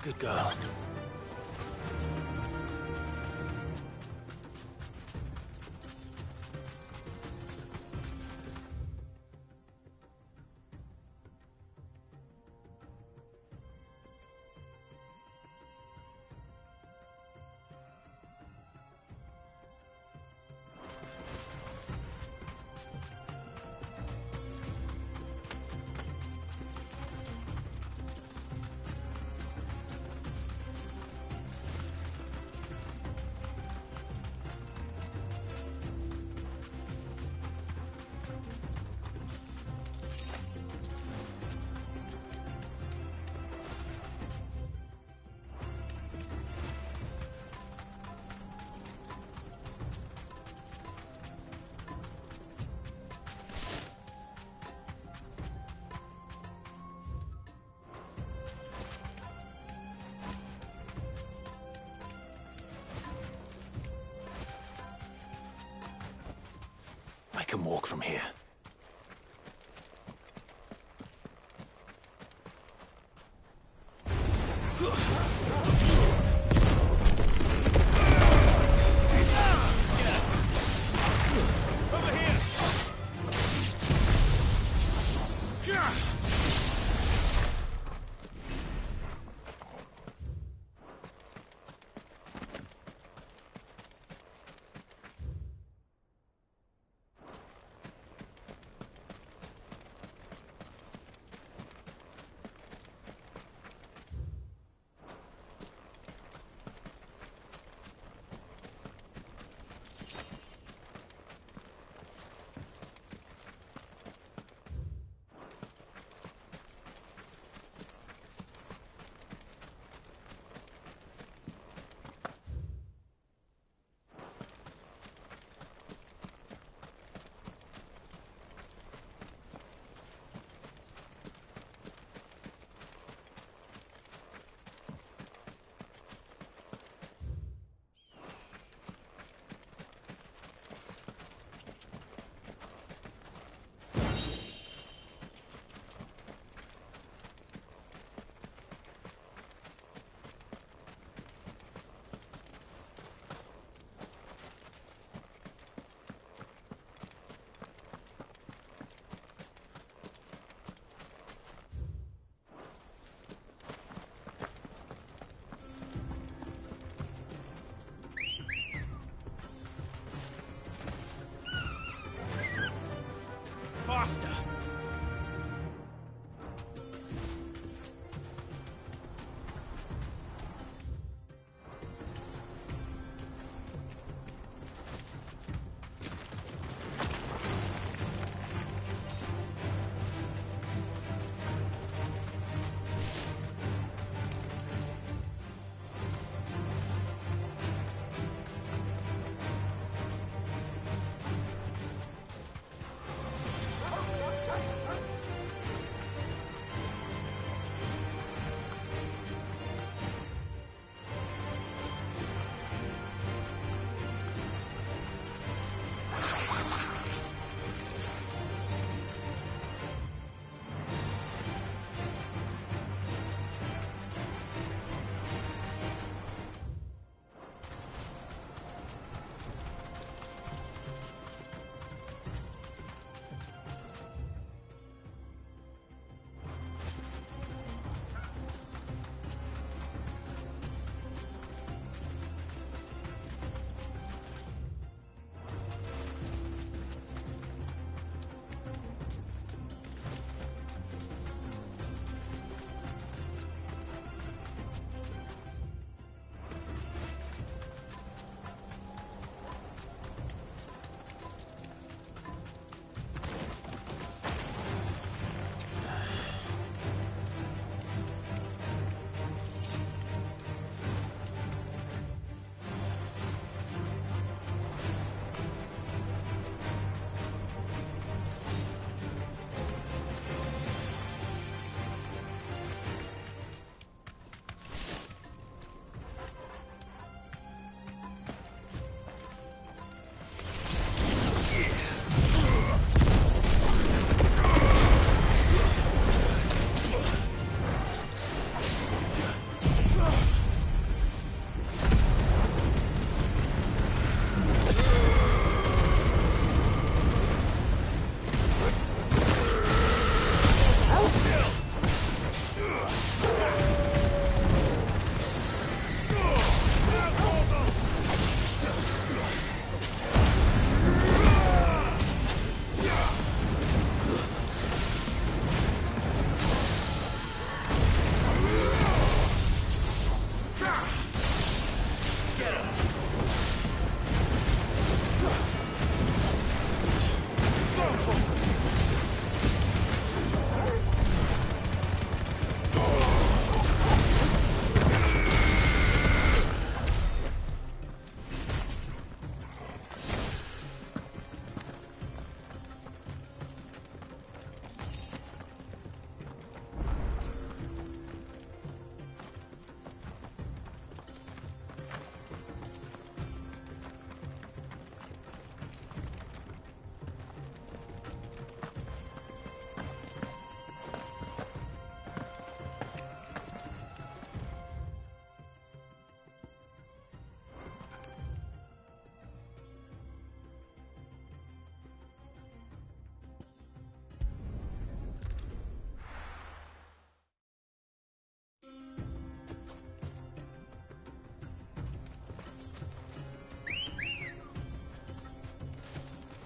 Good girl. I can walk from here.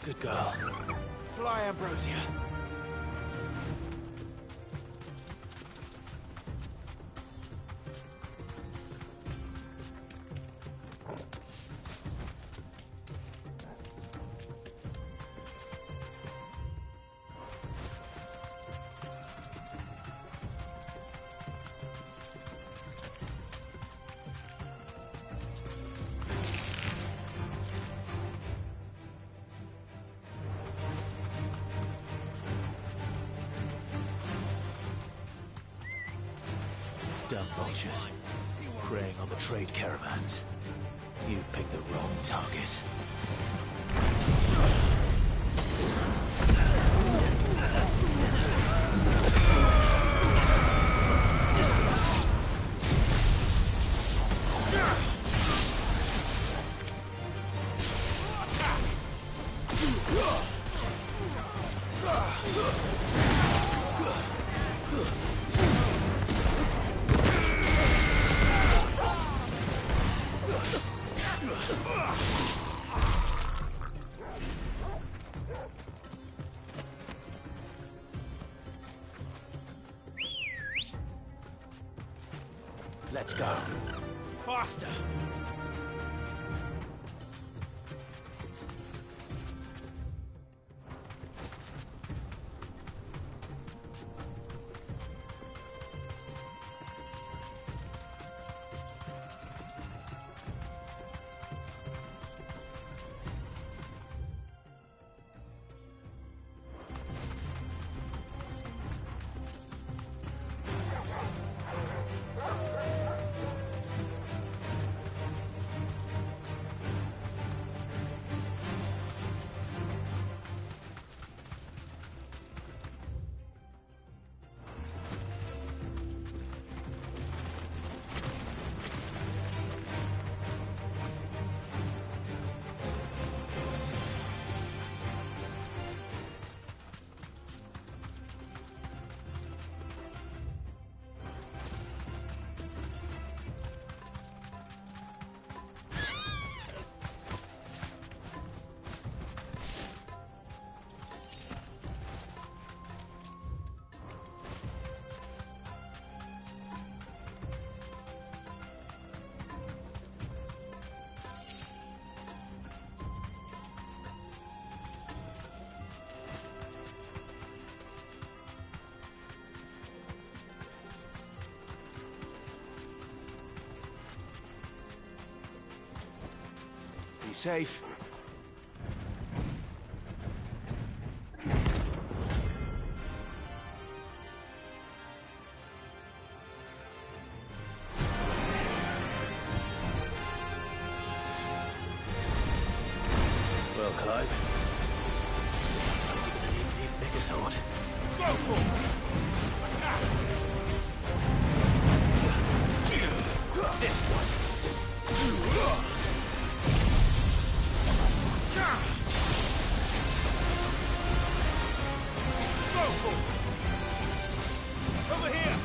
Good girl. Fly, Ambrosia. Dumb vultures, preying on the trade caravans. You've picked the wrong target. Let's go. Faster! Be safe. Well, Clive. Looks like you're gonna need an even bigger sword. Go for it! Attack! This one. Over here!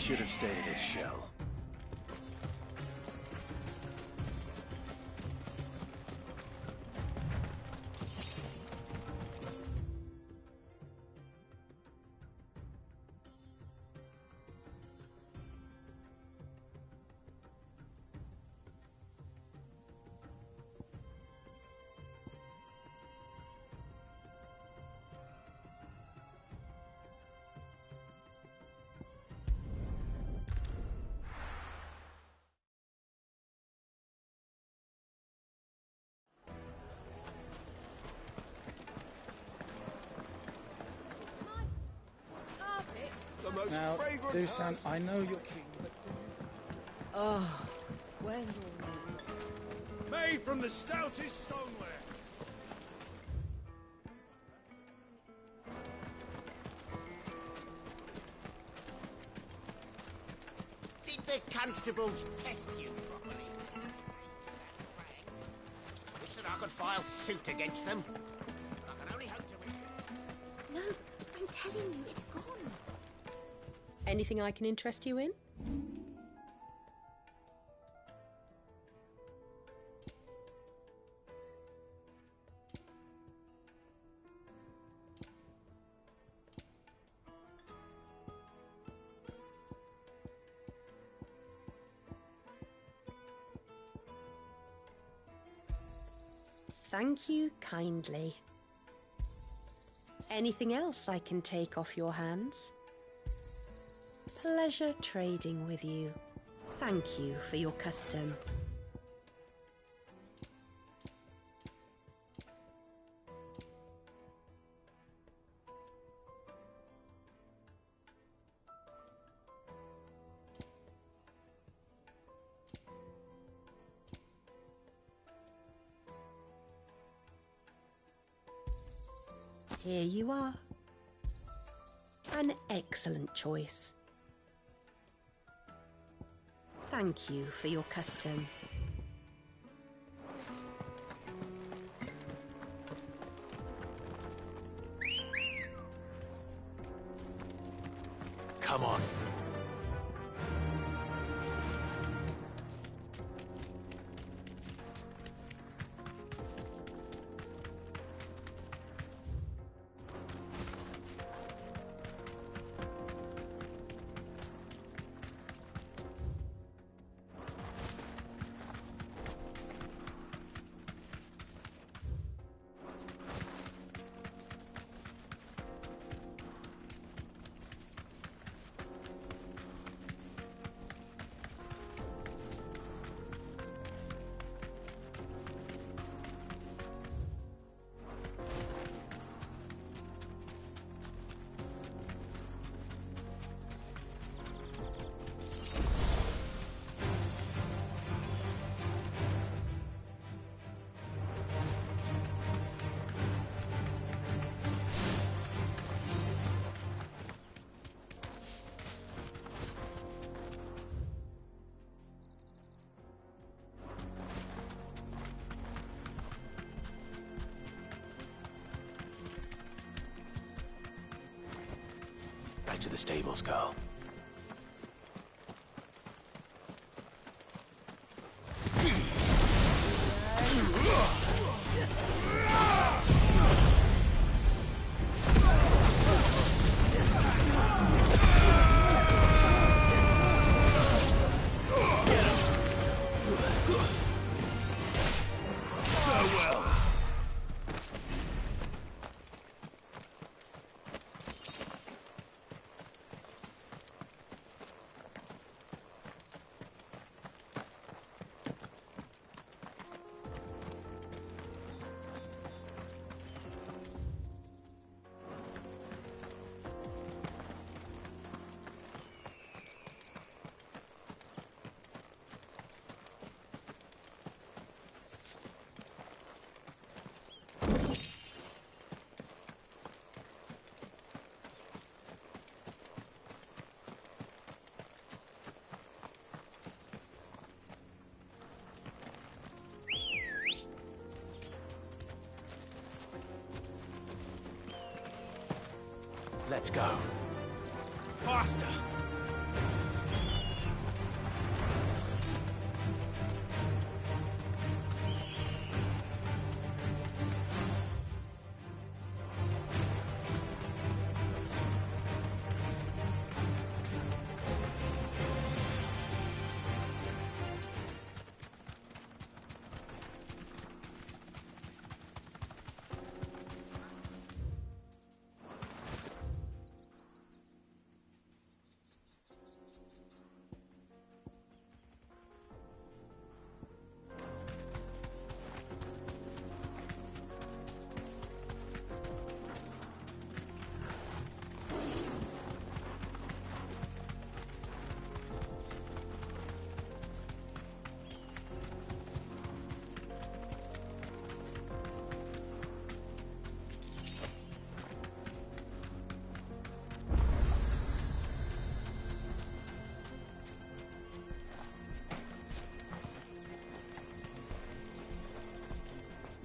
Should have stayed in its shell. Now, Dusan, I know you're keen, but... Oh, where's all Made from the stoutest stoneware. the constables test you properly? Wish that I could file suit against them. I can only hope to win. No, I'm telling you, it's gone. Anything I can interest you in? Thank you kindly. Anything else I can take off your hands? Pleasure trading with you. Thank you for your custom. Here you are. An excellent choice. Thank you for your custom. Come on. Back to the stables, girl. Let's go. Faster!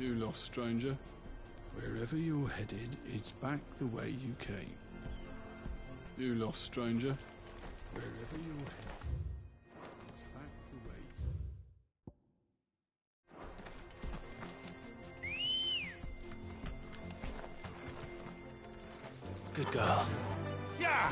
You lost, stranger. Wherever you're headed, it's back the way you came. You lost, stranger. Wherever you're headed, it's back the way. Good girl. Yeah!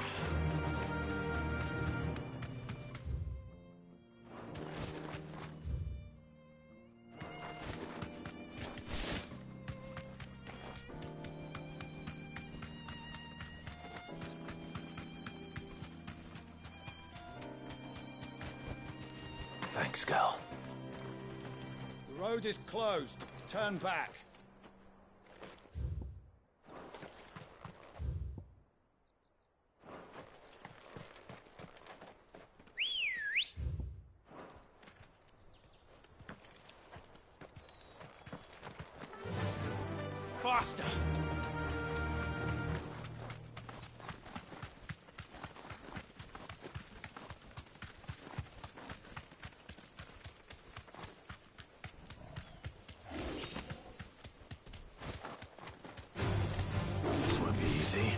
Thanks, girl. The road is closed. Turn back. Faster! This won't be easy.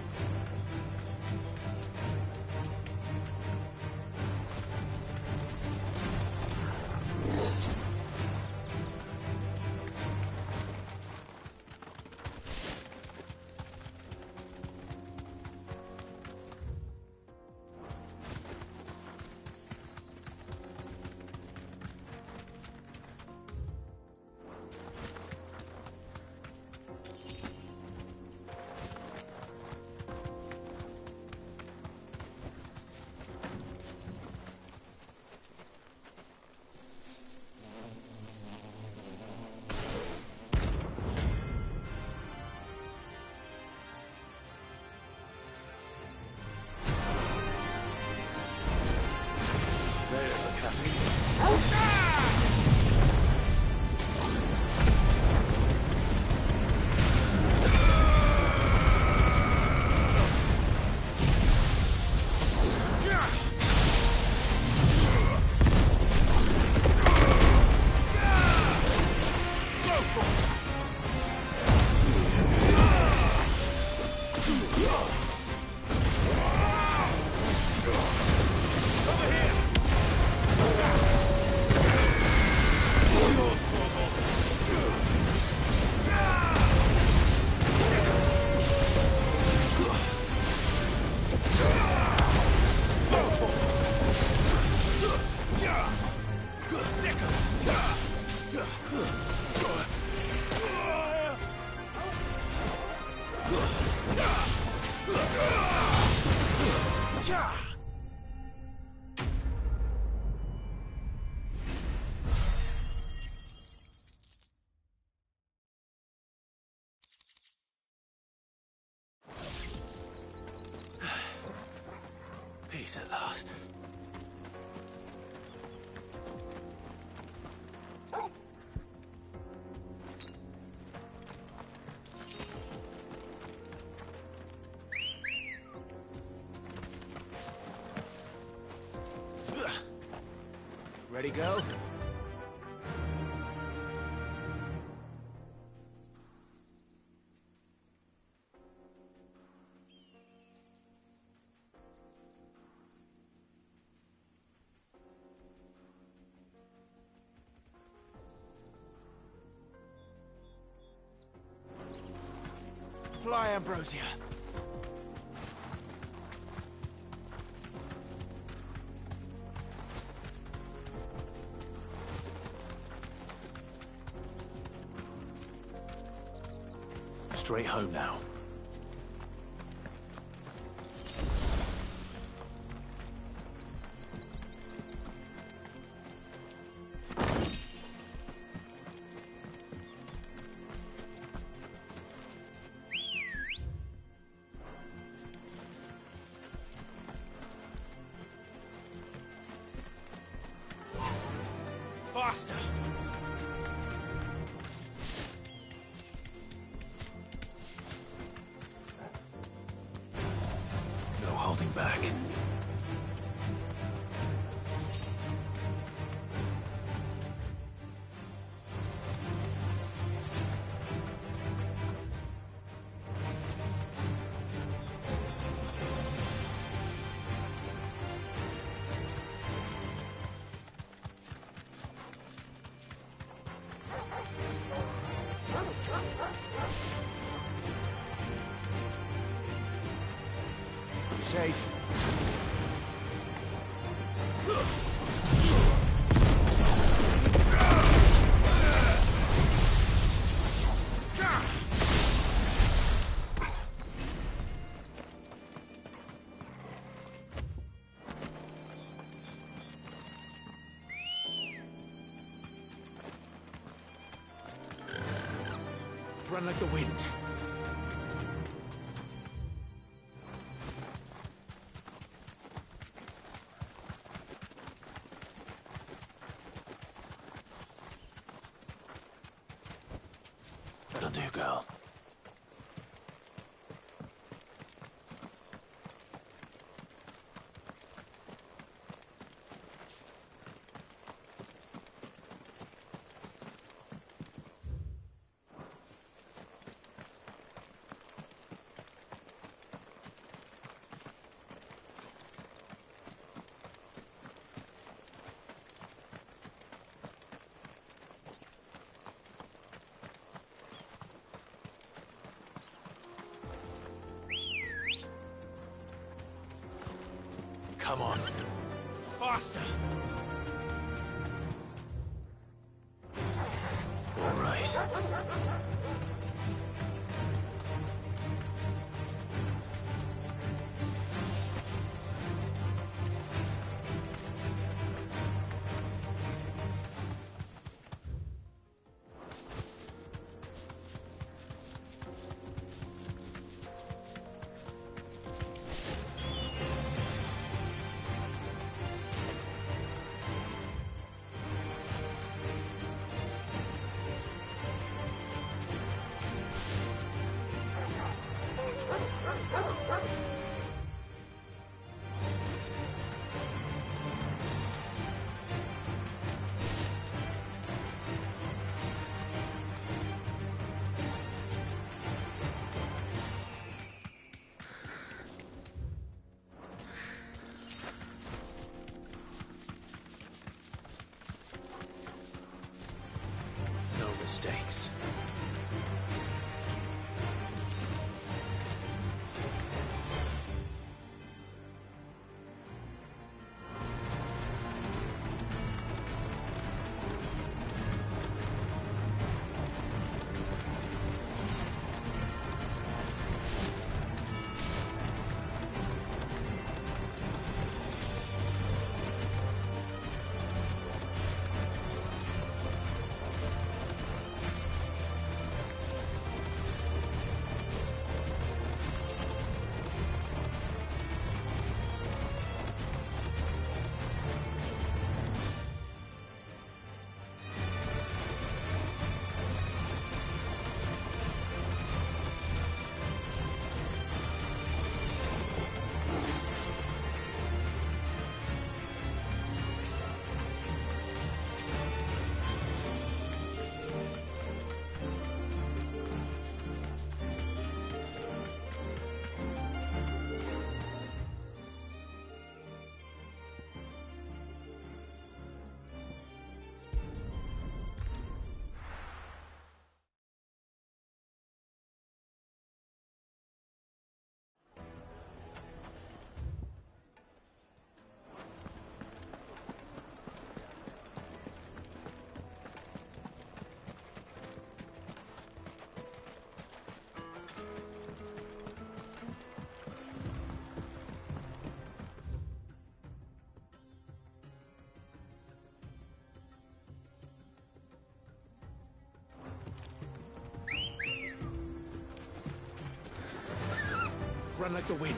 Peace at last. Ready, go? Fly, Ambrosia. Straight home now. Faster! No holding back. Safe. Run like the wind. That'll do, girl. Come on. Faster! All right. No mistakes. Run like the wind.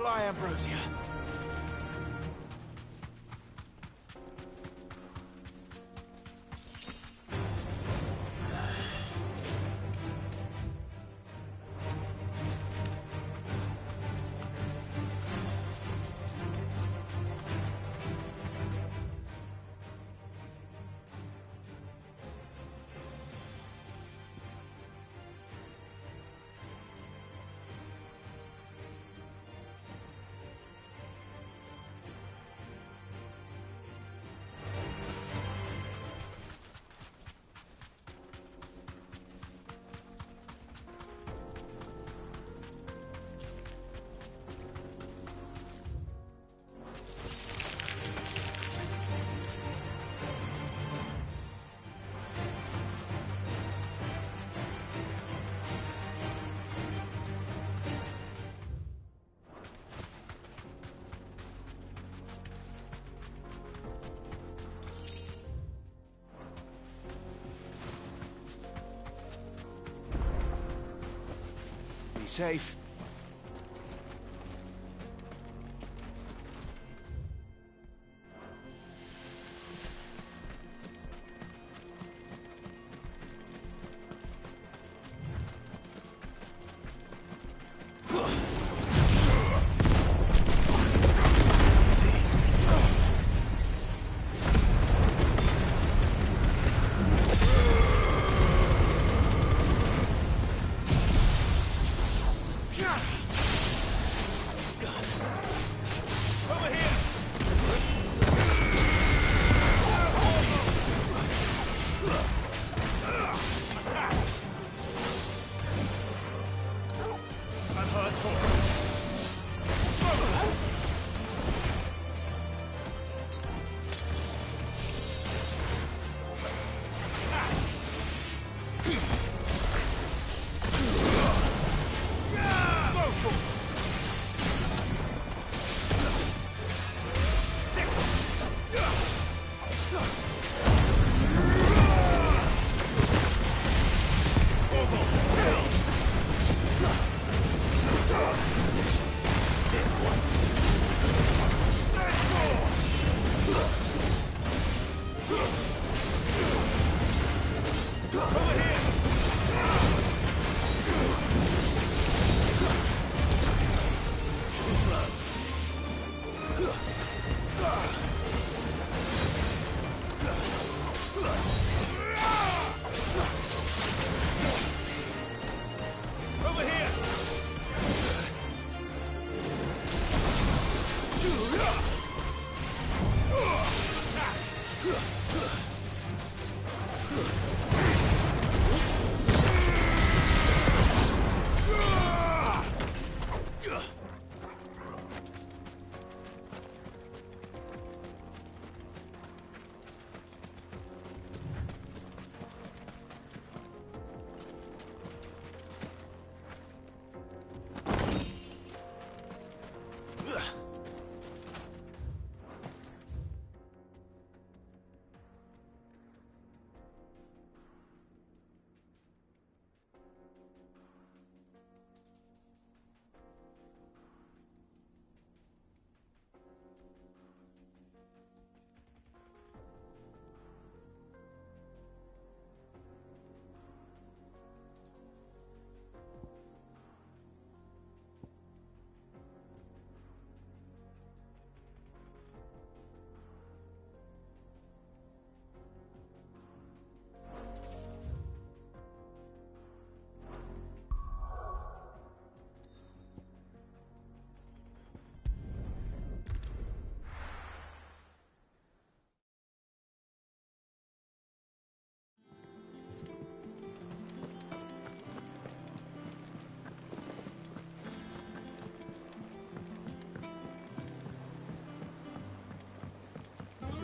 Fly, Ambrosia. Be safe.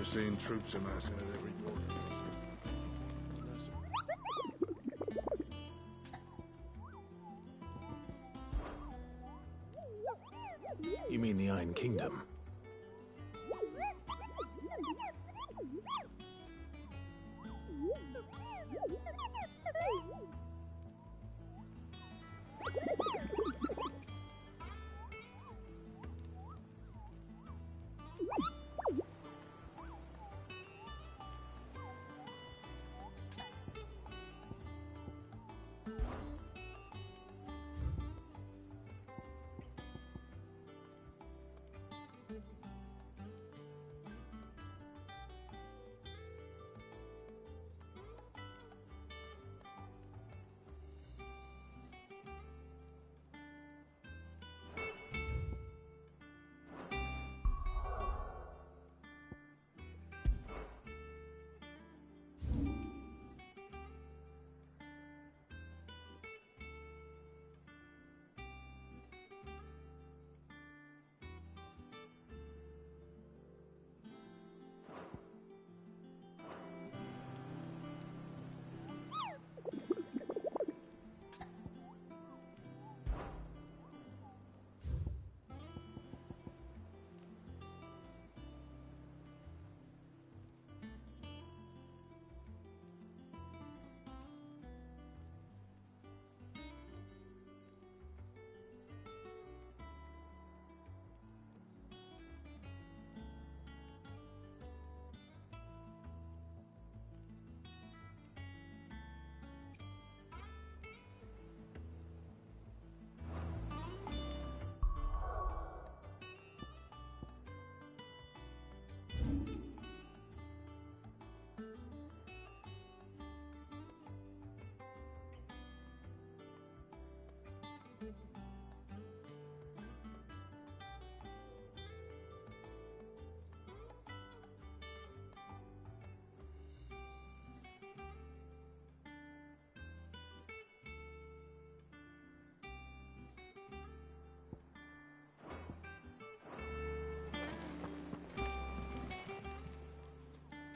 seen troops amassing at every border crossing. You mean the Iron Kingdom?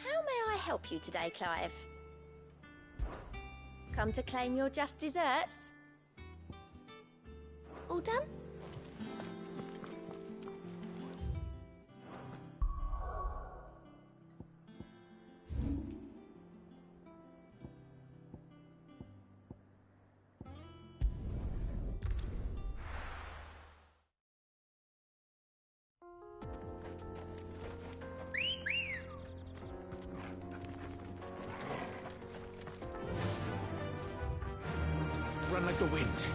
How may I help you today, Clive? Come to claim your just desserts? All done? Run like the wind.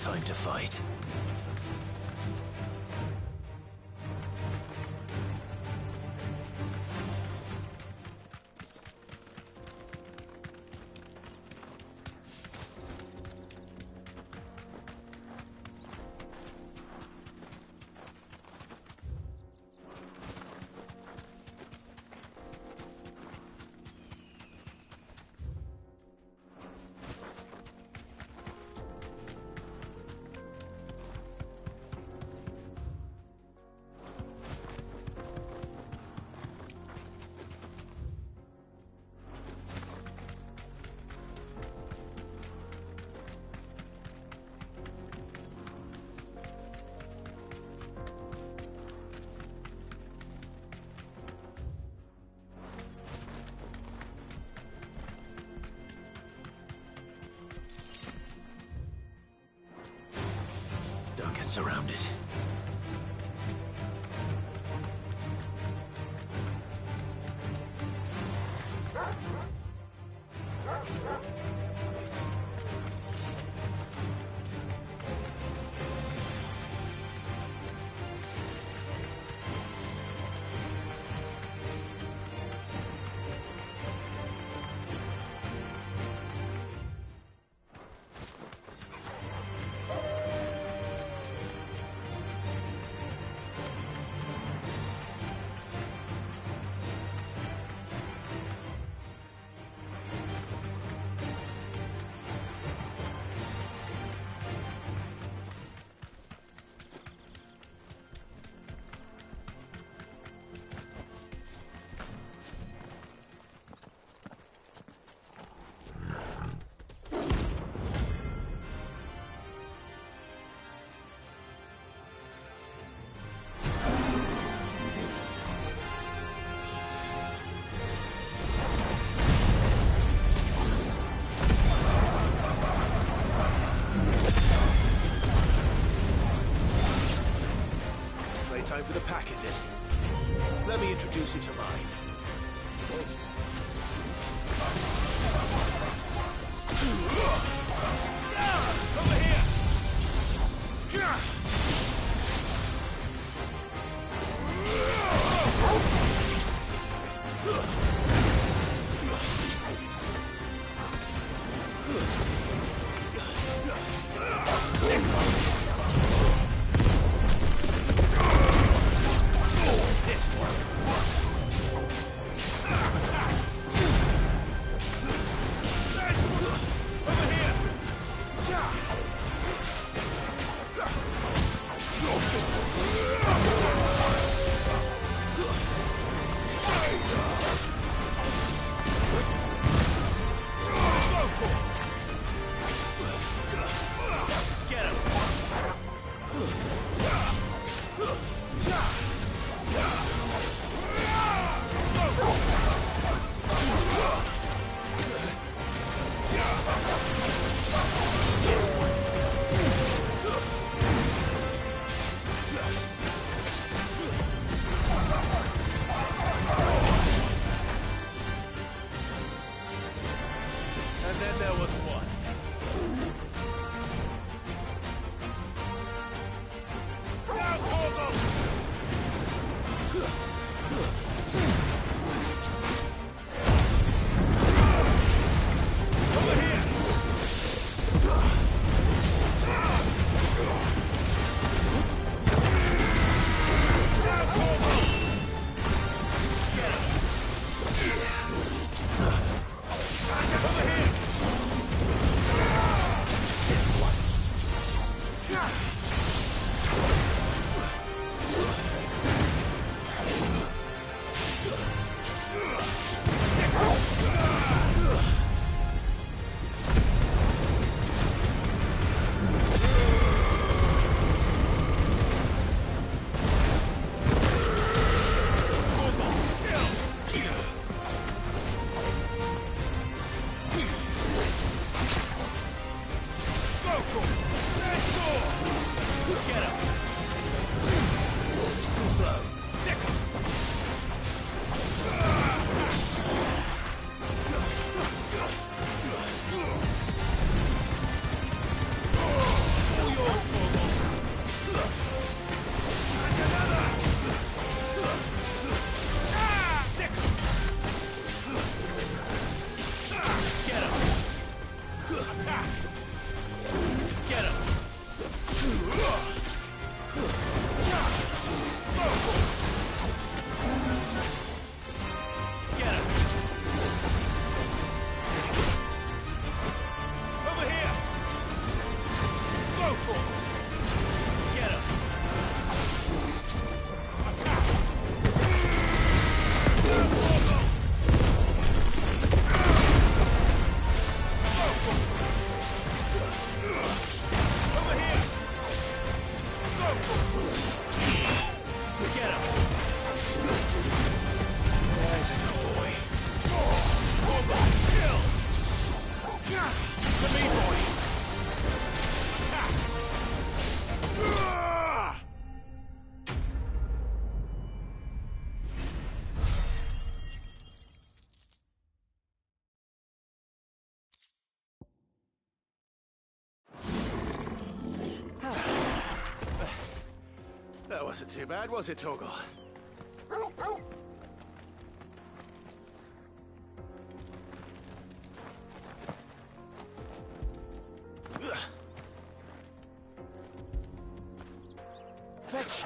Time to fight. Don't get surrounded. is it? Let me introduce you to mine. Over here! This one. Over here! Get him! And then there was one. Now, Torgal! Over here! Now, Torgal! Get him! Over here! Get him! Too slow. Sick him! All yours, Torgal. And another! Sick him! Get him! Attack! Get him! Get him! Over here! Go, Torgal! Get him! Attack! Go, Torgal! Go, Torgal! Over here! Go, Torgal! Get him! There's a boy. Torgal, kill! To me, boy! Attack! That wasn't too bad, was it, Torgal? Fetch!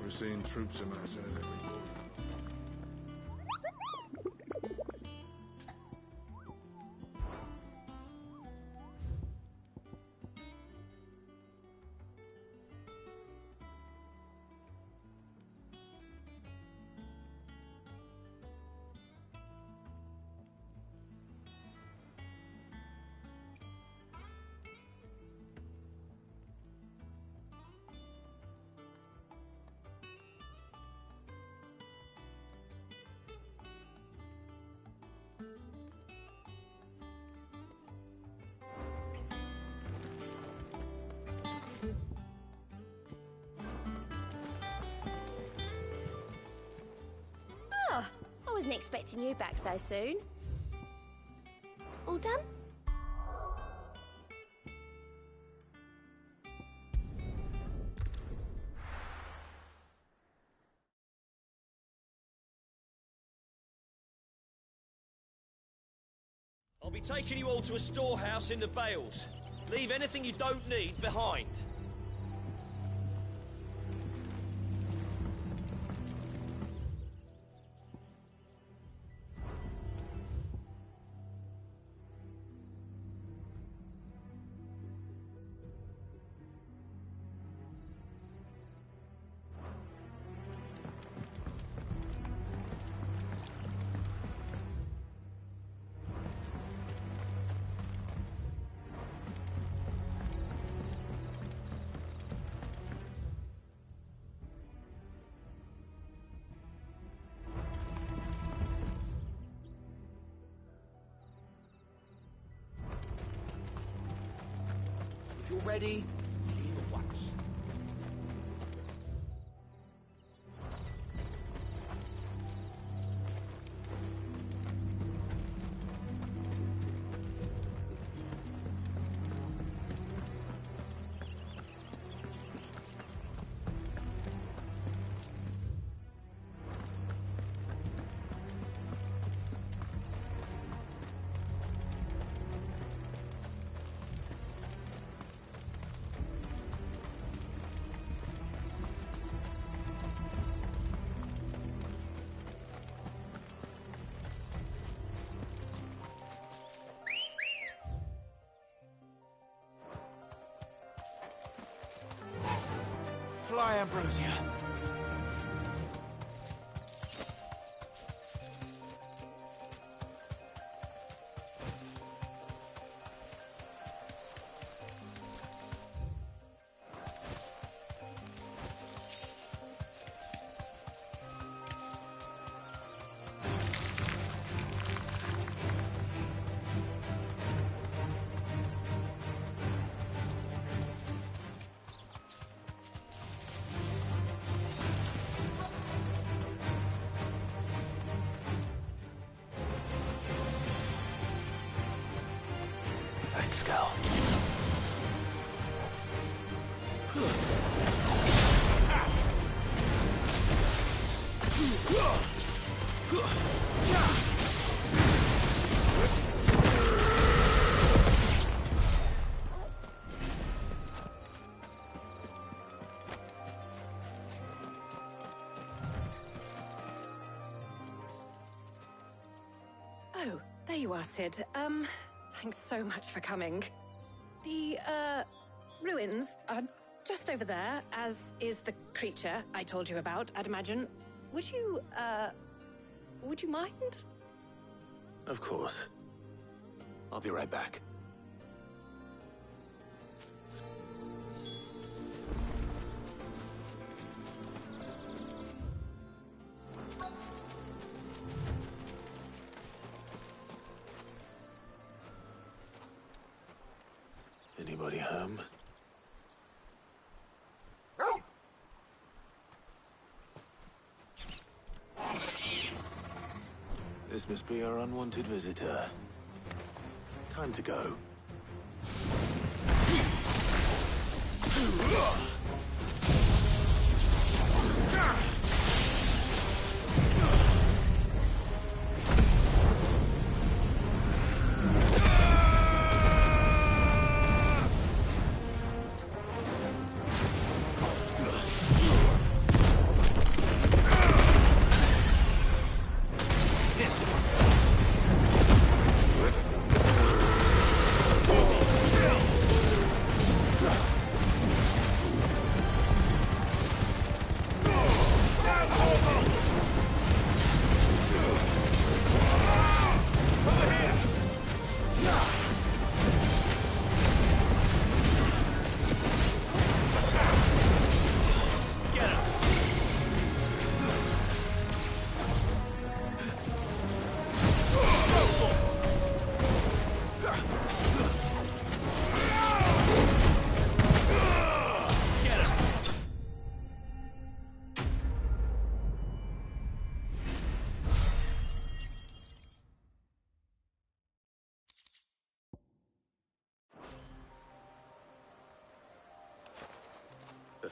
We're seeing troops amassing at every corner. I wasn't expecting you back so soon. All done? I'll be taking you all to a storehouse in the Bales. Leave anything you don't need behind. If you're ready, we'll leave at once. Fly, Ambrosia. Thanks, Cal. Oh, there you are, Sid. Thanks so much for coming. The, ruins are just over there, as is the creature I told you about, I'd imagine. Would you mind? Of course. I'll be right back. Anybody home? This must be our unwanted visitor. Time to go.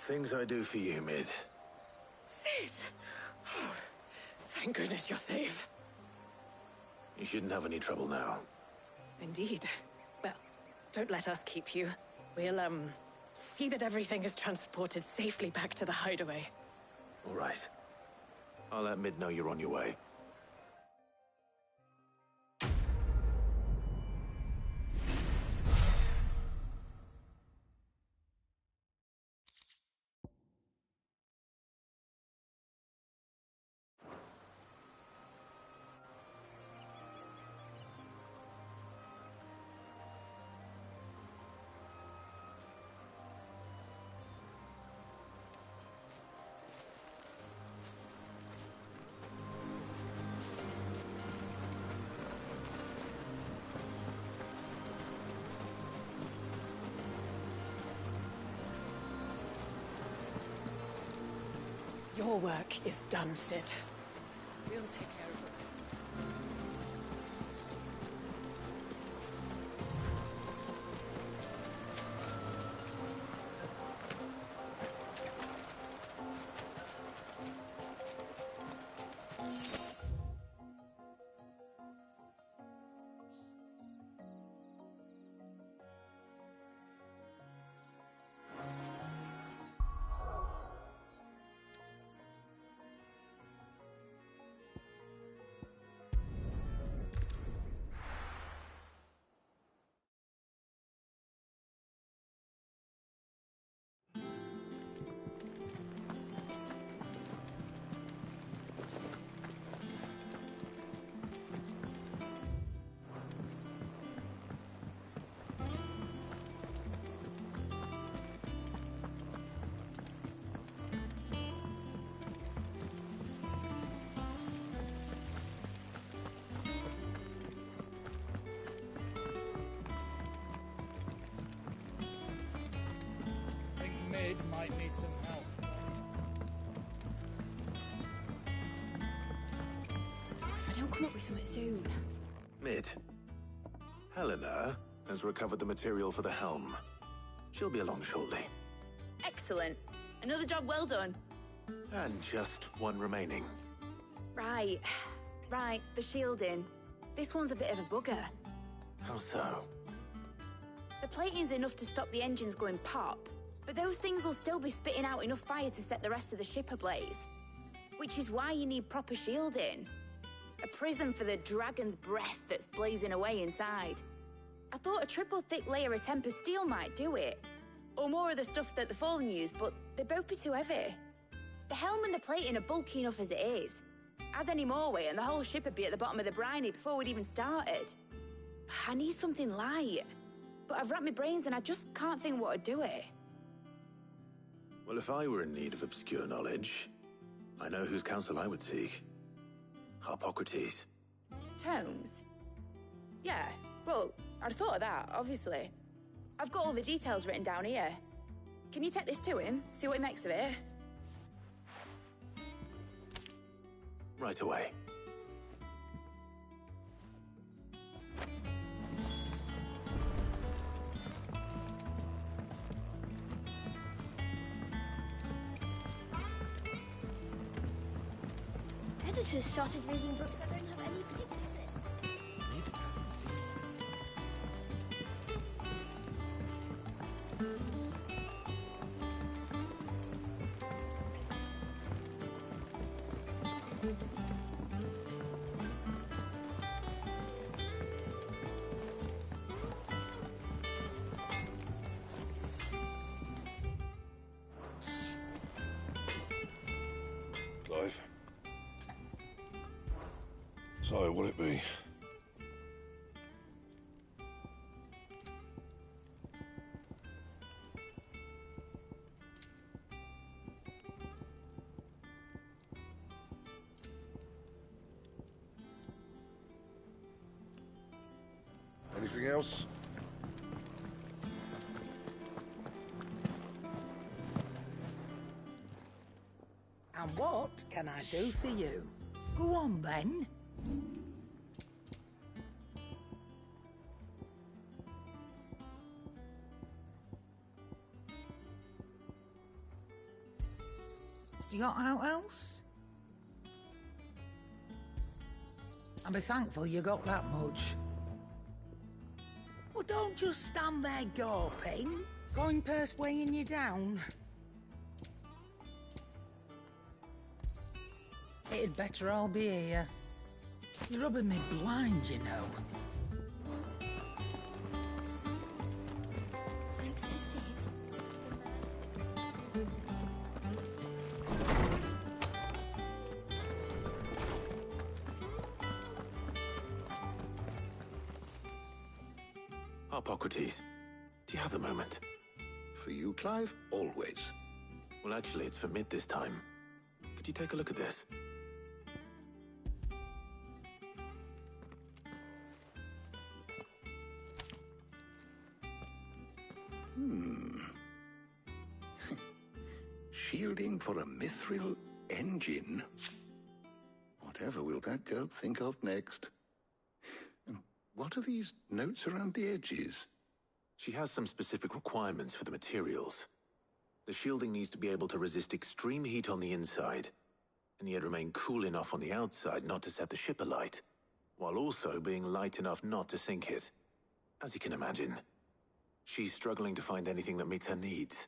things I do for you, Mid. Sid! Oh, thank goodness you're safe. You shouldn't have any trouble now. Indeed. Well, don't let us keep you. We'll, see that everything is transported safely back to the hideaway. All right. I'll let Mid know you're on your way. Your work is done, Sid. We'll take care of the rest. I think Mid might need some help. If I don't come up with something soon. Mid. Helena has recovered the material for the helm. She'll be along shortly. Excellent. Another job well done. And just one remaining. Right. Right, the shielding. This one's a bit of a bugger. How so? The plating's enough to stop the engines going pop, but those things will still be spitting out enough fire to set the rest of the ship ablaze. Which is why you need proper shielding. A prism for the dragon's breath that's blazing away inside. I thought a triple thick layer of tempered steel might do it. Or more of the stuff that the Fallen use, but they'd both be too heavy. The helm and the plating are bulky enough as it is. Add any more weight and the whole ship would be at the bottom of the briny before we'd even started. I need something light. But I've racked my brains and I just can't think what would do it. Well, if I were in need of obscure knowledge, I know whose counsel I would seek. Harpocrates. Tomes? Yeah, well, I'd thought of that, obviously. I've got all the details written down here. Can you take this to him, see what he makes of it? Right away. Editors started reading books that don't have any pictures in. Mid hasn't Clive. So, what'll it be? Anything else? And what can I do for you? Go on then. You got out else? I'll be thankful you got that much. Well, don't just stand there gawping. Going purse weighing you down. It'd better all be here. You're rubbing me blind, you know. Thanks to Sid. Hippocrates, do you have the moment? For you, Clive, always. Well, actually, it's for mid this time. Could you take a look at this? Shielding for a mithril engine? Whatever will that girl think of next? And what are these notes around the edges? She has some specific requirements for the materials. The shielding needs to be able to resist extreme heat on the inside, and yet remain cool enough on the outside not to set the ship alight, while also being light enough not to sink it. As you can imagine, she's struggling to find anything that meets her needs.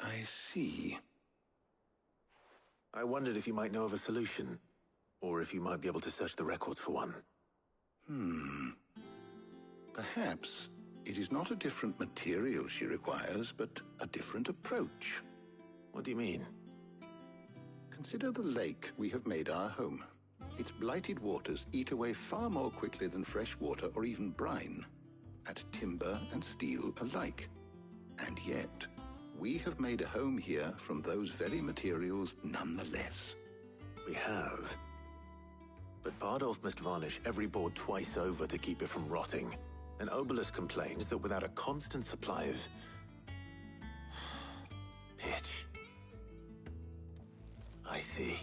I see. I wondered if you might know of a solution, or if you might be able to search the records for one. Perhaps it is not a different material she requires, but a different approach. What do you mean? Consider the lake we have made our home. Its blighted waters eat away far more quickly than fresh water or even brine, at timber and steel alike. And yet, we have made a home here from those very materials nonetheless. We have. But Bardolph must varnish every board twice over to keep it from rotting. And Obelus complains that without a constant supply of pitch. I see.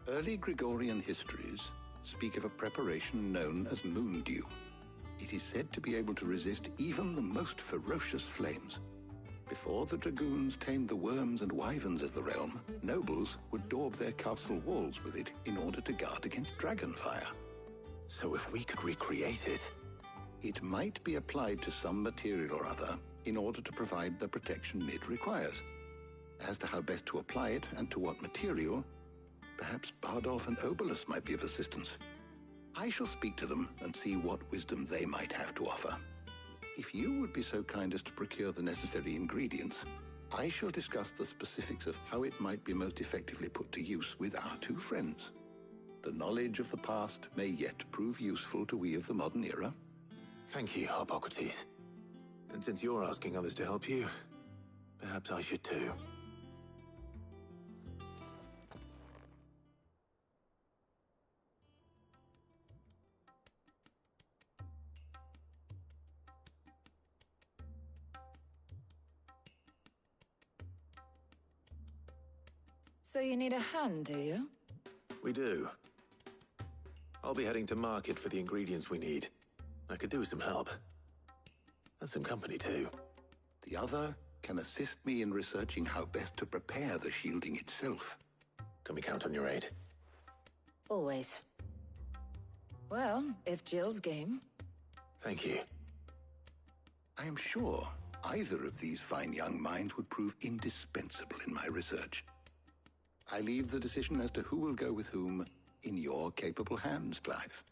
Early Gregorian histories speak of a preparation known as moon dew. It is said to be able to resist even the most ferocious flames. Before the dragoons tamed the worms and wyverns of the realm, nobles would daub their castle walls with it in order to guard against dragonfire. So if we could recreate it... It might be applied to some material or other in order to provide the protection Mid requires. As to how best to apply it and to what material, perhaps Bardolph and Obelus might be of assistance. I shall speak to them and see what wisdom they might have to offer. If you would be so kind as to procure the necessary ingredients, I shall discuss the specifics of how it might be most effectively put to use with our two friends. The knowledge of the past may yet prove useful to we of the modern era. Thank you, Hippocrates. And since you're asking others to help you, perhaps I should too. So you need a hand, do you? We do. I'll be heading to market for the ingredients we need. I could do with some help. And some company, too. The other can assist me in researching how best to prepare the shielding itself. Can we count on your aid? Always. Well, if Jill's game. Thank you. I am sure either of these fine young minds would prove indispensable in my research. I leave the decision as to who will go with whom in your capable hands, Clive.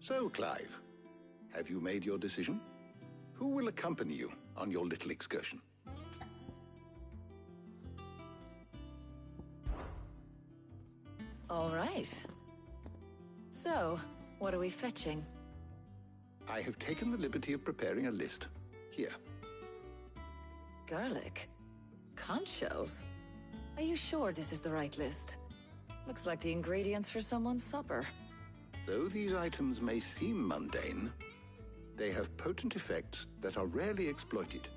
So, Clive, have you made your decision? Who will accompany you on your little excursion? All right. So, what are we fetching? I have taken the liberty of preparing a list. Here. Garlic? Conch shells? Are you sure this is the right list? Looks like the ingredients for someone's supper. Though these items may seem mundane, they have potent effects that are rarely exploited,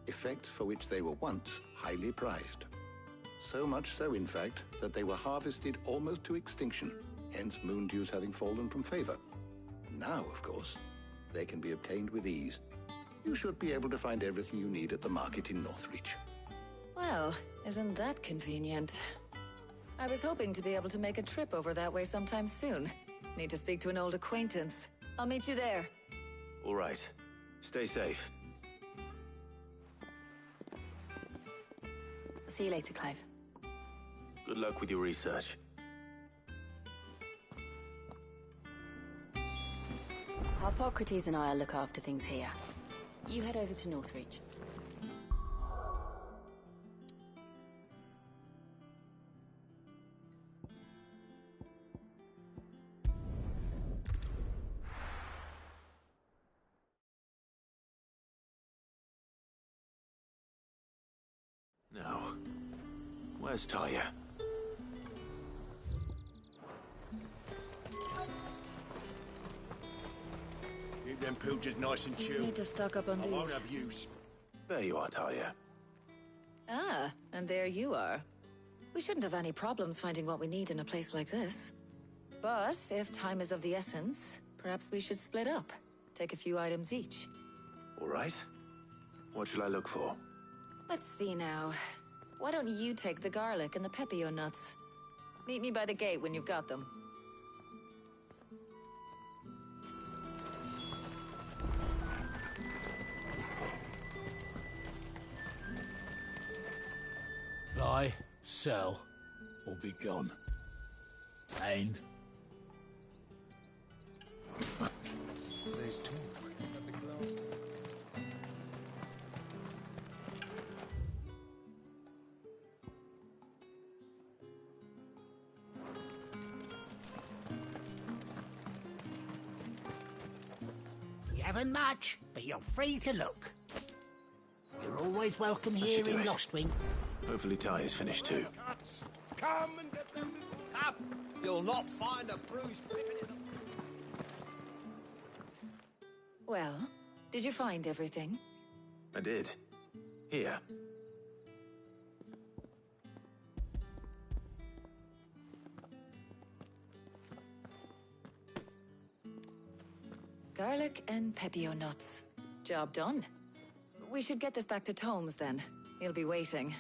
effects for which they were once highly prized. So much so, in fact, that they were harvested almost to extinction, hence moon dews having fallen from favor. Now, of course, they can be obtained with ease. You should be able to find everything you need at the market in Northreach. Well, isn't that convenient? I was hoping to be able to make a trip over that way sometime soon. Need to speak to an old acquaintance. I'll meet you there. All right. Stay safe. See you later, Clive. Good luck with your research. Harpocrates and I'll look after things here. You head over to Northreach. Now, where's Talia? Keep them pilgers nice and chilled. Need to stock up on I won't these. have use. There you are, Talia. Ah, and there you are. We shouldn't have any problems finding what we need in a place like this. But if time is of the essence, perhaps we should split up. Take a few items each. All right. What shall I look for? Let's see now. Why don't you take the garlic and the pepio nuts? Meet me by the gate when you've got them. Buy, sell, or be gone. And There's talk. You haven't much, but you're free to look. You're always welcome Let's here do in it. Lostwing. Hopefully Talia's finished too. Come and get them up. You'll not find a bruise flipping in the... Well, did you find everything? I did. Here. Garlic and pepio nuts. Job done. We should get this back to Tomes then. He'll be waiting.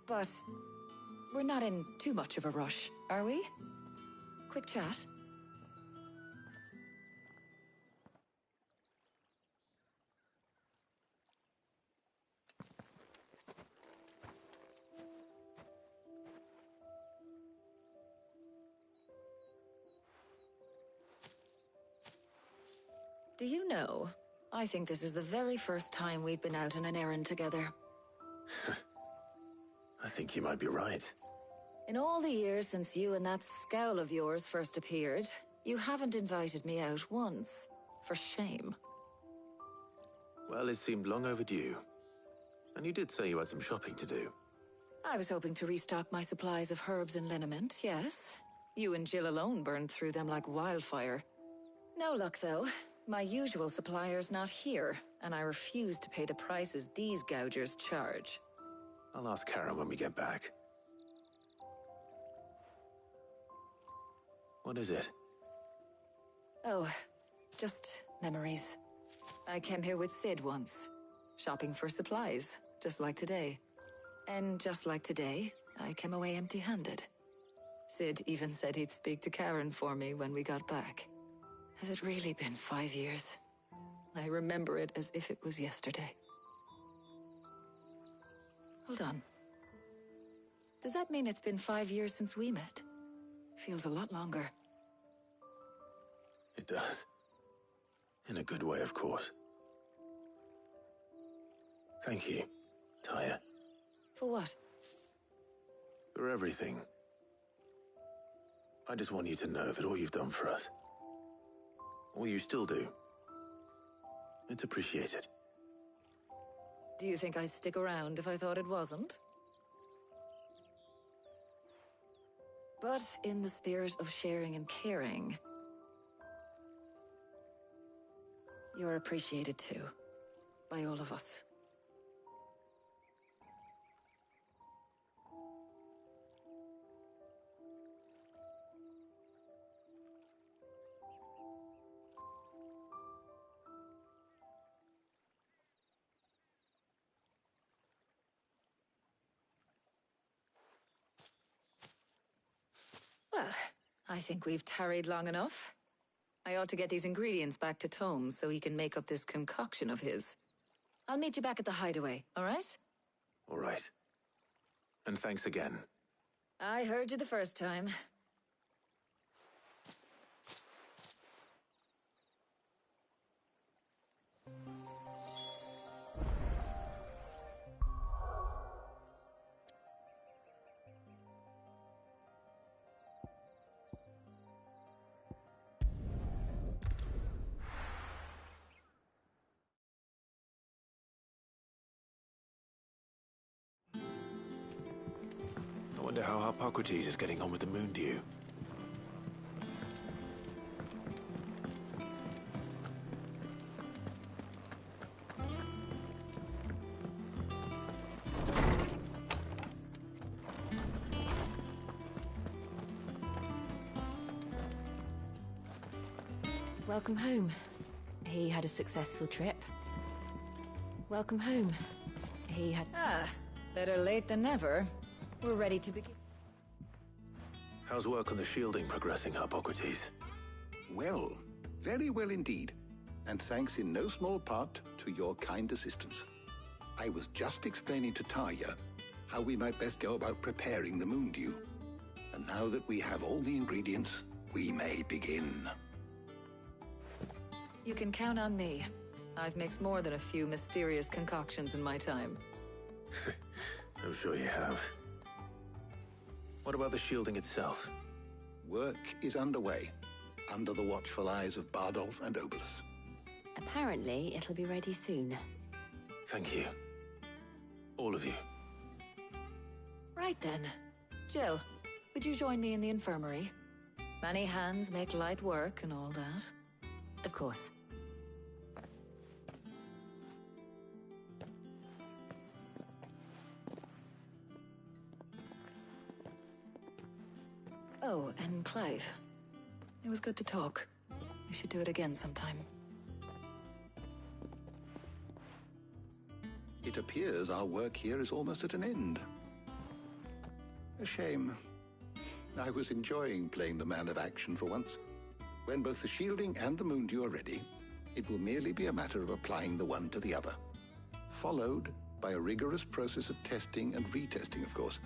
But we're not in too much of a rush, are we? Quick chat. Do you know, I think this is the very first time we've been out on an errand together. I think you might be right. In all the years since you and that scowl of yours first appeared, you haven't invited me out once. For shame. Well, it seemed long overdue. And you did say you had some shopping to do. I was hoping to restock my supplies of herbs and liniment, yes. You and Jill alone burned through them like wildfire. No luck, though. My usual supplier's not here, and I refuse to pay the prices these gougers charge. I'll ask Karen when we get back. What is it? Oh, just memories. I came here with Sid once, shopping for supplies, just like today. And just like today, I came away empty-handed. Sid even said he'd speak to Karen for me when we got back. Has it really been 5 years? I remember it as if it was yesterday. Hold on. Does that mean it's been 5 years since we met? Feels a lot longer. It does. In a good way, of course. Thank you, Taya. For what? For everything. I just want you to know that all you've done for us, all you still do, it's appreciated. Do you think I'd stick around if I thought it wasn't? But in the spirit of sharing and caring, You're appreciated too. By all of us. Well, I think we've tarried long enough. I ought to get these ingredients back to Tome so he can make up this concoction of his. I'll meet you back at the hideaway, all right? All right. And thanks again. I heard you the first time. I wonder how Hippocrates is getting on with the Moondew. Welcome home. He had a successful trip. Welcome home. He had... Better late than never. We're ready to begin. How's work on the shielding progressing, Hippocrates? Well, very well indeed. And thanks in no small part to your kind assistance. I was just explaining to Tarja how we might best go about preparing the Moondew. And now that we have all the ingredients, we may begin. You can count on me. I've mixed more than a few mysterious concoctions in my time. I'm sure you have. What about the shielding itself? Work is underway, under the watchful eyes of Bardolph and Obolus. Apparently, it'll be ready soon. Thank you. All of you. Right then. Jill, would you join me in the infirmary? Many hands make light work and all that. Of course. Oh, and Clive. It was good to talk. We should do it again sometime. It appears our work here is almost at an end. A shame. I was enjoying playing the man of action for once. When both the shielding and the Moondew are ready, it will merely be a matter of applying the one to the other. Followed by a rigorous process of testing and retesting, of course.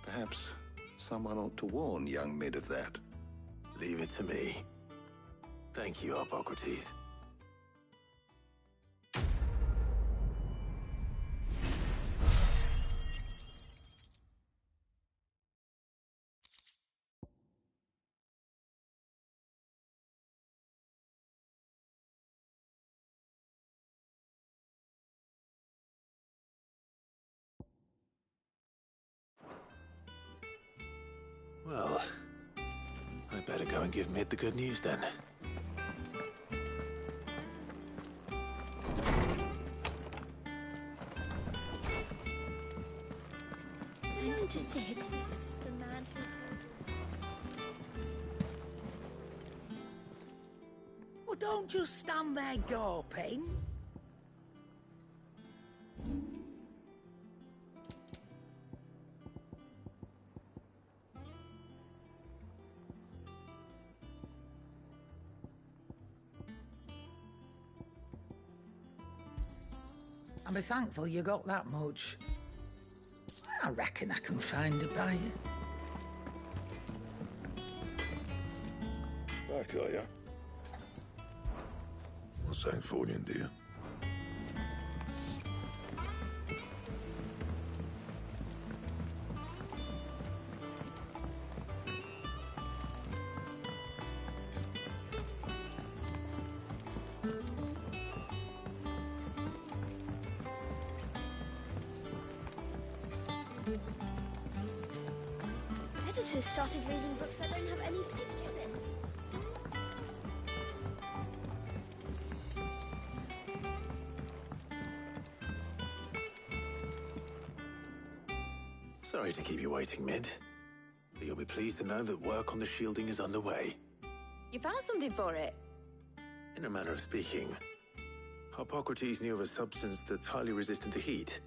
Perhaps someone ought to warn young Mid of that. Leave it to me. Thank you, Hippocrates. Well, I better go and give Mid the good news then. Thanks to Sid, the man who... Well, don't just stand there gawping. I'll be thankful you got that much. I reckon I can find a buyer. Back, are ya? What's Sancfordian, dear? Editors started reading books that don't have any pictures in. Sorry to keep you waiting, Mid. But you'll be pleased to know that work on the shielding is underway. You found something for it? In a manner of speaking, Harpocrates knew of a substance that's highly resistant to heat.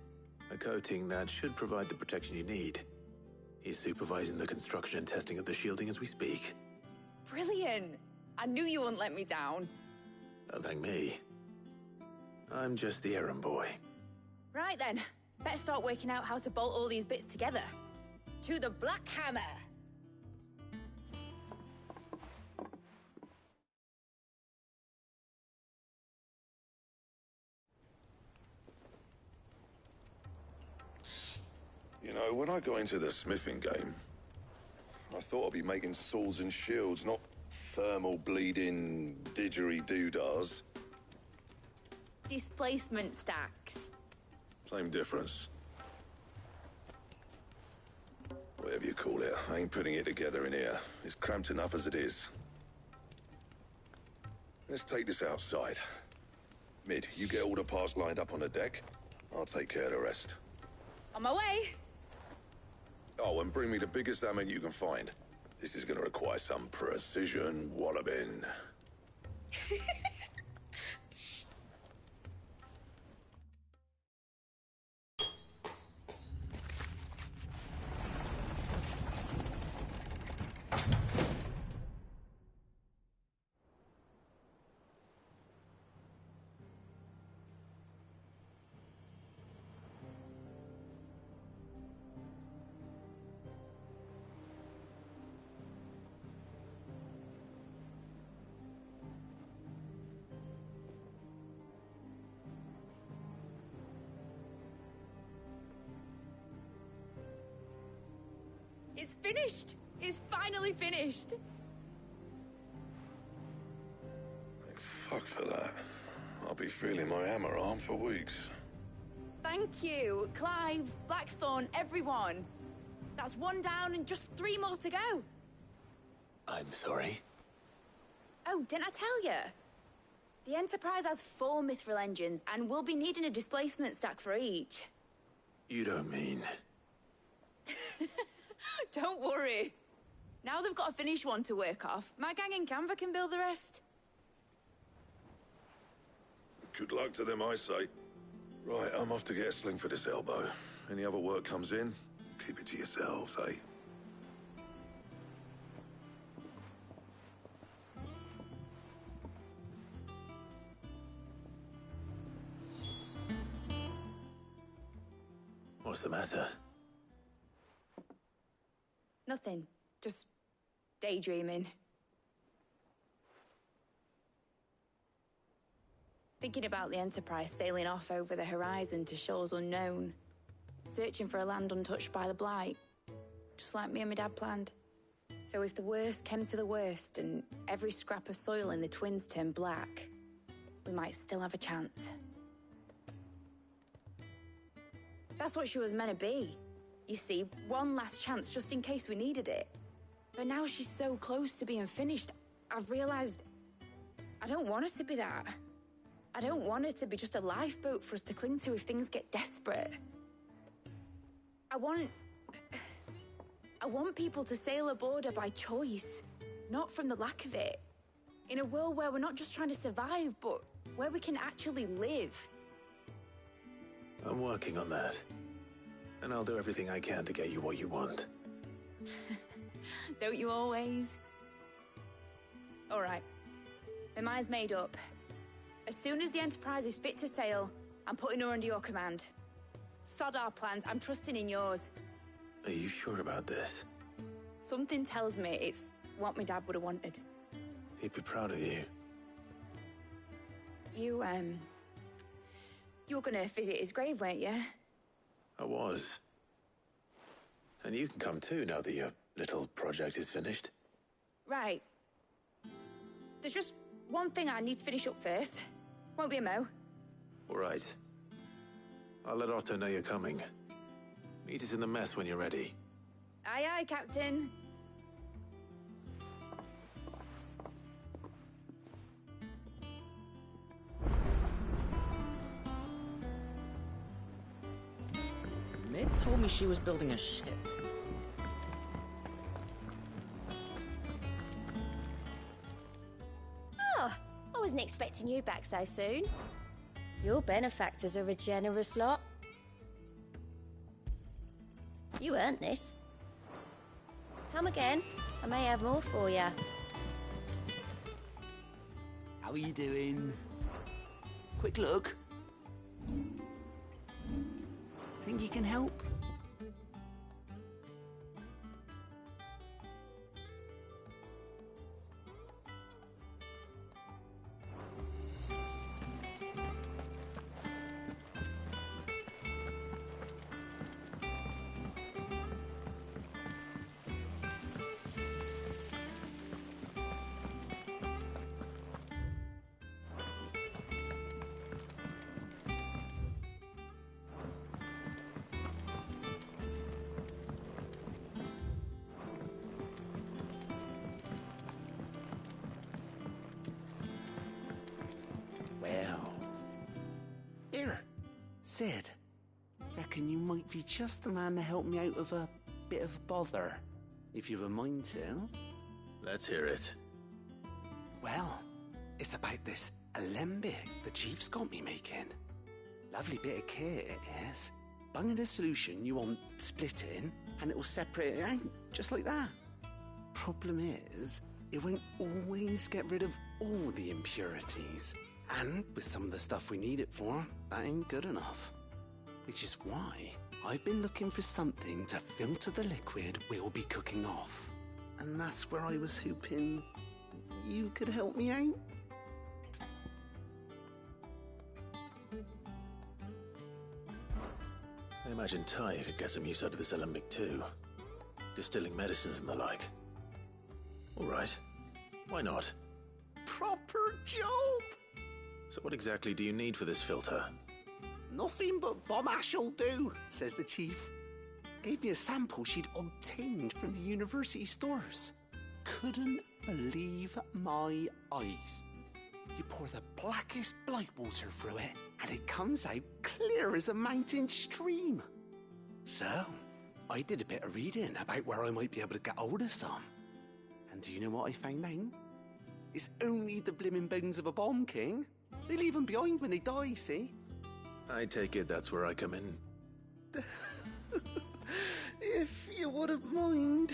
A coating that should provide the protection you need. He's supervising the construction and testing of the shielding as we speak. Brilliant! I knew you wouldn't let me down. Don't thank me. I'm just the errand boy. Right then, better start working out how to bolt all these bits together. To the Black Hammer! You know, when I got into the smithing game, I thought I'd be making swords and shields, not thermal bleeding didgeridoo-dahs. Displacement stacks. Same difference. Whatever you call it, I ain't putting it together in here. It's cramped enough as it is. Let's take this outside. Mid, you get all the parts lined up on the deck. I'll take care of the rest. On my way! Oh, and bring me the biggest hammer you can find. This is gonna require some precision walloping. It's finished! It's finally finished! Thank fuck for that. I'll be feeling my hammer arm for weeks. Thank you, Clive, Blackthorn, everyone. That's one down and just 3 more to go. I'm sorry. Oh, didn't I tell you? The Enterprise has 4 mithril engines, and we'll be needing a displacement stack for each. You don't mean... Don't worry. Now they've got a finished one to work off, my gang in Canva can build the rest. Good luck to them, I say. Right, I'm off to get a sling for this elbow. Any other work comes in, keep it to yourselves, eh? What's the matter? Nothing. Just daydreaming. Thinking about the Enterprise sailing off over the horizon to shores unknown. Searching for a land untouched by the Blight. Just like me and my dad planned. So if the worst came to the worst and every scrap of soil in the Twins turned black, we might still have a chance. That's what she was meant to be. You see, one last chance just in case we needed it. But now she's so close to being finished, I've realized I don't want her to be that. I don't want her to be just a lifeboat for us to cling to if things get desperate. I want people to sail aboard her by choice, not from the lack of it. In a world where we're not just trying to survive, but where we can actually live. I'm working on that. And I'll do everything I can to get you what you want. Don't you always? All right. My mind's made up. As soon as the Enterprise is fit to sail, I'm putting her under your command. Sod our plans, I'm trusting in yours. Are you sure about this? Something tells me it's what my dad would have wanted. He'd be proud of you. You were gonna visit his grave, weren't you? I was. And you can come too now that your little project is finished. Right. There's just one thing I need to finish up first. Won't be a mo. All right. I'll let Otto know you're coming. Meet us in the mess when you're ready. Aye, aye, Captain. Mid told me she was building a ship. Oh, I wasn't expecting you back so soon. Your benefactors are a generous lot. You earned this. Come again. I may have more for you. How are you doing? Quick look. Think you can help? Well. Here, Sid. Reckon you might be just the man to help me out of a bit of bother, if you've a mind to. Let's hear it. Well, it's about this alembic the chief's got me making. Lovely bit of kit it is. Bunging a solution you want splitting, and it'll separate it out, just like that. Problem is, it won't always get rid of all the impurities. And with some of the stuff we need it for, that ain't good enough. Which is why I've been looking for something to filter the liquid we'll be cooking off. And that's where I was hoping you could help me out. I imagine Ty could get some use out of this alembic too. Distilling medicines and the like. All right. Why not? Proper job! So what exactly do you need for this filter? Nothing but bomb ash'll do, says the chief. Gave me a sample she'd obtained from the university stores. Couldn't believe my eyes. You pour the blackest blight water through it, and it comes out clear as a mountain stream. So, I did a bit of reading about where I might be able to get hold of some. And do you know what I found out? It's only the blimmin' bones of a bomb king. They leave them behind when they die, see? I take it that's where I come in. If you wouldn't mind.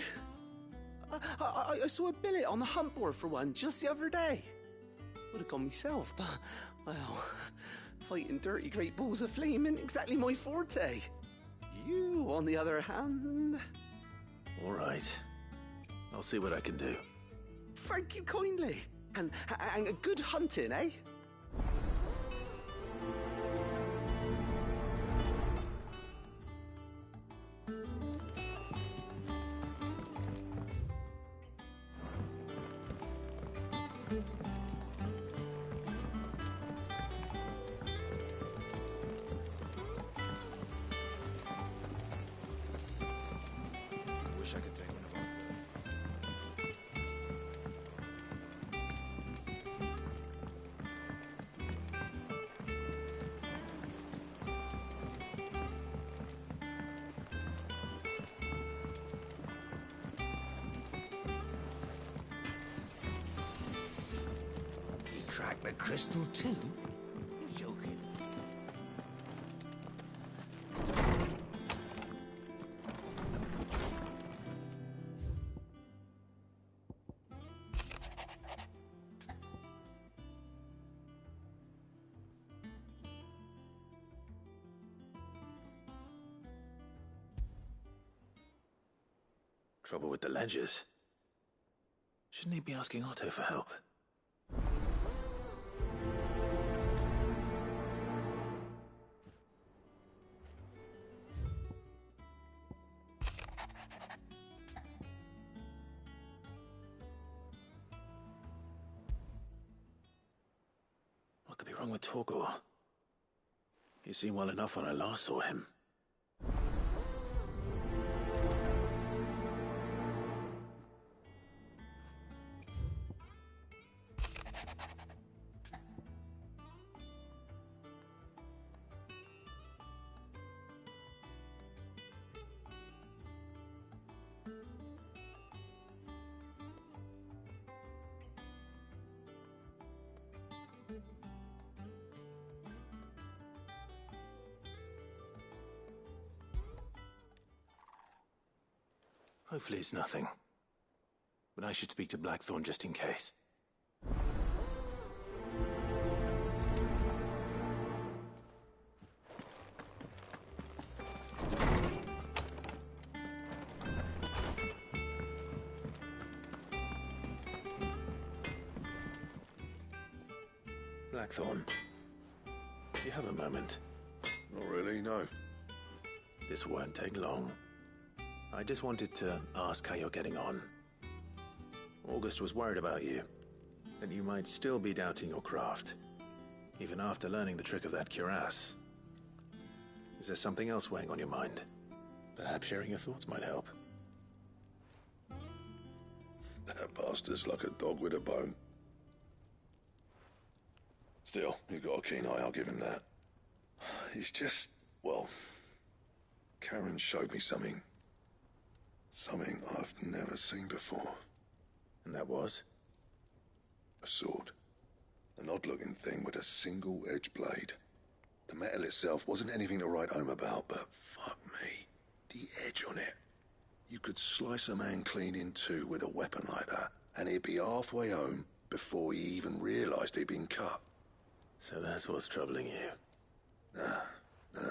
I saw a billet on the hunt board for one just the other day. Would have gone myself, but, well, fighting dirty great balls of flame ain't exactly my forte. You, on the other hand... All right. I'll see what I can do. Thank you kindly. And good hunting, eh? Wish I could take one of them. He cracked the crystal too? You're joking. Trouble with the ledgers. Shouldn't he be asking Otto for help? What could be wrong with Torgor? He seemed well enough when I last saw him. Hopefully it's nothing. But I should speak to Blackthorn just in case. Blackthorn, you have a moment? Not really, no. This won't take long. I just wanted to ask how you're getting on. August was worried about you, that you might still be doubting your craft, even after learning the trick of that cuirass. Is there something else weighing on your mind? Perhaps sharing your thoughts might help. That bastard's like a dog with a bone. Still, he's got a keen eye, I'll give him that. He's just, well, Karen showed me something. Something I've never seen before. And that was? A sword. An odd-looking thing with a single-edged blade. The metal itself wasn't anything to write home about, but fuck me, the edge on it. You could slice a man clean in two with a weapon like that, and he'd be halfway home before he even realised he'd been cut. So that's what's troubling you? No.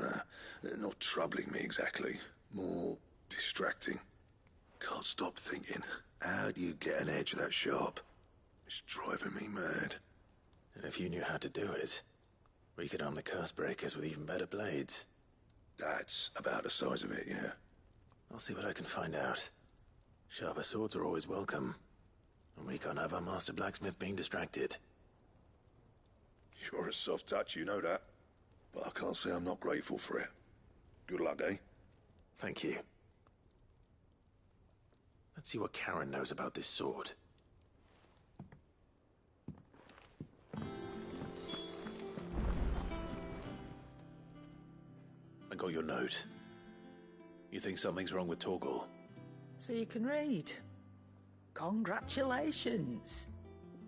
Not troubling me exactly. More distracting. Can't stop thinking, how do you get an edge that sharp? It's driving me mad. And if you knew how to do it, we could arm the curse breakers with even better blades. That's about the size of it, yeah. I'll see what I can find out. Sharper swords are always welcome. And we can't have our master blacksmith being distracted. You're a soft touch, you know that. But I can't say I'm not grateful for it. Good luck, eh? Thank you. Let's see what Karen knows about this sword. I got your note. You think something's wrong with Torgal? So you can read. Congratulations.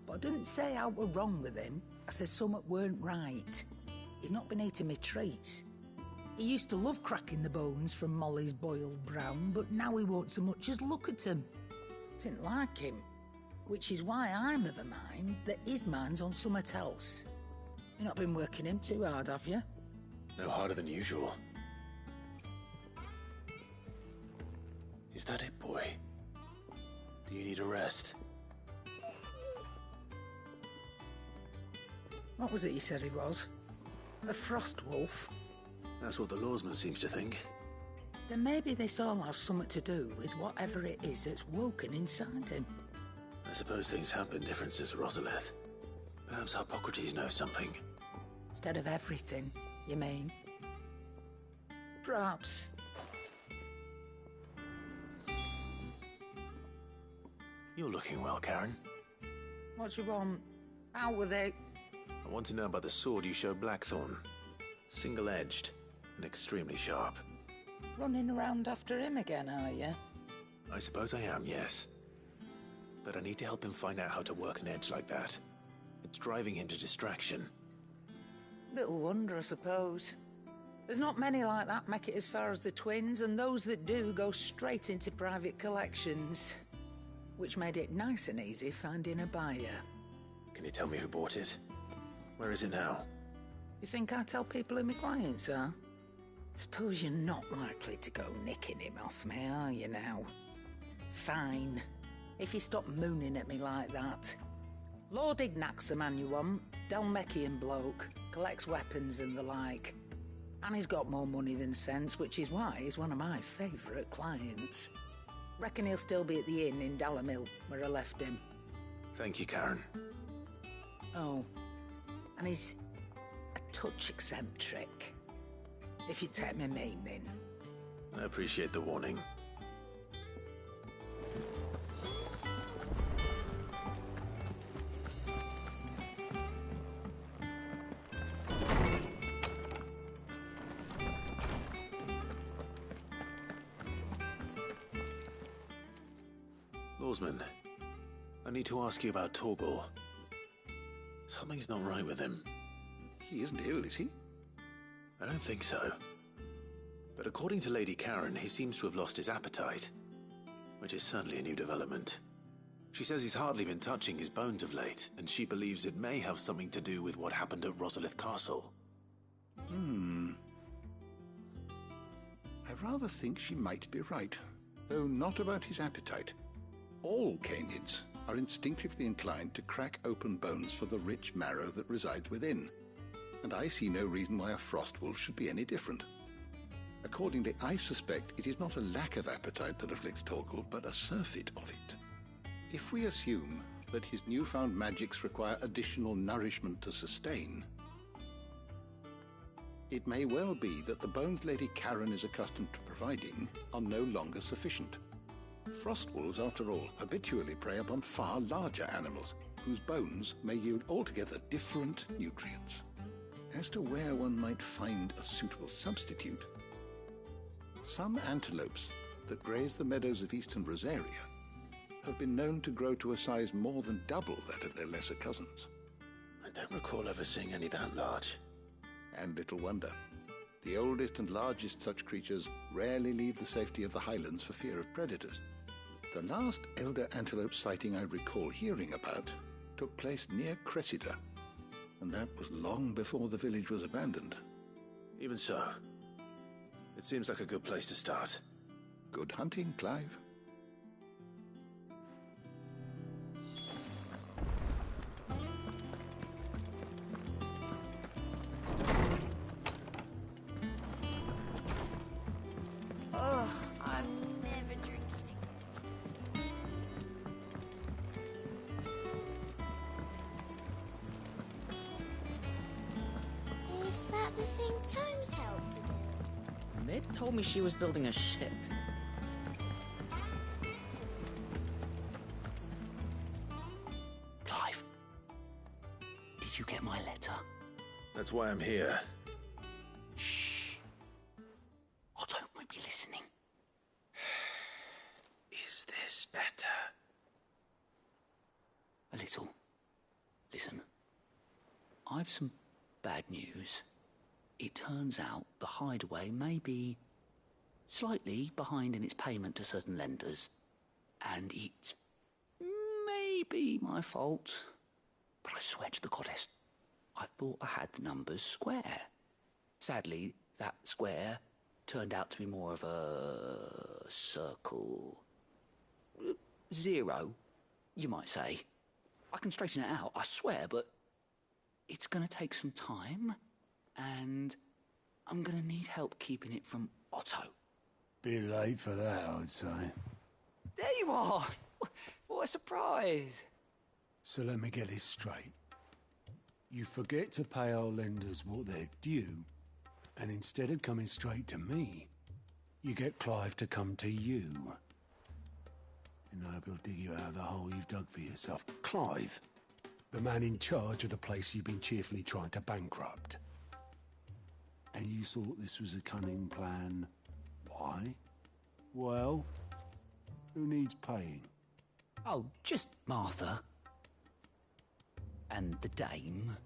But I didn't say I were wrong with him. I said something weren't right. He's not been eating me treats. He used to love cracking the bones from Molly's boiled brown, but now he won't so much as look at them. Didn't like him. Which is why I'm of a mind that his mind's on something else. You've not been working him too hard, have you? No harder than usual. Is that it, boy? Do you need a rest? What was it you said he was? A frost wolf? That's what the lawsman seems to think. Then maybe this all has something to do with whatever it is that's woken inside him. I suppose things have been different since Rosalith. Perhaps Hippocrates knows something. Instead of everything, you mean? Perhaps. You're looking well, Karen. What do you want? Out with it. I want to know about the sword you showed Blackthorn. Single-edged and extremely sharp. Running around after him again, are you? I suppose I am, yes. But I need to help him find out how to work an edge like that. It's driving him to distraction. Little wonder, I suppose. There's not many like that make it as far as the twins, and those that do go straight into private collections. Which made it nice and easy finding a buyer. Can you tell me who bought it? Where is it now? You think I tell people who my clients are? Suppose you're not likely to go nicking him off me, are you now? Fine. If you stop mooning at me like that. Lord Ignac's the man you want. Dalmekian bloke. Collects weapons and the like. And he's got more money than sense, which is why he's one of my favourite clients. Reckon he'll still be at the inn in Dalamil, where I left him. Thank you, Karen. Oh, and he's a touch eccentric, if you take my meaning. I appreciate the warning. Lawsman, I need to ask you about Torgal. Something's not right with him. He isn't ill, is he? I don't think so. But according to Lady Karen, he seems to have lost his appetite. which is certainly a new development. She says he's hardly been touching his bones of late, and she believes it may have something to do with what happened at Rosalith Castle. I rather think she might be right, though not about his appetite. All canids are instinctively inclined to crack open bones for the rich marrow that resides within, and I see no reason why a frostwolf should be any different. Accordingly, I suspect it is not a lack of appetite that afflicts Torgal, but a surfeit of it. If we assume that his newfound magics require additional nourishment to sustain, it may well be that the bones Lady Karen is accustomed to providing are no longer sufficient. Frostwolves, after all, habitually prey upon far larger animals, whose bones may yield altogether different nutrients. As to where one might find a suitable substitute, some antelopes that graze the meadows of eastern Rosaria have been known to grow to a size more than double that of their lesser cousins. I don't recall ever seeing any that large. And little wonder. The oldest and largest such creatures rarely leave the safety of the highlands for fear of predators. The last elder antelope sighting I recall hearing about took place near Cressida, and that was long before the village was abandoned. Even so, it seems like a good place to start. Good hunting, Clive. Oh, I'm never drinking. Is that the thing Tomes helped to do? Mid told me she was building a ship. Clive, did you get my letter? That's why I'm here. Shh. Otto might be listening. Is this better? A little. Listen. I've some bad news. It turns out the Hideaway may be slightly behind in its payment to certain lenders, and it may be my fault. But I swear to the goddess, I thought I had the numbers square. Sadly, that square turned out to be more of a circle. 0, you might say. I can straighten it out, I swear, but it's going to take some time, and I'm going to need help keeping it from Otto. Bit late for that, I'd say. There you are! What a surprise! So let me get this straight. You forget to pay our lenders what they're due, and instead of coming straight to me, you get Clive to come to you. And I hope he'll dig you out of the hole you've dug for yourself. Clive, the man in charge of the place you've been cheerfully trying to bankrupt. And you thought this was a cunning plan. Why? Well, who needs paying? Oh, just Martha. And the dame.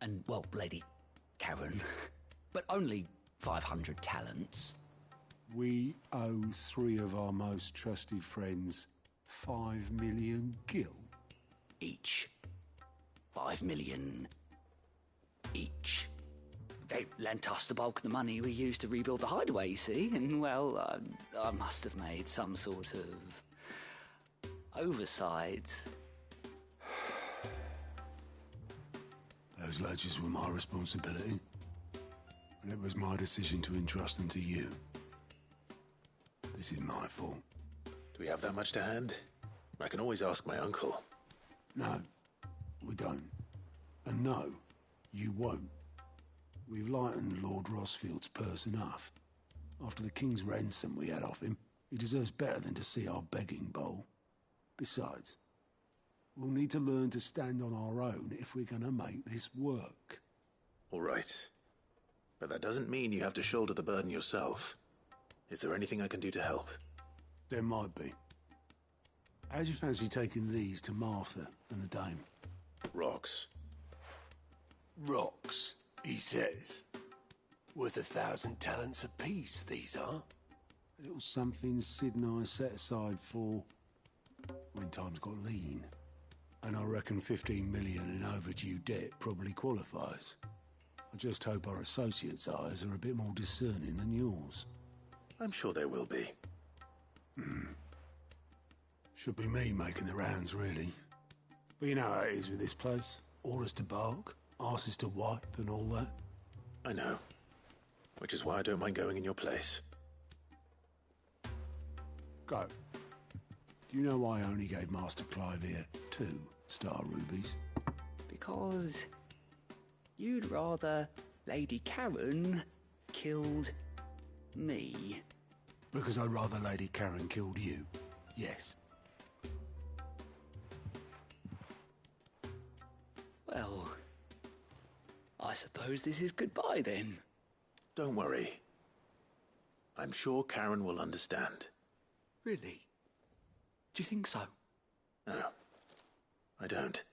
And, well, Lady Karen. But only 500 talents. We owe 3 of our most trusted friends 5 million gil. Each. 5 million each. They lent us the bulk of the money we used to rebuild the Hideaway, you see, and, well, I must have made some sort of oversight. Those ledgers were my responsibility, and it was my decision to entrust them to you. This is my fault. Do we have that much to hand? I can always ask my uncle. No, we don't. And no, you won't. We've lightened Lord Rosfield's purse enough. After the king's ransom we had off him, he deserves better than to see our begging bowl. Besides, we'll need to learn to stand on our own if we're gonna make this work. All right. But that doesn't mean you have to shoulder the burden yourself. Is there anything I can do to help? There might be. How'd you fancy taking these to Martha and the dame? Rocks. Rocks, he says. Worth 1,000 talents apiece, these are. A little something Sid and I set aside for when times got lean. And I reckon 15 million in overdue debt probably qualifies. I just hope our associates' eyes are a bit more discerning than yours. I'm sure they will be. Should be me making the rounds, really. But you know how it is with this place. Orders to bark, arses to wipe, and all that. I know. Which is why I don't mind going in your place. Go. Do you know why I only gave Master Clive here 2 star rubies? Because you'd rather Lady Karen killed me. Because I'd rather Lady Karen killed you. Yes. Well, I suppose this is goodbye then. Don't worry. I'm sure Karen will understand. Really? Do you think so? No, I don't.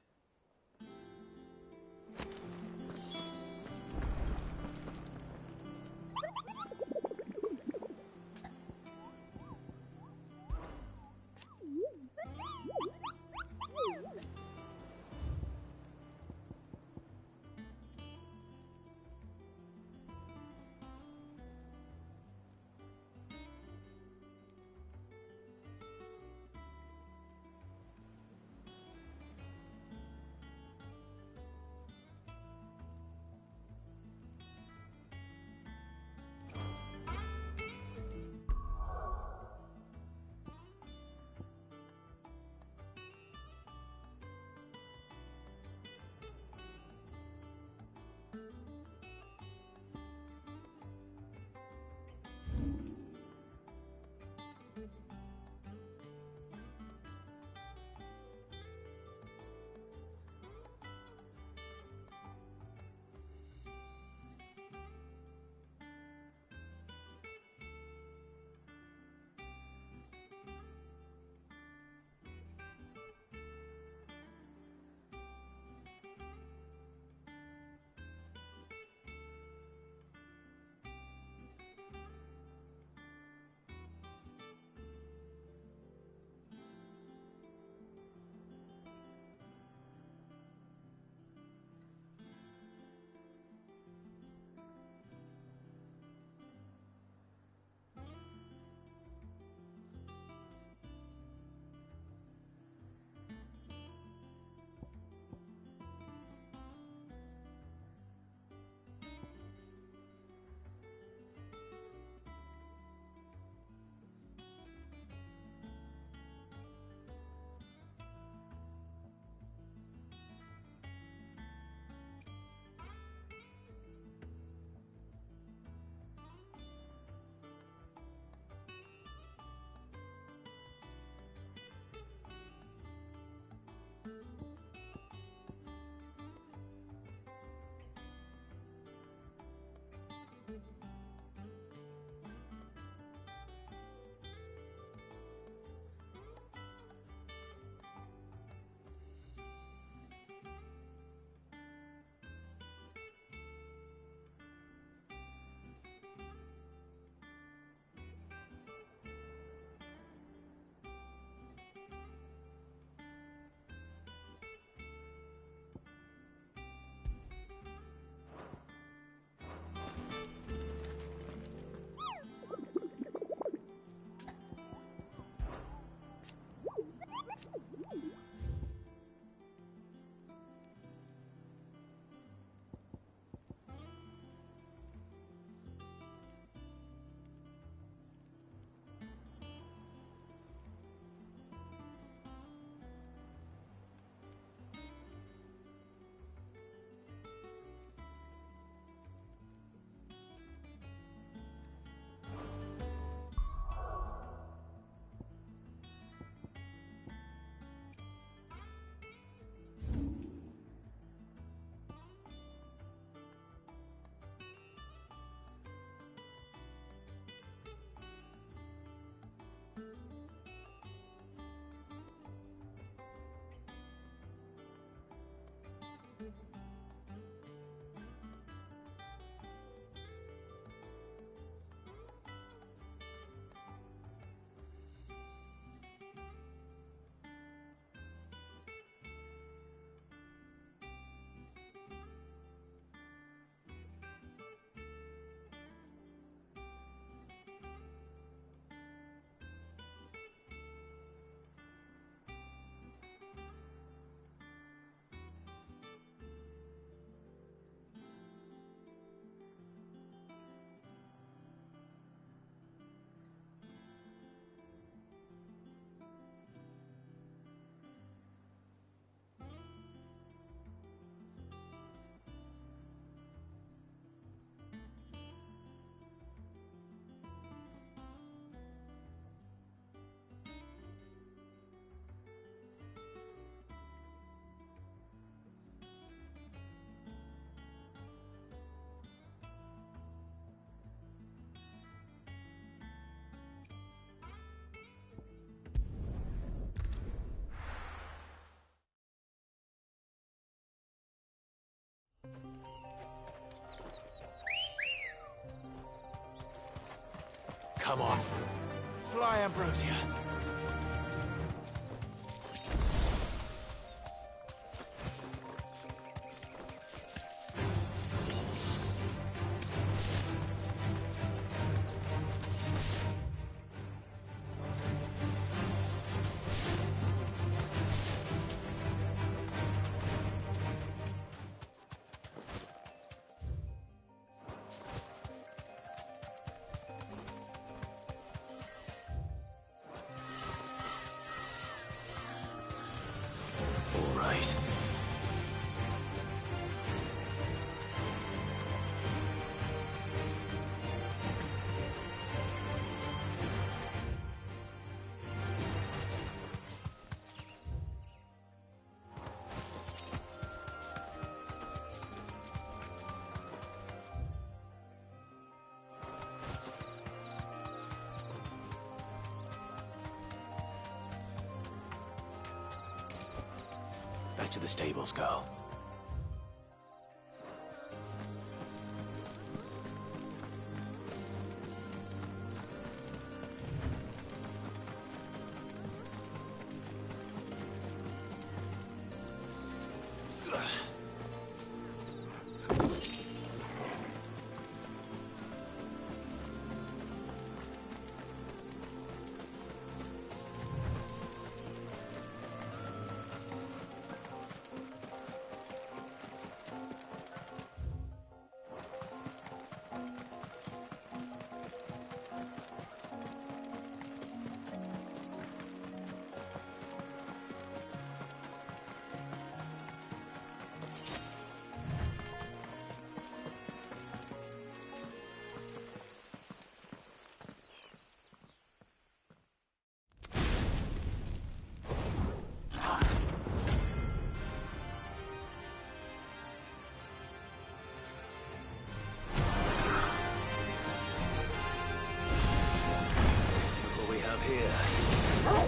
come on. Fly, Ambrosia. Back to the stables, girl.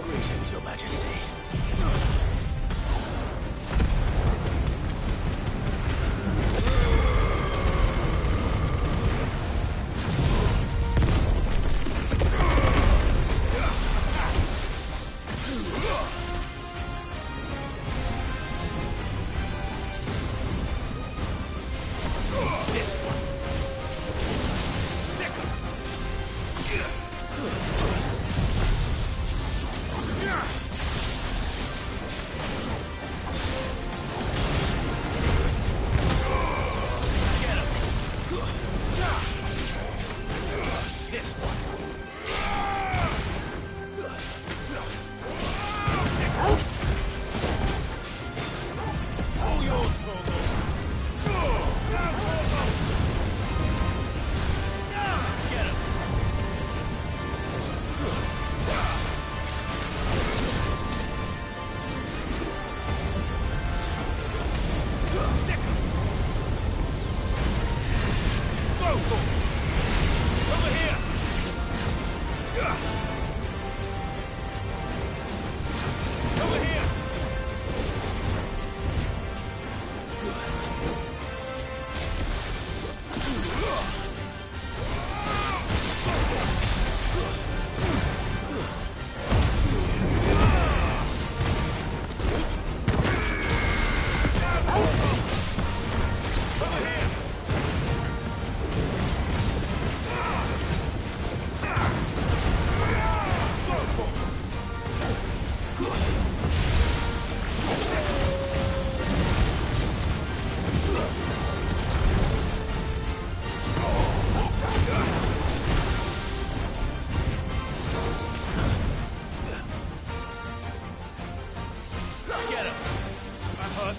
Greetings, Your Majesty.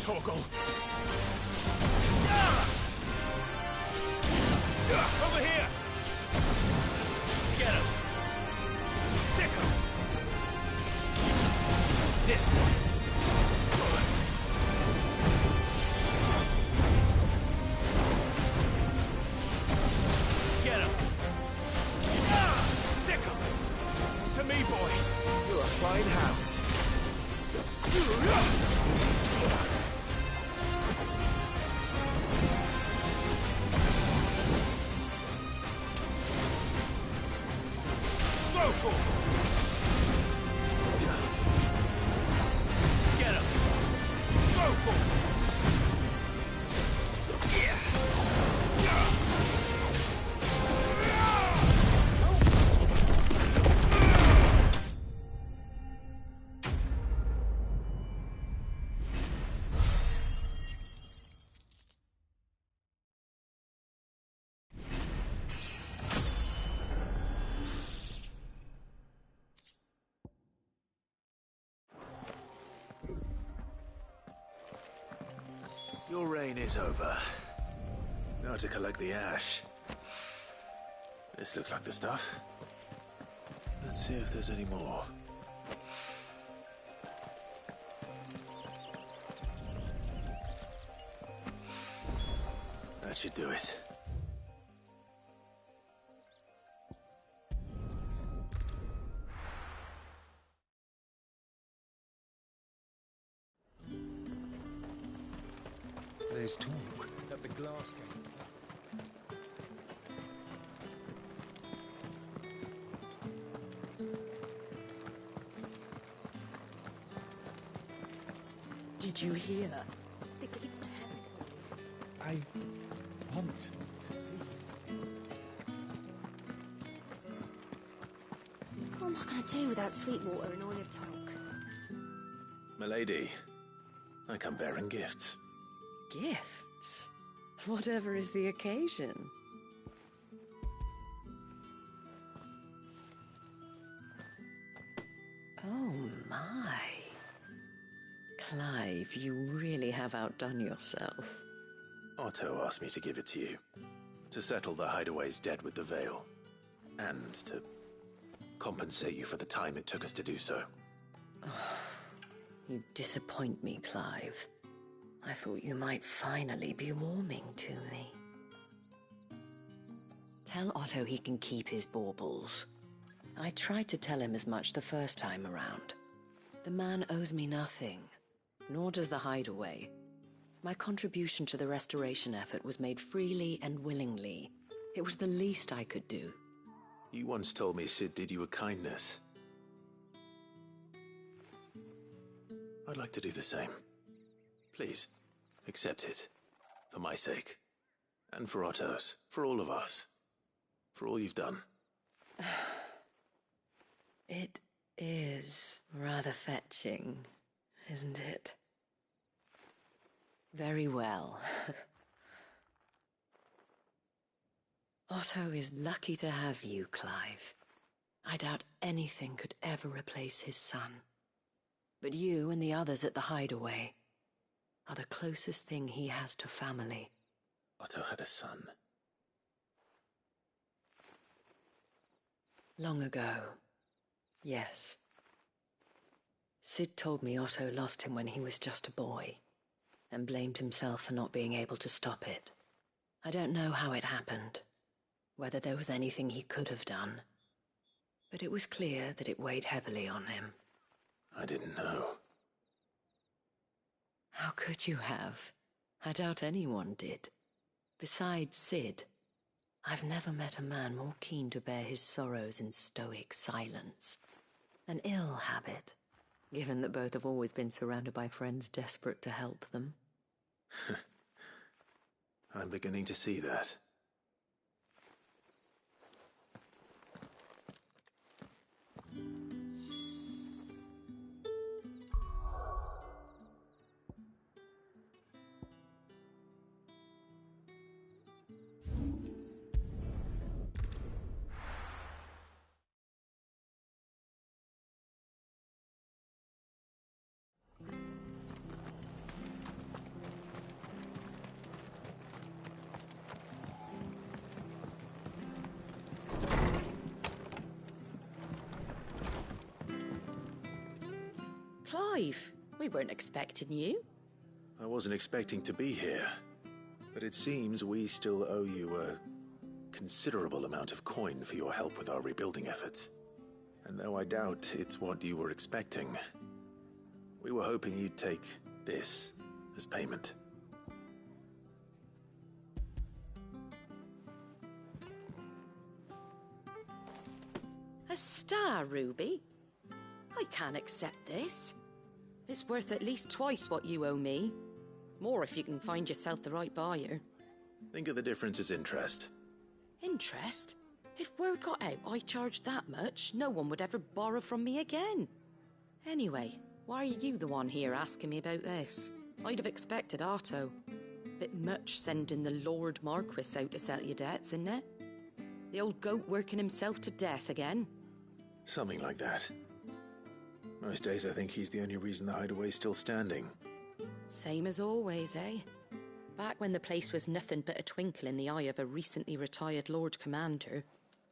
Torgal. Over here! Get him! Stick him! This one! Get him! Stick him! To me, boy! You're a fine hound. Get him! Go for it! Your reign is over. Now to collect the ash. This looks like the stuff. Let's see if there's any more. That should do it. There's talk at the glass gate. Did you hear? The gates to heaven. I want to see. What am I going to do without Sweetwater and Olive Talk? Milady, I come bearing gifts. Gifts? Whatever is the occasion. Oh my. Clive, you really have outdone yourself. Otto asked me to give it to you. To settle the Hideaway's debt with the Veil. And to compensate you for the time it took us to do so. You disappoint me, Clive. I thought you might finally be warming to me. Tell Otto he can keep his baubles. I tried to tell him as much the first time around. The man owes me nothing, nor does the Hideaway. My contribution to the restoration effort was made freely and willingly. It was the least I could do. You once told me Sid did you a kindness. I'd like to do the same. Please, accept it. For my sake. And for Otto's. For all of us. For all you've done. It is rather fetching, isn't it? Very well. Otto is lucky to have you, Clive. I doubt anything could ever replace his son. But you and the others at the Hideaway are the closest thing he has to family. Otto had a son. Long ago, yes. Sid told me Otto lost him when he was just a boy, and blamed himself for not being able to stop it. I don't know how it happened, whether there was anything he could have done, but it was clear that it weighed heavily on him. I didn't know. How could you have? I doubt anyone did. Besides Sid, I've never met a man more keen to bear his sorrows in stoic silence. An ill habit, given that both have always been surrounded by friends desperate to help them. I'm beginning to see that. Clive, we weren't expecting you. I wasn't expecting to be here, but it seems we still owe you a considerable amount of coin for your help with our rebuilding efforts. And though I doubt it's what you were expecting, we were hoping you'd take this as payment. A star, Ruby. I can't accept this. It's worth at least twice what you owe me. More if you can find yourself the right buyer. Think of the difference as interest. Interest? If word got out I charged that much, no one would ever borrow from me again. Anyway, why are you the one here asking me about this? I'd have expected Otto. Bit much sending the Lord Marquis out to settle your debts, isn't it? The old goat working himself to death again? Something like that. Most days I think he's the only reason the hideaway's still standing. Same as always, eh? Back when the place was nothing but a twinkle in the eye of a recently retired Lord Commander,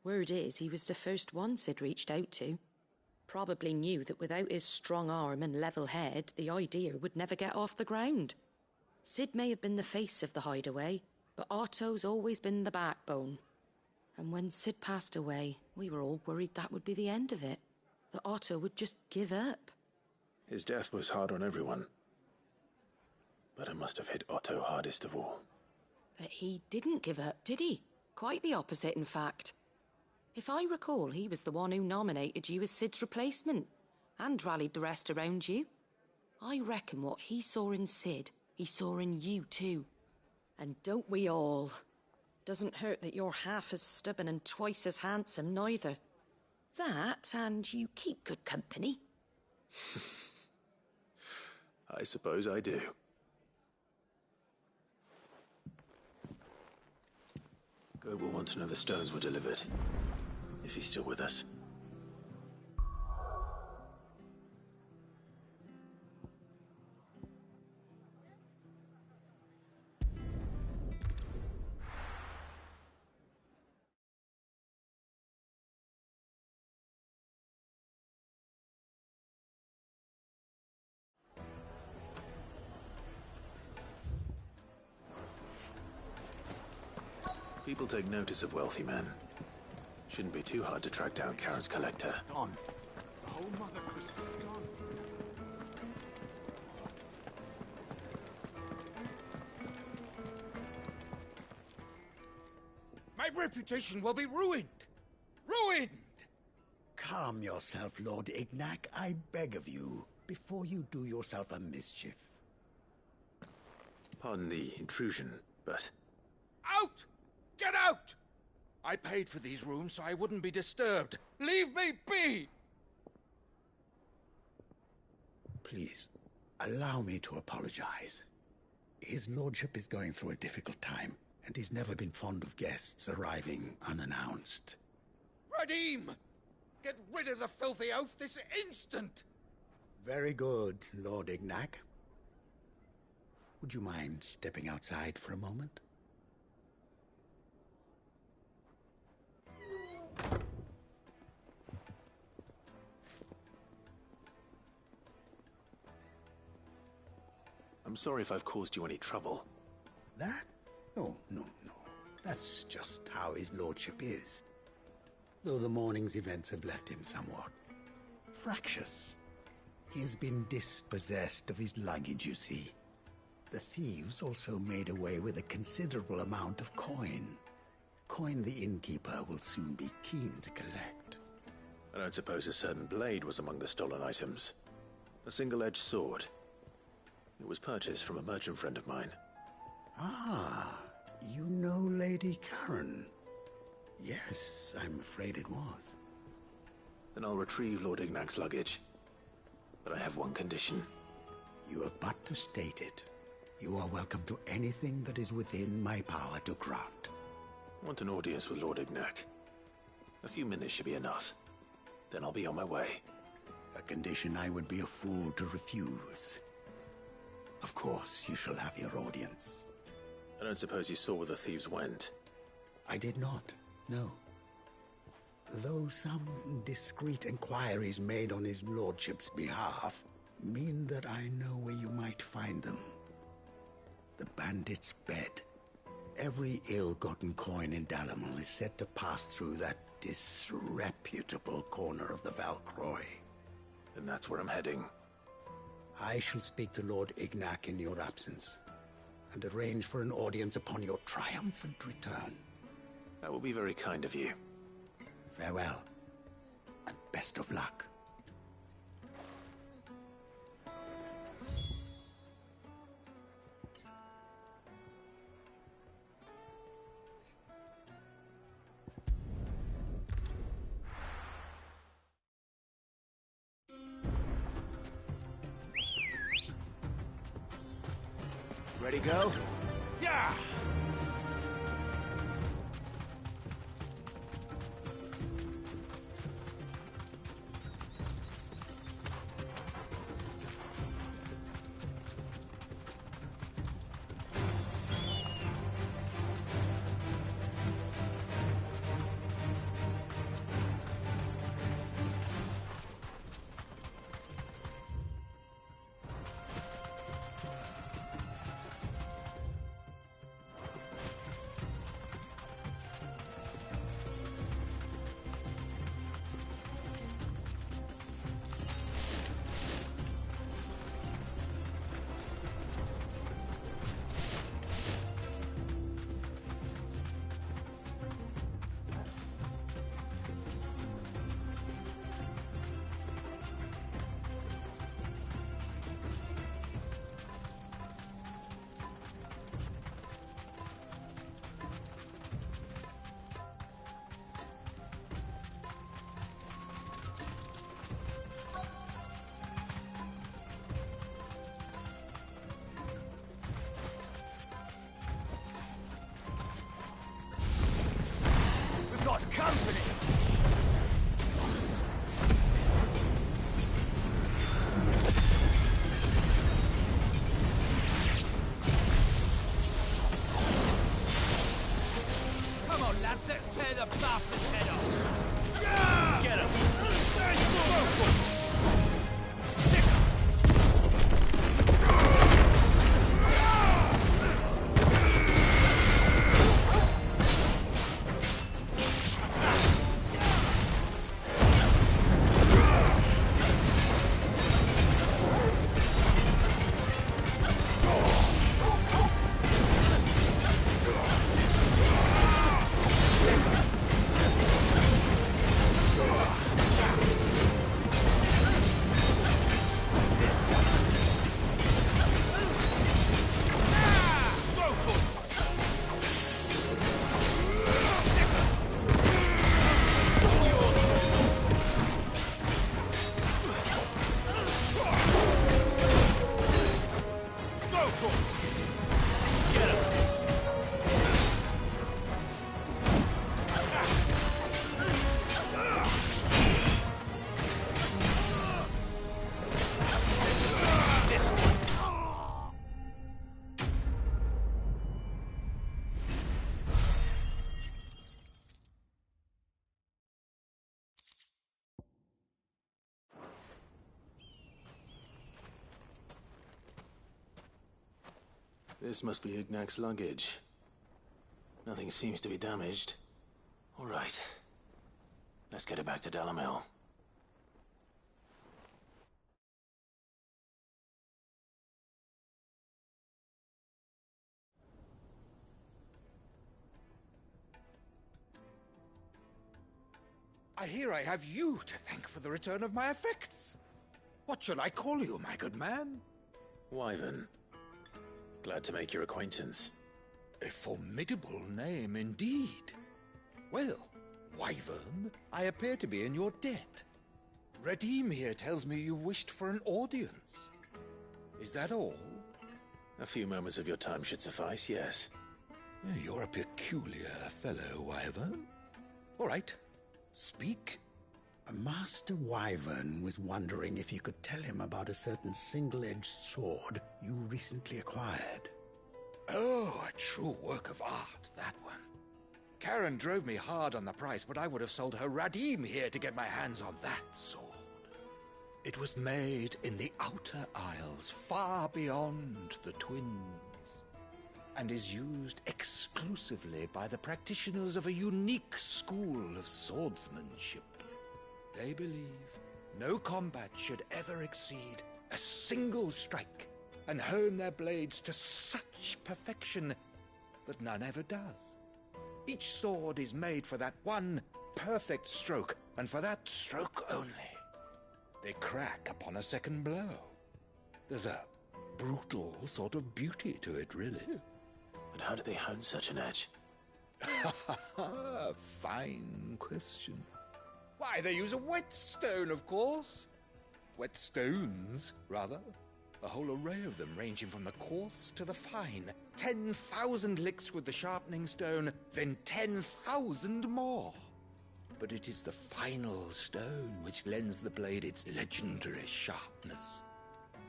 word is he was the first one Sid reached out to. Probably knew that without his strong arm and level head, the idea would never get off the ground. Sid may have been the face of the hideaway, but Otto's always been the backbone. And when Sid passed away, we were all worried that would be the end of it. That Otto would just give up. His death was hard on everyone. But it must have hit Otto hardest of all. But he didn't give up, did he? Quite the opposite, in fact. If I recall, he was the one who nominated you as Sid's replacement, and rallied the rest around you. I reckon what he saw in Sid, he saw in you too. And don't we all? Doesn't hurt that you're half as stubborn and twice as handsome, neither. That, and you keep good company. I suppose I do. Goat will want to know the stones were delivered, if he's still with us. People take notice of wealthy men. Shouldn't be too hard to track down Karen's collector. Gone. The whole Mother Christmas gone. My reputation will be ruined! Ruined! Calm yourself, Lord Ignac, I beg of you, before you do yourself a mischief. Pardon the intrusion, but... Out! Get out! I paid for these rooms so I wouldn't be disturbed. Leave me be! Please, allow me to apologize. His lordship is going through a difficult time, and he's never been fond of guests arriving unannounced. Radim! Get rid of the filthy oaf this instant! Very good, Lord Ignac. Would you mind stepping outside for a moment? I'm sorry if I've caused you any trouble. That? Oh, no. That's just how his lordship is. Though the morning's events have left him somewhat fractious. He has been dispossessed of his luggage, you see. The thieves also made away with a considerable amount of coin. Coin the innkeeper will soon be keen to collect. I don't suppose a certain blade was among the stolen items. A single-edged sword. It was purchased from a merchant friend of mine. Ah, you know Lady Karen. Yes, I'm afraid it was. Then I'll retrieve Lord Ignac's luggage. But I have one condition. You have but to state it. You are welcome to anything that is within my power to grant. I want an audience with Lord Ignac. A few minutes should be enough. Then I'll be on my way. A condition I would be a fool to refuse. Of course, you shall have your audience. I don't suppose you saw where the thieves went? I did not, no. Though some discreet inquiries made on his lordship's behalf mean that I know where you might find them. The bandit's bed. Every ill-gotten coin in Dalimil is said to pass through that disreputable corner of the Val Croix. And that's where I'm heading. I shall speak to Lord Ignac in your absence, and arrange for an audience upon your triumphant return. That will be very kind of you. Farewell, Best of luck. Ready, go? Yeah! Got company! Come on, lads, let's tear the bastard's head off! Yeah! Get him! This must be Ignac's luggage. Nothing seems to be damaged. All right. Let's get it back to Dalamel. I hear I have you to thank for the return of my effects. What shall I call you, my good man? Wyvern. Glad to make your acquaintance. A formidable name indeed. Well, Wyvern, I appear to be in your debt. Redeem here tells me you wished for an audience. Is that all? A few moments of your time should suffice, yes. You're a peculiar fellow, Wyvern. All right, speak. Master Wyvern was wondering if you could tell him about a certain single-edged sword you recently acquired. Oh, a true work of art, that one. Karen drove me hard on the price, but I would have sold her Radim here to get my hands on that sword. It was made in the Outer Isles, far beyond the Twins, and is used exclusively by the practitioners of a unique school of swordsmanship. They believe no combat should ever exceed a single strike, and hone their blades to such perfection that none ever does. Each sword is made for that one perfect stroke, and for that stroke only, they crack upon a second blow. There's a brutal sort of beauty to it, really. But how do they hone such an edge? Fine question. Why, they use a whetstone, of course. Whetstones, rather. A whole array of them, ranging from the coarse to the fine. 10,000 licks with the sharpening stone, then 10,000 more. But it is the final stone which lends the blade its legendary sharpness.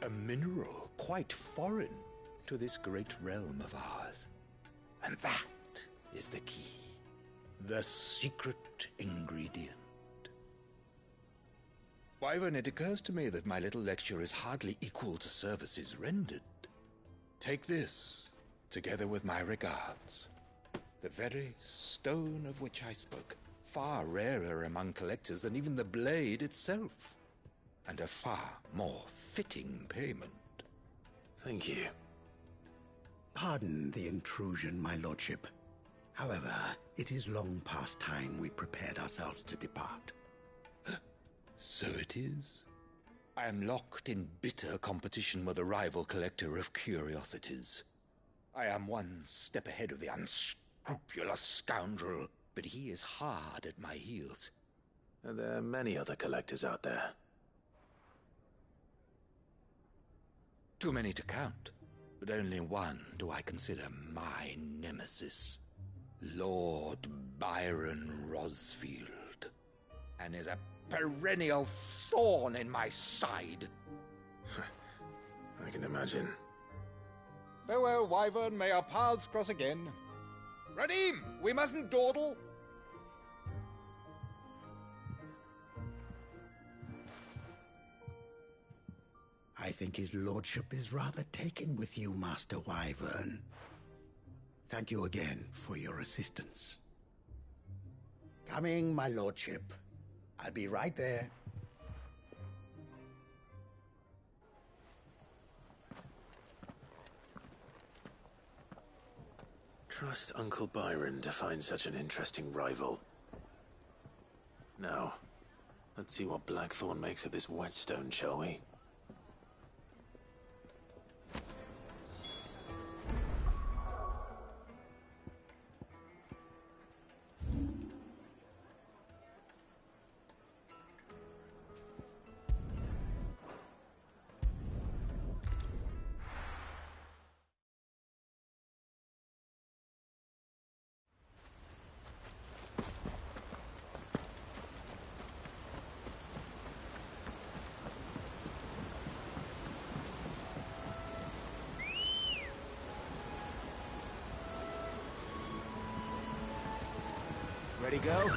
A mineral quite foreign to this great realm of ours. And that is the key. The secret ingredient. Wyvern, it occurs to me that my little lecture is hardly equal to services rendered. Take this, together with my regards. The very stone of which I spoke, far rarer among collectors than even the blade itself, and a far more fitting payment. Thank you. Pardon the intrusion, my lordship. However, it is long past time we prepared ourselves to depart. So it is. I am locked in bitter competition with a rival collector of curiosities. I am one step ahead of the unscrupulous scoundrel, but he is hard at my heels. Are there many other collectors out there? Too many to count, but only one do I consider my nemesis. Lord Byron Rosfield, and is a perennial thorn in my side. I can imagine. Farewell, Wyvern. May our paths cross again. Radim, we mustn't dawdle. I think his lordship is rather taken with you, Master Wyvern. Thank you again for your assistance. Coming, my lordship. I'll be right there. Trust Uncle Byron to find such an interesting rival. Now, let's see what Blackthorn makes of this whetstone, shall we? Ready, go?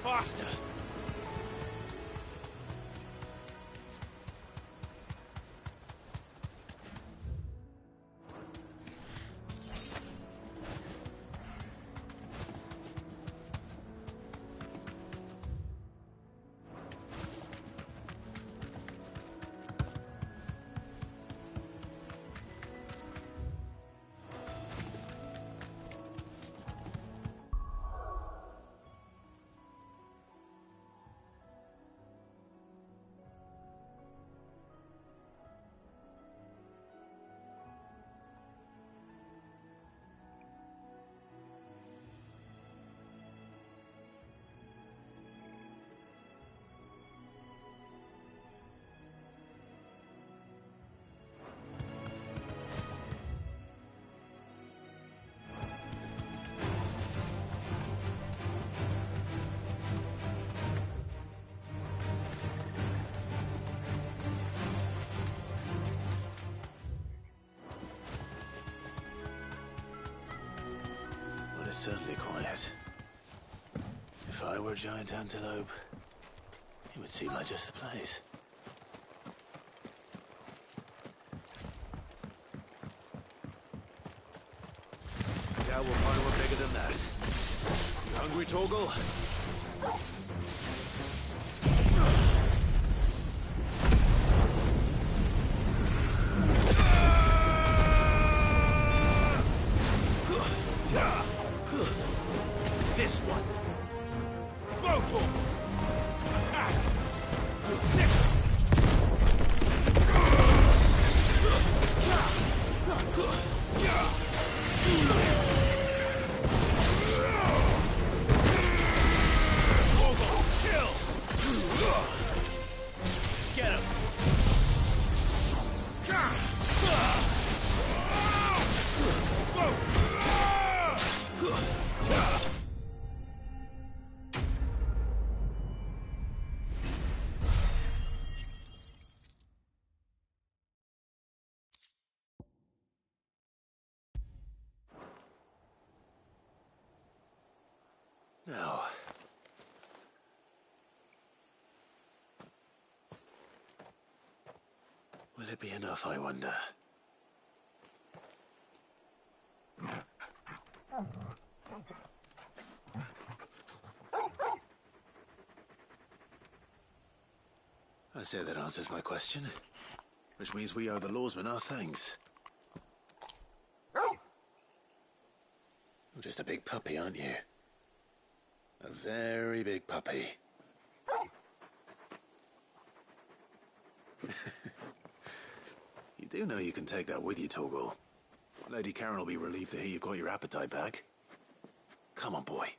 Faster! It's certainly quiet. If I were a giant antelope, it would seem like just the place. Doubt we'll find one bigger than that. You hungry, Torgal? Yeah. Now, will it be enough, I wonder? I say that answers my question, which means we owe the lawsman our thanks. You're just a big puppy, aren't you? A very big puppy. You do know you can take that with you, Torgal. Lady Karen will be relieved to hear you've got your appetite back. Come on, boy.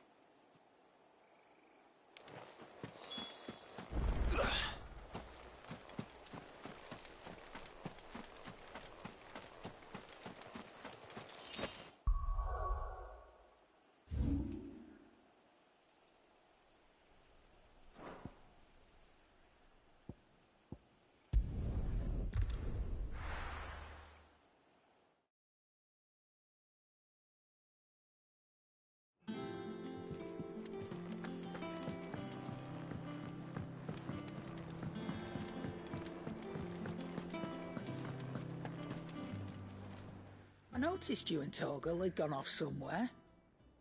I noticed you and Torgal had gone off somewhere.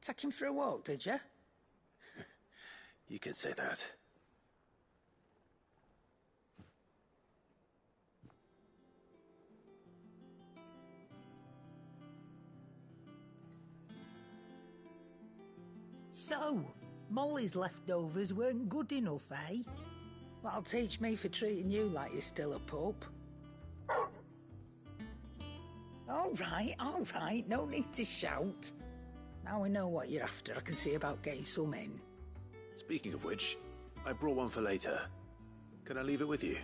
Take him for a walk, did you? You could say that. So, Molly's leftovers weren't good enough, eh? That'll teach me for treating you like you're still a pup. All right, no need to shout. Now we know what you're after, I can see about getting some in. Speaking of which, I brought one for later. Can I leave it with you?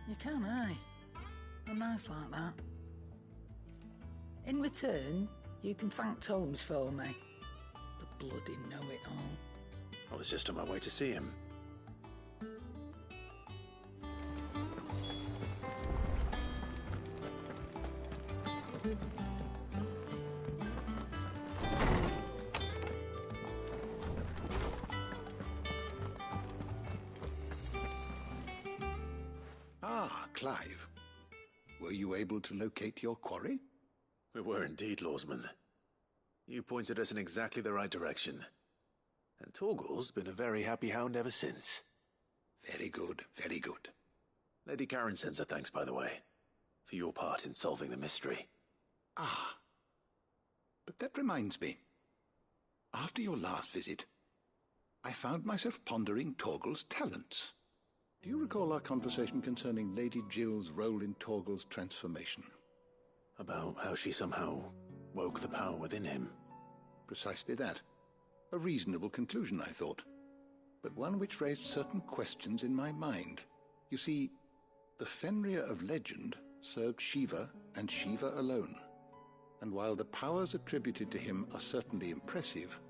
You can, aye. You're nice like that. In return, you can thank Tomes for me. The bloody know-it-all. I was just on my way to see him. Ah, Clive. Were you able to locate your quarry? We were indeed, Lawsman. You pointed us in exactly the right direction. And Torgal's been a very happy hound ever since. Very good, very good. Lady Karen sends her thanks, by the way, for your part in solving the mystery. Ah. But that reminds me. After your last visit, I found myself pondering Torgal's talents. Do you recall our conversation concerning Lady Jill's role in Torgal's transformation? About how she somehow woke the power within him. Precisely that. A reasonable conclusion, I thought. But one which raised certain questions in my mind. You see, the Fenrir of legend served Shiva and Shiva alone. And while the powers attributed to him are certainly impressive,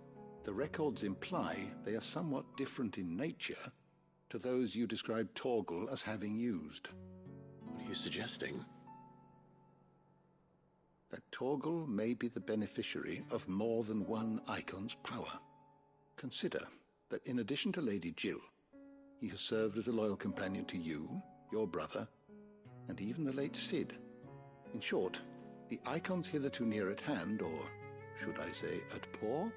the records imply they are somewhat different in nature to those you described Torgal as having used. What are you suggesting? That Torgal may be the beneficiary of more than one Icon's power. Consider that in addition to Lady Jill, he has served as a loyal companion to you, your brother, and even the late Cid. In short, the Icons hitherto near at hand, or should I say at paw,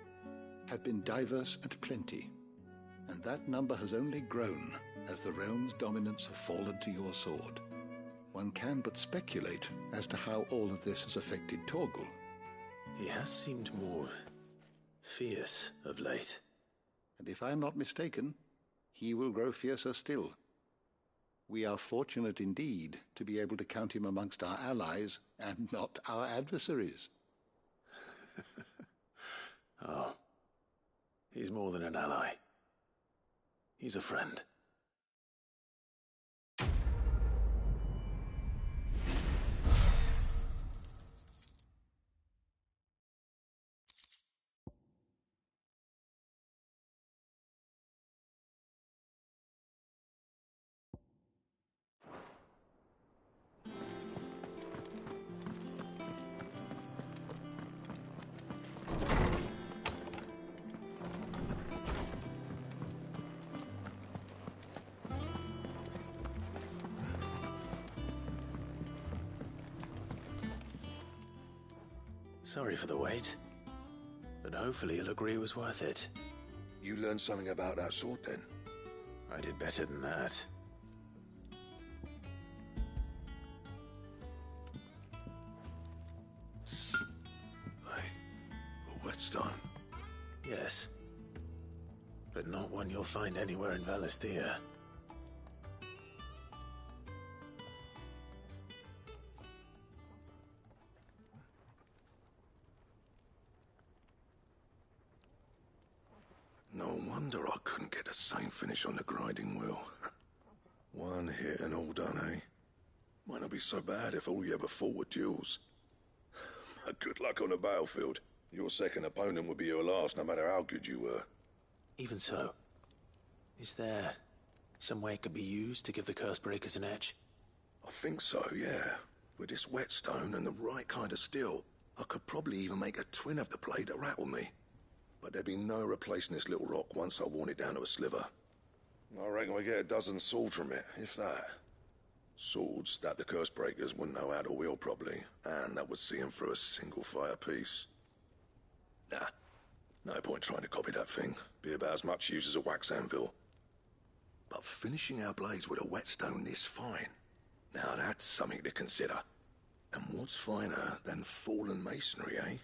have been diverse and plenty, and that number has only grown as the realm's dominance have fallen to your sword. One can but speculate as to how all of this has affected Torgal, He has seemed more fierce of late. And if I am not mistaken, he will grow fiercer still. We are fortunate indeed to be able to count him amongst our allies and not our adversaries. Oh, he's more than an ally. He's a friend. Sorry for the wait, but hopefully you'll agree it was worth it. You learned something about that sword, then? I did better than that. A whetstone? Yes, but not one you'll find anywhere in Valisthea. No wonder I couldn't get the same finish on the grinding wheel. One hit and all done, eh? Might not be so bad if all you ever fought were duels. Good luck on the battlefield. Your second opponent would be your last, no matter how good you were. Even so, is there some way it could be used to give the Cursebreakers an edge? I think so, yeah. With this whetstone and the right kind of steel, I could probably even make a twin of the blade that rattled me. But there'd be no replacing this little rock once I worn it down to a sliver. I reckon we get a dozen swords from it, if that. Swords that the Cursebreakers wouldn't know how to wield properly, and that would see them through a single fire piece. Nah, no point trying to copy that thing. Be about as much use as a wax anvil. But finishing our blades with a whetstone this fine, now that's something to consider. And what's finer than fallen masonry, eh?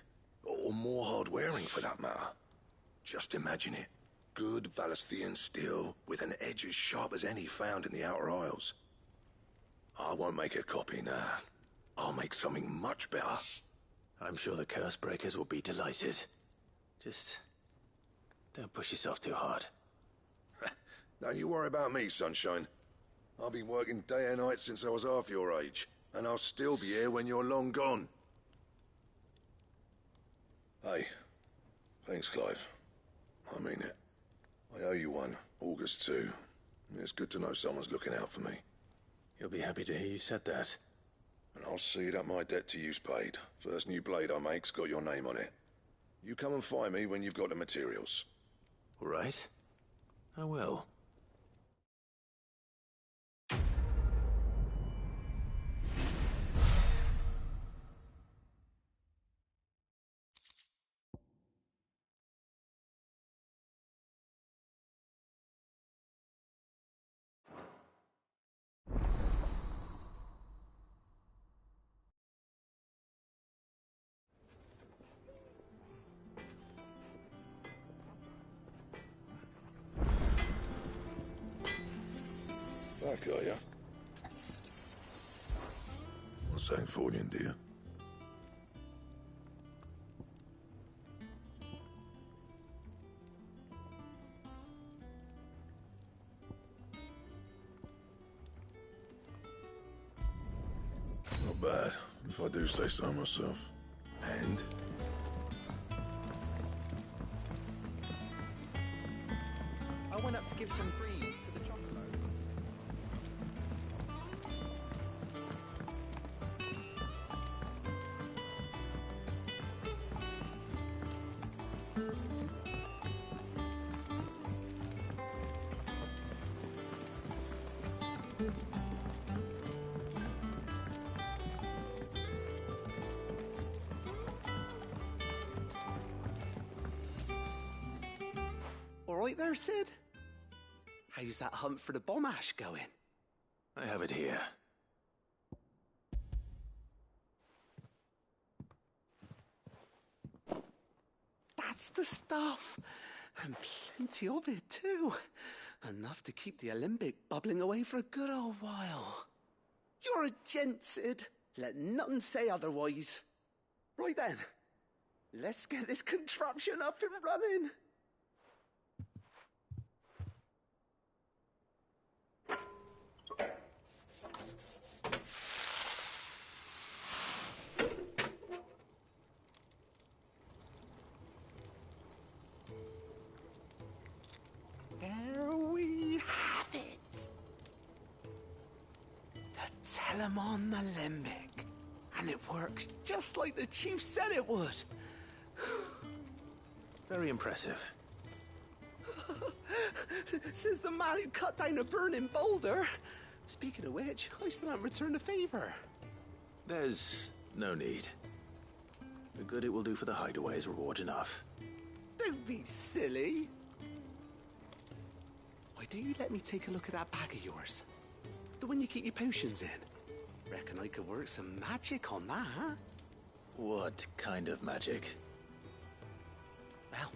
Or more hard-wearing, for that matter. Just imagine it. Good Valisthean steel with an edge as sharp as any found in the Outer Isles. I won't make a copy, nah. I'll make something much better. I'm sure the Cursebreakers will be delighted. Just don't push yourself too hard. Don't you worry about me, Sunshine. I've been working day and night since I was half your age, and I'll still be here when you're long gone. Hey, thanks, Clive. I mean it. I owe you one, August too. It's good to know someone's looking out for me. You'll be happy to hear you said that. And I'll see that my debt to you's paid. First new blade I make's got your name on it. You come and find me when you've got the materials. All right. I will. Back, are ya? What's saying for you, dear? Not bad, if I do say so myself. And? I went up to give some greens to the chocolate. All right there, Sid? How's that hunt for the bomb ash going? I have it here. That's the stuff. And plenty of it, too. Enough to keep the Alembic bubbling away for a good old while. You're a gent, Sid. Let nothing say otherwise. Right then, let's get this contraption up and running. There we have it. The Telemon Alembic. And it works just like the chief said it would. Very impressive. Says the man who cut down a burning boulder. Speaking of which, I still haven't returned the favor. There's no need. The good it will do for the hideaway is reward enough. Don't be silly. Why don't you let me take a look at that bag of yours? The one you keep your potions in. Reckon I could work some magic on that, huh? What kind of magic? Well,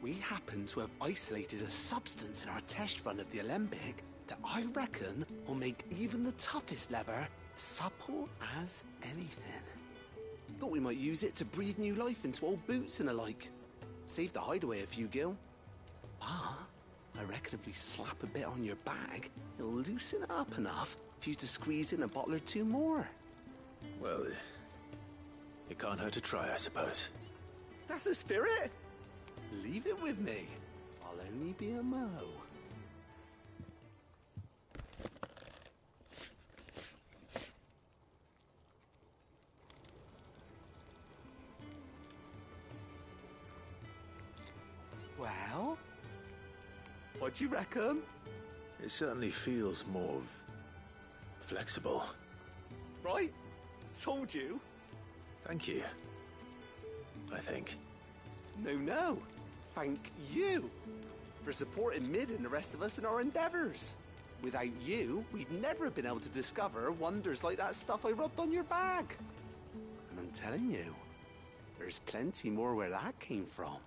we happen to have isolated a substance in our test run of the Alembic that I reckon will make even the toughest lever supple as anything. Thought we might use it to breathe new life into old boots and the like. Save the hideaway a few gil. Ah, I reckon if we slap a bit on your bag, it'll loosen it up enough for you to squeeze in a bottle or two more. Well, it can't hurt to try, I suppose. That's the spirit. Leave it with me. I'll only be a mo. Well, what do you reckon? It certainly feels more flexible. Right? Told you. Thank you. I think. No. Thank you for supporting Mid and the rest of us in our endeavors. Without you, we'd never have been able to discover wonders like that stuff I rubbed on your bag. And I'm telling you, there's plenty more where that came from.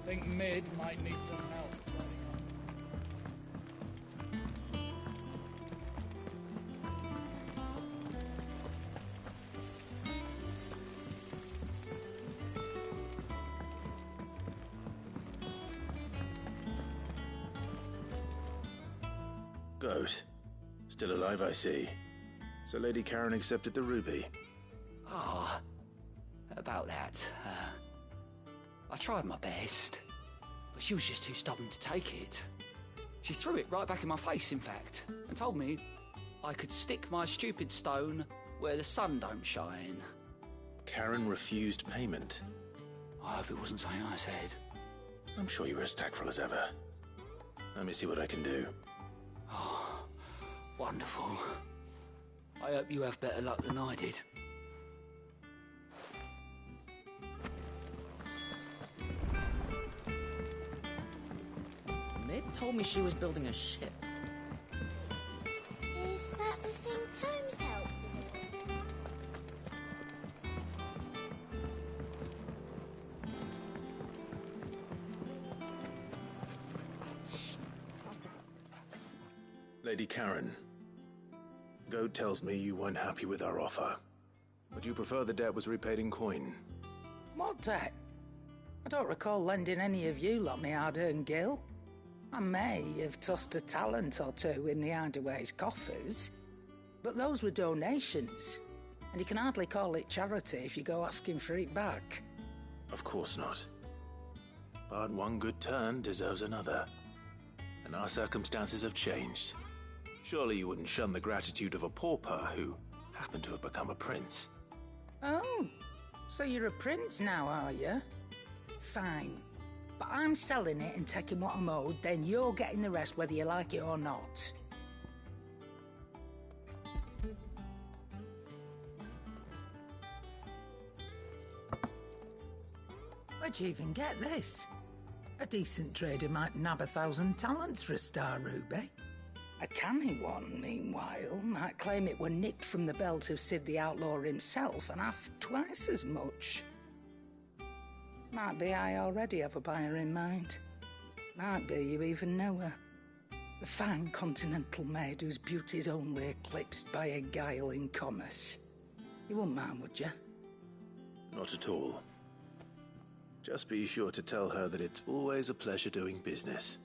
Think Mid might need some help. Goat. Still alive, I see. So Lady Karen accepted the ruby. Ah, about that. I tried my best, but she was just too stubborn to take it. She threw it right back in my face, in fact, and told me I could stick my stupid stone where the sun don't shine. Karen refused payment. I hope it wasn't something I said. I'm sure you were as tactful as ever. Let me see what I can do. Oh, wonderful. I hope you have better luck than I did. Mid told me she was building a ship. Is that the thing Tomes helped with? Lady Karen, Goat tells me you weren't happy with our offer. Would you prefer the debt was repaid in coin? What debt? I don't recall lending any of you lot me hard-earned gil. I may have tossed a talent or two in the Hideaway's coffers, but those were donations, and you can hardly call it charity if you go asking for it back. Of course not. But one good turn deserves another. and our circumstances have changed. Surely you wouldn't shun the gratitude of a pauper who happened to have become a prince. Oh, so you're a prince now, are you? Fine. But I'm selling it and taking what I'm owed, then you're getting the rest whether you like it or not. Where'd you even get this? A decent trader might nab 1,000 talents for a star ruby. A canny one, meanwhile, might claim it were nicked from the belt of Sid the Outlaw himself and ask twice as much. Might be I already have a buyer in mind. Might be you even know her. A fine continental maid whose beauty's only eclipsed by a guile in commerce. You wouldn't mind, would you? Not at all. Just be sure to tell her that it's always a pleasure doing business.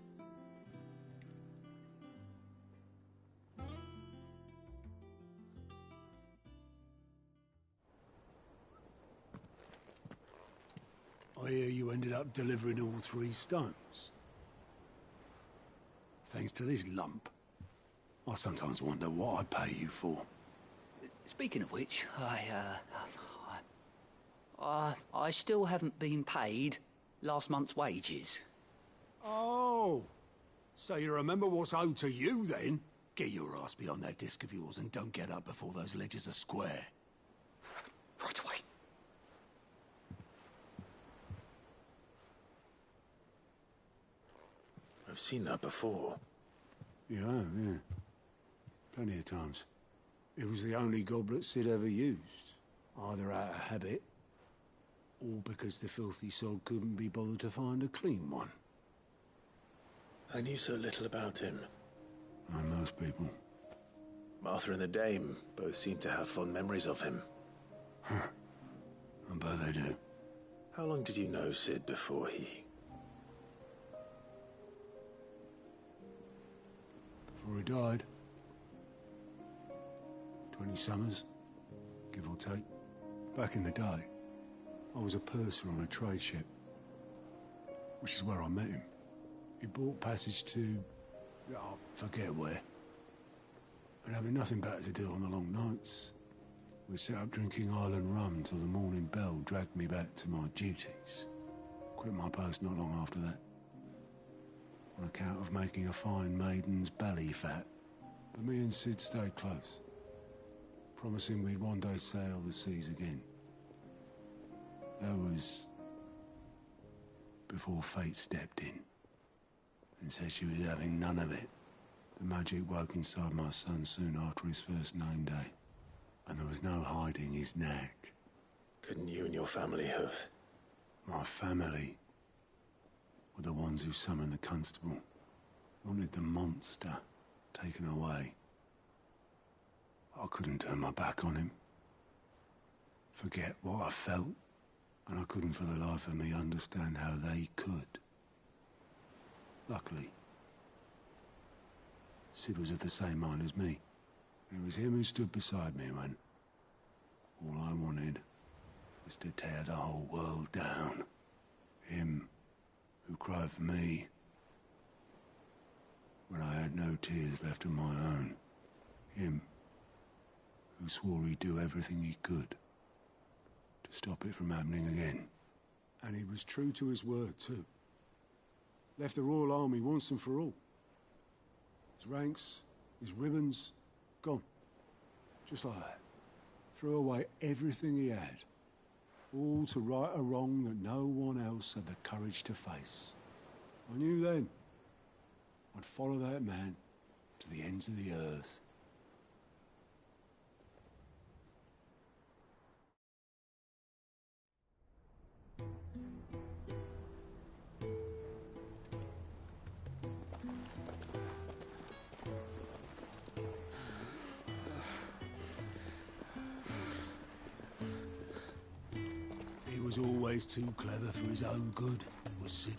I hear you ended up delivering all 3 stones. Thanks to this lump. I sometimes wonder what I pay you for. Speaking of which, I still haven't been paid last month's wages. Oh, so you remember what's owed to you then? Get your ass behind that disc of yours and don't get up before those ledgers are square. Right away. I've seen that before. You have, yeah. Plenty of times. It was the only goblet Sid ever used. Either out of habit, or because the filthy sod couldn't be bothered to find a clean one. I knew so little about him. Like most people. Martha and the Dame both seem to have fond memories of him. I bet they do. How long did you know Sid before he... Before he died. 20 summers, give or take. Back in the day, I was a purser on a trade ship, which is where I met him. He bought passage to... I forget where. And having nothing better to do on the long nights, we sat up drinking island rum till the morning bell dragged me back to my duties. Quit my post not long after that. On account of making a fine maiden's belly fat. But me and Sid stayed close, promising we'd one day sail the seas again. That was before fate stepped in and said she was having none of it. The magic woke inside my son soon after his first name day, and there was no hiding his knack. Couldn't you and your family have... My family were the ones who summoned the constable, wanted the monster taken away. I couldn't turn my back on him, forget what I felt, and I couldn't for the life of me understand how they could. Luckily, Sid was of the same mind as me. It was him who stood beside me when all I wanted was to tear the whole world down. Him who cried for me when I had no tears left of my own. Him who swore he'd do everything he could to stop it from happening again. And he was true to his word, too. Left the Royal Army once and for all. His ranks, his ribbons, gone. Just like that. Threw away everything he had. All to right a wrong that no one else had the courage to face. I knew then I'd follow that man to the ends of the earth. Was always too clever for his own good, was Sid.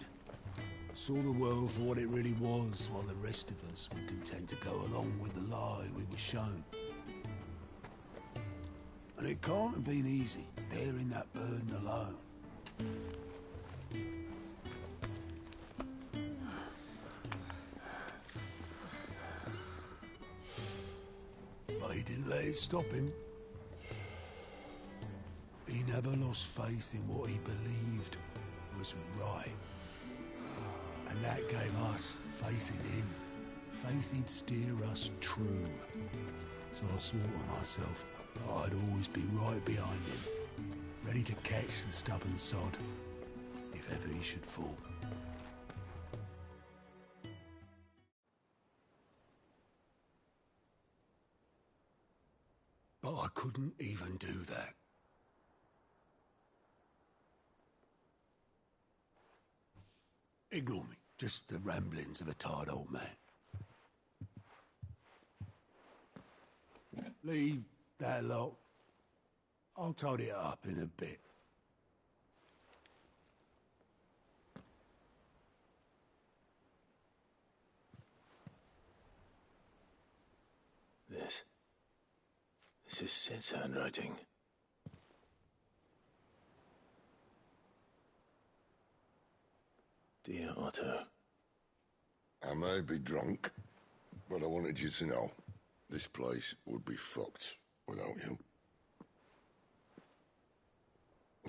Saw the world for what it really was, while the rest of us were content to go along with the lie we were shown. And it can't have been easy, bearing that burden alone. but he didn't let it stop him. He never lost faith in what he believed was right. And that gave us faith in him. Faith he'd steer us true. So I swore to myself that I'd always be right behind him, ready to catch the stubborn sod, if ever he should fall. But I couldn't even do that. Ignore me. Just the ramblings of a tired old man. Leave that lot. I'll tidy it up in a bit. This is Sid's handwriting. Dear Otto. I may be drunk, but I wanted you to know this place would be fucked without you.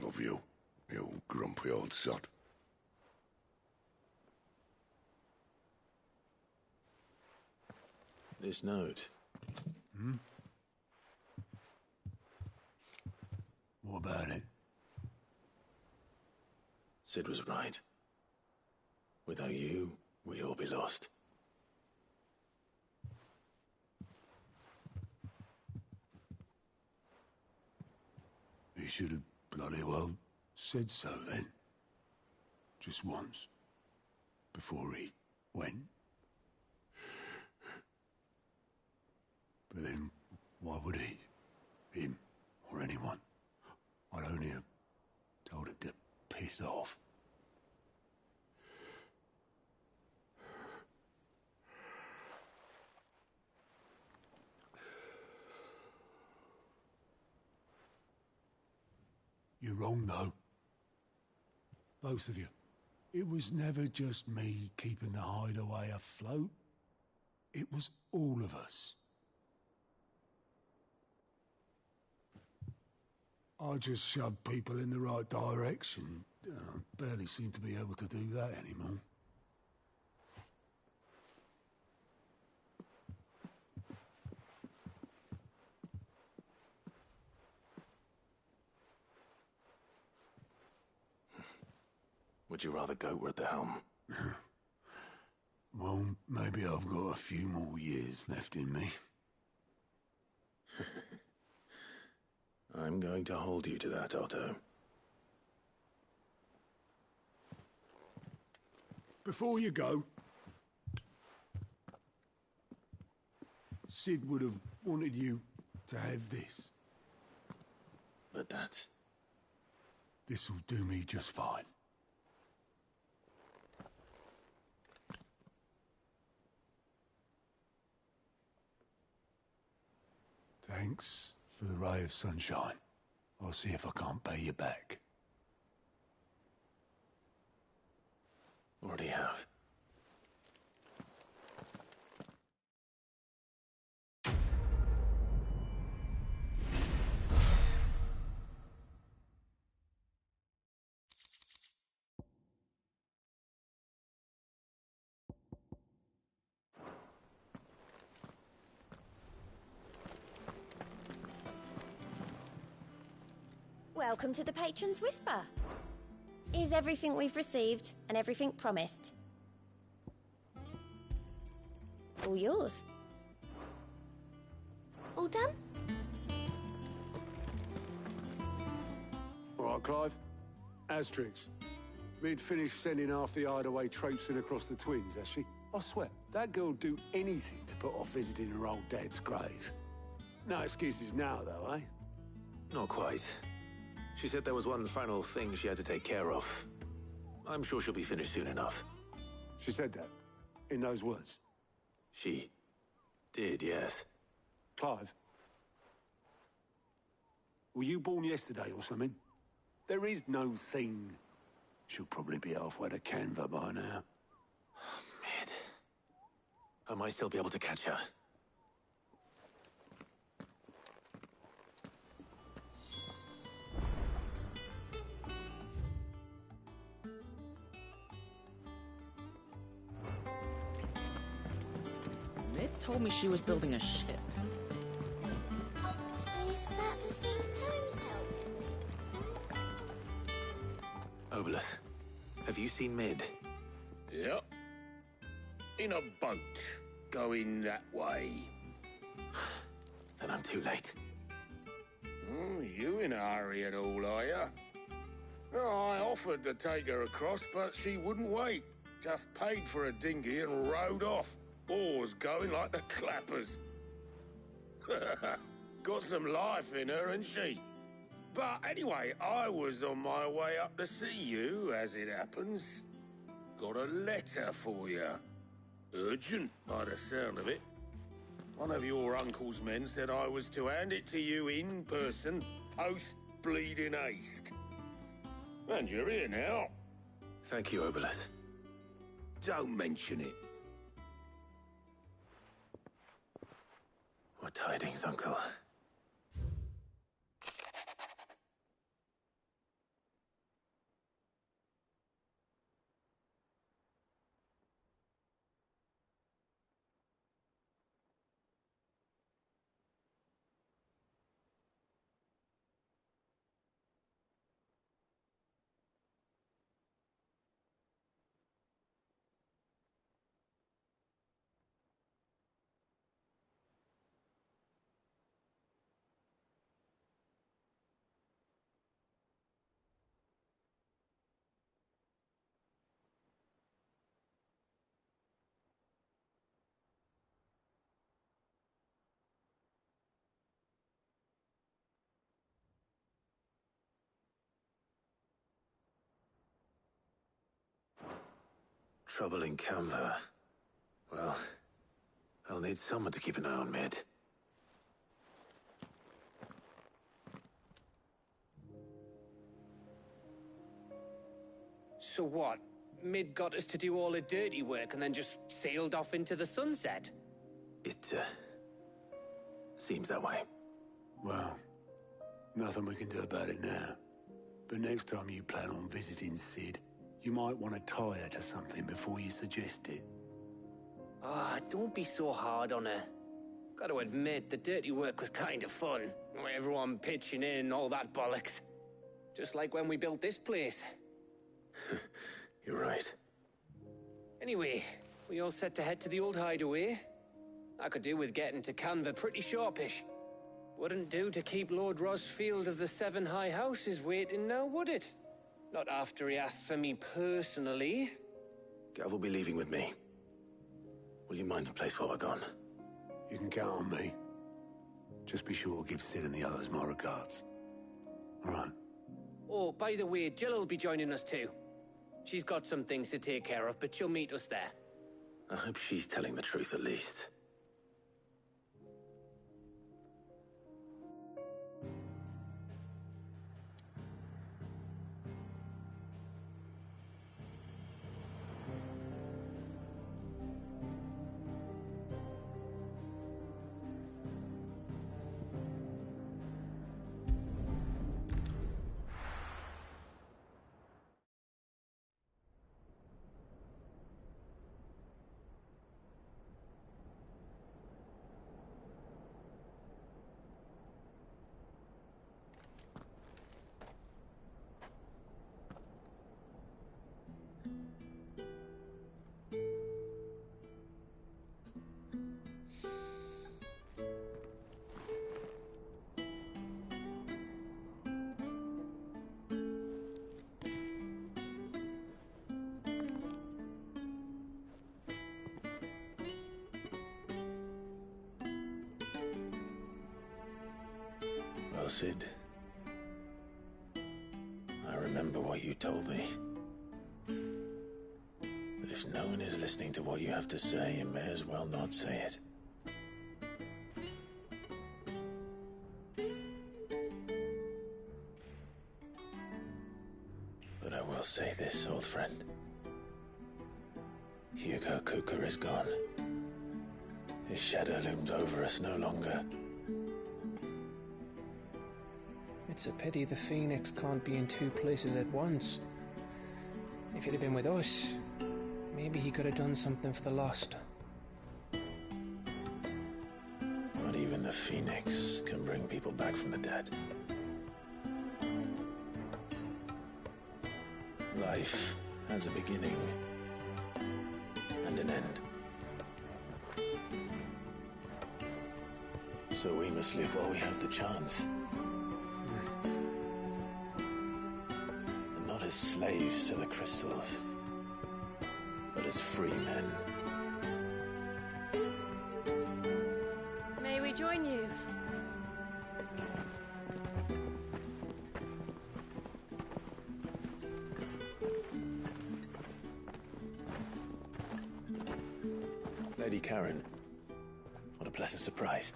Love you, you grumpy old sod. This note. Hmm? What about it? Sid was right. Without you, we'd all be lost. He should have bloody well said so then. Just once. Before he went. But then, why would he? Him, or anyone? I'd only have told him to piss off. You're wrong, though. Both of you. It was never just me keeping the hideaway afloat. It was all of us. I just shoved people in the right direction. I barely seem to be able to do that anymore. Would you rather go at the helm? Well, maybe I've got a few more years left in me. I'm going to hold you to that, Otto. Before you go, Sid would have wanted you to have this. But that's... This'll do me just fine. Thanks for the ray of sunshine. I'll see if I can't pay you back. Already have. Welcome to the Patron's Whisper. Here's everything we've received and everything promised. All yours. All done? All right, Clive. Astrix. We'd finished sending half the hideaway traipsing across the twins, has she? I swear, that girl'd do anything to put off visiting her old dad's grave. No excuses now, though, eh? Not quite. She said there was one final thing she had to take care of. I'm sure she'll be finished soon enough. She said that? In those words? She did, yes. Clive? Were you born yesterday or something? There is no thing. She'll probably be halfway to Canva by now. Mid. I might still be able to catch her. told me she was building a ship. Is that the thing Tomes held? Obolus, have you seen Mid? Yep. In a boat, going that way. Then I'm too late. You in a hurry and all, are you? Oh, I offered to take her across, but she wouldn't wait. Just paid for a dinghy and rowed off. Oars going like the clappers. Got some life in her, ain't she? But anyway, I was on my way up to see you, as it happens. Got a letter for you. Urgent, by the sound of it. One of your uncle's men said I was to hand it to you in person, post bleeding haste. And you're here now. Thank you, Obolus. Don't mention it. What tidings, Uncle? Trouble in Canva. Well, I'll need someone to keep an eye on Mid. So what? Mid got us to do all the dirty work and then just sailed off into the sunset? It, seems that way. Well, nothing we can do about it now. But next time you plan on visiting Sid, you might want to tie her to something before you suggest it. Ah, don't be so hard on her. Gotta admit, the dirty work was kind of fun. Everyone pitching in and all that bollocks. Just like when we built this place. You're right. Anyway, we all set to head to the old hideaway. I could do with getting to Canva pretty sharpish. Wouldn't do to keep Lord Rosfield of the Seven High Houses waiting now, would it? Not after he asked for me personally. Gav will be leaving with me. Will you mind the place while we're gone? You can count on me. Just be sure to give Sid and the others my regards. All right. Oh, by the way, Jill will be joining us too. She's got some things to take care of, but she'll meet us there. I hope she's telling the truth at least. Well, Sid, I remember what you told me. But if no one is listening to what you have to say, you may as well not say it. But I will say this, old friend. Hugo Cooker is gone. His shadow looms over us no longer. It's a pity the Phoenix can't be in two places at once. If he'd have been with us, maybe he could have done something for the Lost. phoenix can bring people back from the dead. Life has a beginning and an end. So we must live while we have the chance. And not as slaves to the crystals, but as free men. May we join you? Lady Karen, what a pleasant surprise.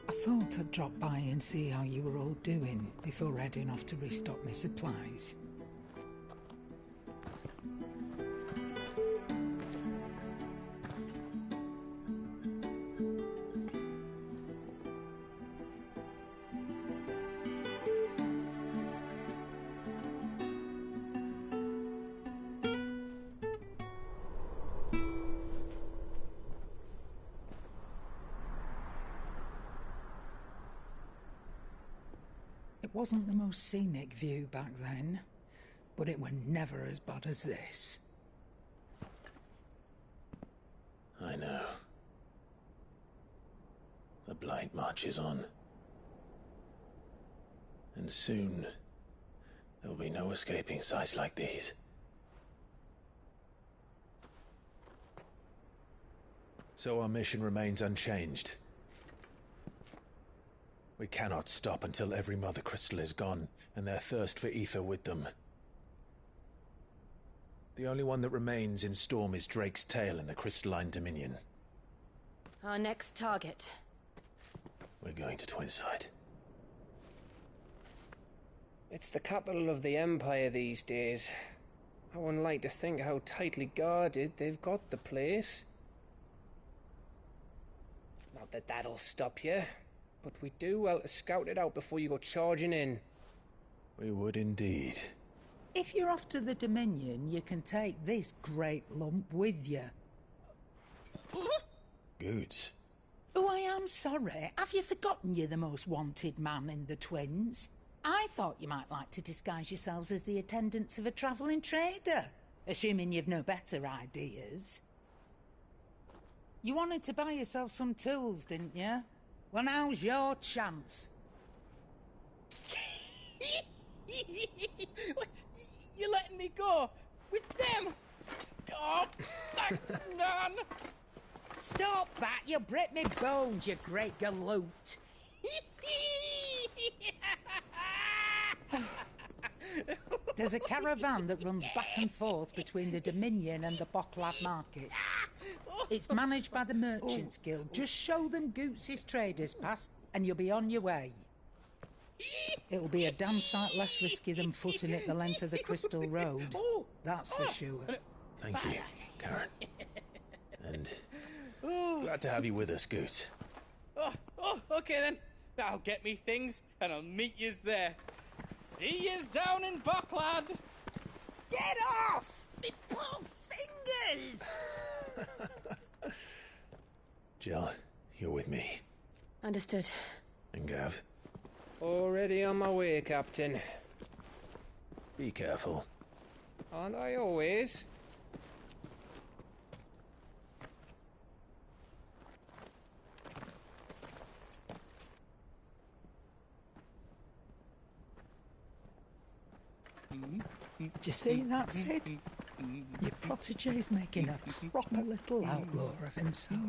I thought I'd drop by and see how you were all doing before heading off to restock my supplies. It wasn't the most scenic view back then, but it were never as bad as this. I know. The Blight marches on. And soon, there'll be no escaping sights like these. So our mission remains unchanged. We cannot stop until every Mother Crystal is gone, and their thirst for ether with them. The only one that remains in Storm is Drake's Tail in the Crystalline Dominion. Our next target. We're going to Twinside. It's the capital of the Empire these days. I wouldn't like to think how tightly guarded they've got the place. Not that that'll stop you, but we do well to scout it out before you go charging in. We would indeed. If you're off to the Dominion, you can take this great lump with you. Goods. Oh, I am sorry. Have you forgotten you're the most wanted man in the Twins? I thought you might like to disguise yourselves as the attendants of a travelling trader, assuming you've no better ideas. You wanted to buy yourself some tools, didn't you? Well, now's your chance. You're letting me go with them? Oh, thanks, Nan. Stop that! You'll break me bones, you great galoot. There's a caravan that runs back and forth between the Dominion and the Bocklad markets. It's managed by the Merchants Guild. Just show them Goots' traders pass and you'll be on your way. It'll be a damn sight less risky than footing it the length of the Crystal Road. That's for sure. Thank you, Karen. And glad to have you with us, Goots. Okay then. I'll get me things and I'll meet yous there. See yous down in Bocklad. Get off! Me poor fingers! Jill, you're with me. Understood. And Gav? Already on my way, Captain. Be careful. Aren't I always? Do you see that, Sid? Your protege's making a proper little outlaw of himself.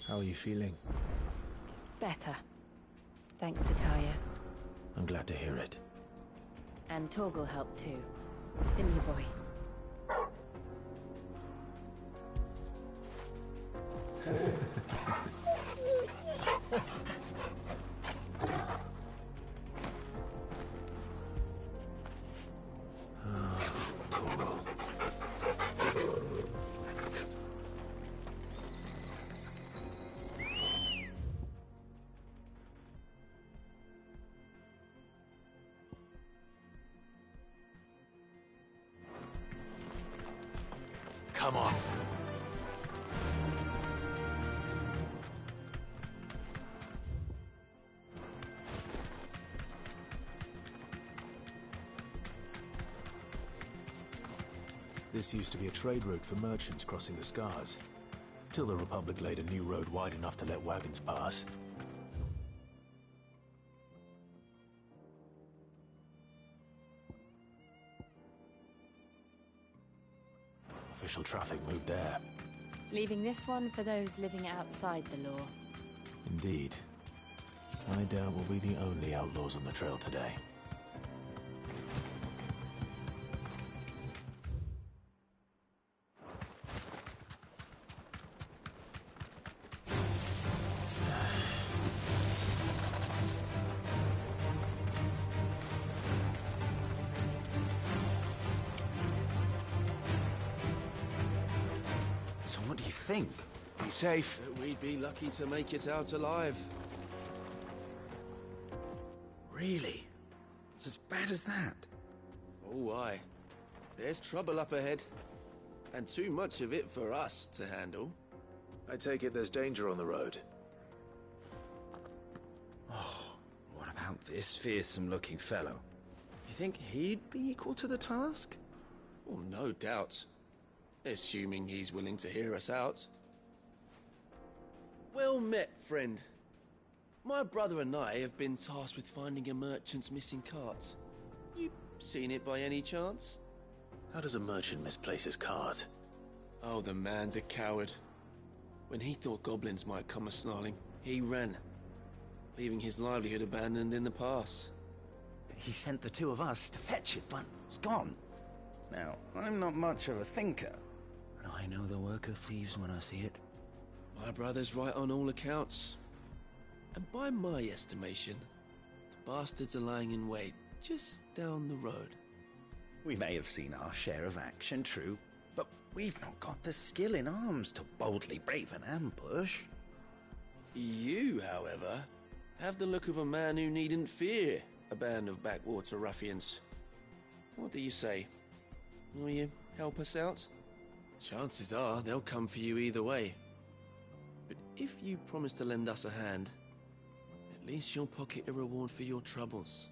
How are you feeling? Better. Thanks to Taya. I'm glad to hear it. And Torgal helped too. Didn't you, boy? Come on. This used to be a trade route for merchants crossing the Scars, till the Republic laid a new road wide enough to let wagons pass. Official traffic moved there. Leaving this one for those living outside the law. Indeed. I doubt we'll be the only outlaws on the trail today. So what do you think? Be safe. We'd be lucky to make it out alive. Really? It's as bad as that? Oh, aye. There's trouble up ahead. And too much of it for us to handle. I take it there's danger on the road. What about this fearsome-looking fellow? You think he'd be equal to the task? Well, no doubt. Assuming he's willing to hear us out. Well met, friend. My brother and I have been tasked with finding a merchant's missing cart. You seen it by any chance? How does a merchant misplace his cart? Oh, the man's a coward. When he thought goblins might come a-snarling, he ran, leaving his livelihood abandoned in the pass. He sent the two of us to fetch it, but it's gone. Now, I'm not much of a thinker, but I know the work of thieves when I see it. My brother's right on all accounts. And by my estimation, the bastards are lying in wait just down the road. We may have seen our share of action, true, but we've not got the skill in arms to boldly brave an ambush. You, however, have the look of a man who needn't fear a band of backwater ruffians. What do you say? Will you help us out? Chances are they'll come for you either way. But if you promise to lend us a hand, at least you'll pocket a reward for your troubles.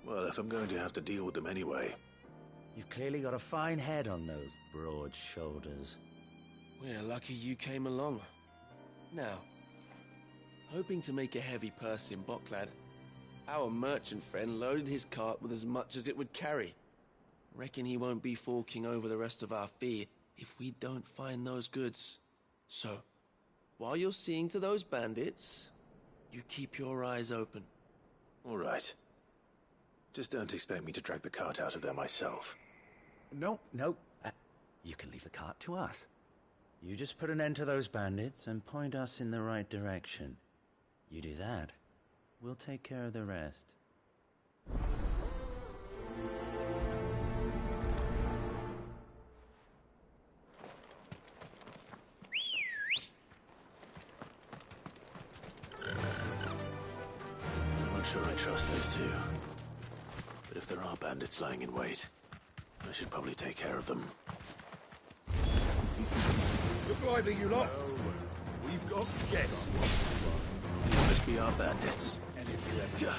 Well, if I'm going to have to deal with them anyway. You've clearly got a fine head on those broad shoulders. We're lucky you came along. Now, hoping to make a heavy purse in Boklad, our merchant friend loaded his cart with as much as it would carry. Reckon he won't be forking over the rest of our fee if we don't find those goods. So, while you're seeing to those bandits, you keep your eyes open. All right. Just don't expect me to drag the cart out of there myself. No. You can leave the cart to us. You just put an end to those bandits and point us in the right direction. You do that, we'll take care of the rest. I'm not sure I trust those two. But if there are bandits lying in wait, I should probably take care of them. Look lively, you lot. We've got guests. These must be our bandits. And if you ever...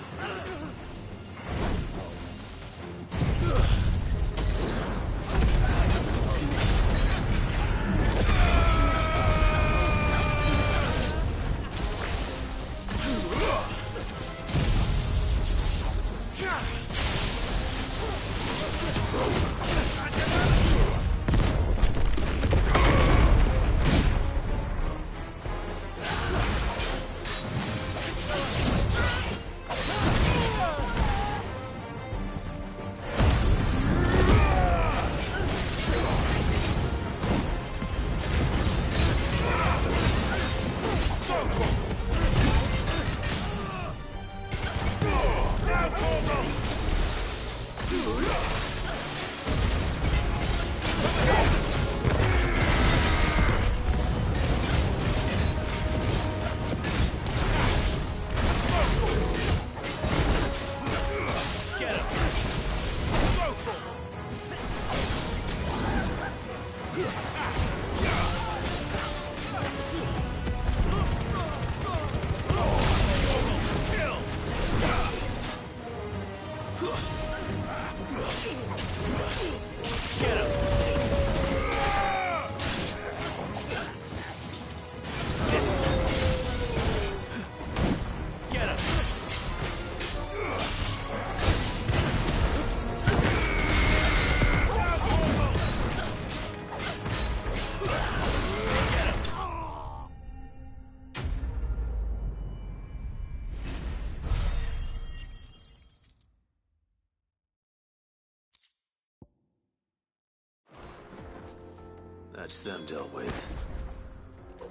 That's them dealt with.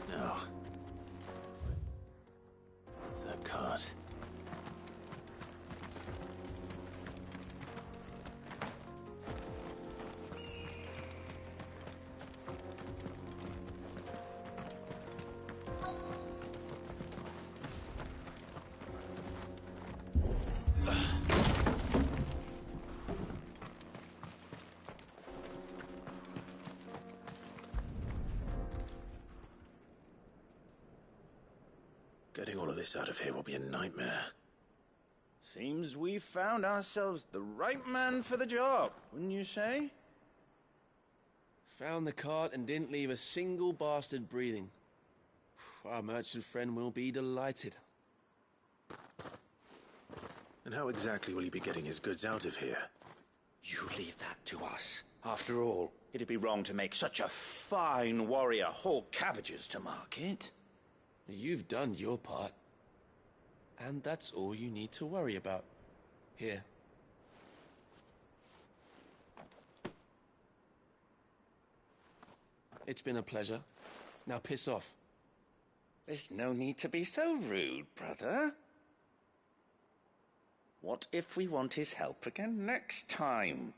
Now, where's that cart? Getting all of this out of here will be a nightmare. Seems we found ourselves the right man for the job, wouldn't you say? Found the cart and didn't leave a single bastard breathing. Our merchant friend will be delighted. And how exactly will he be getting his goods out of here? You leave that to us. After all, it'd be wrong to make such a fine warrior haul cabbages to market. You've done your part. And that's all you need to worry about. Here. It's been a pleasure. Now piss off. There's no need to be so rude, brother. What if we want his help again next time?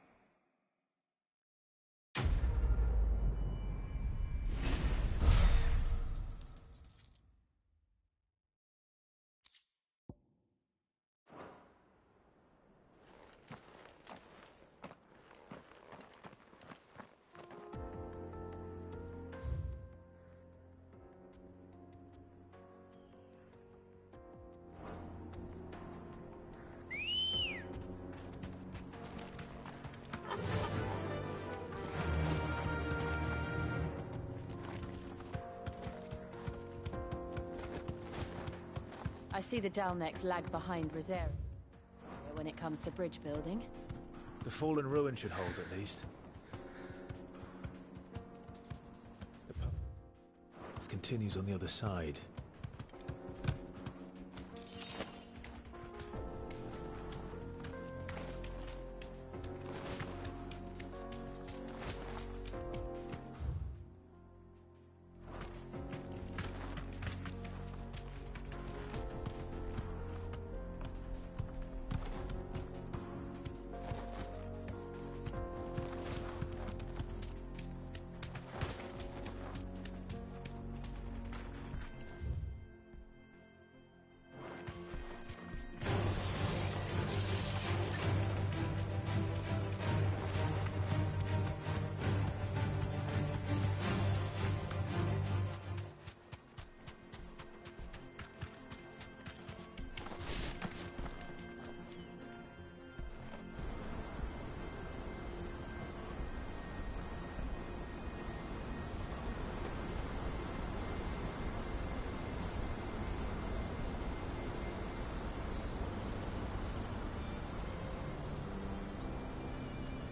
I see the Dalmex lag behind Rosaria when it comes to bridge building. The fallen ruin should hold, at least. The path continues on the other side.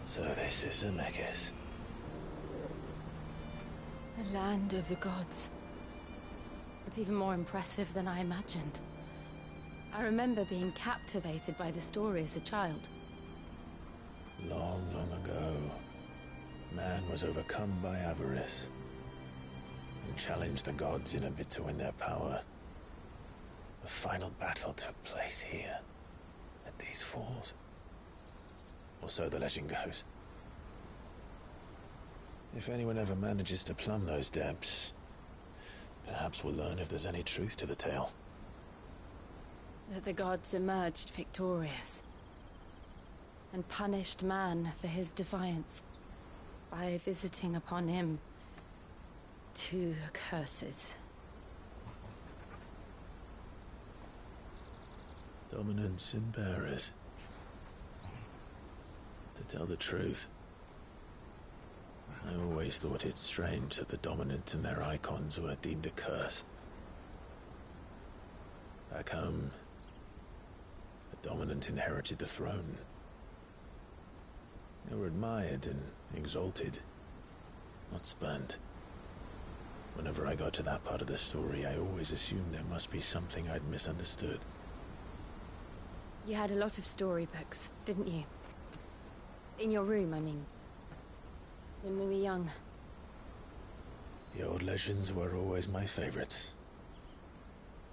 So this is Zemeckis. The land of the gods. It's even more impressive than I imagined. I remember being captivated by the story as a child. Long, long ago, man was overcome by avarice and challenged the gods in a bid to win their power. The final battle took place here, at these falls. Or so the legend goes. If anyone ever manages to plumb those depths, perhaps we'll learn if there's any truth to the tale. That the gods emerged victorious and punished man for his defiance by visiting upon him 2 curses. Dominants and bearers. To tell the truth, I always thought it strange that the dominant and their icons were deemed a curse. Back home, the dominant inherited the throne. They were admired and exalted, not spurned. Whenever I got to that part of the story, I always assumed there must be something I'd misunderstood. You had a lot of storybooks, didn't you? In your room, I mean. When we were young. The old legends were always my favorites.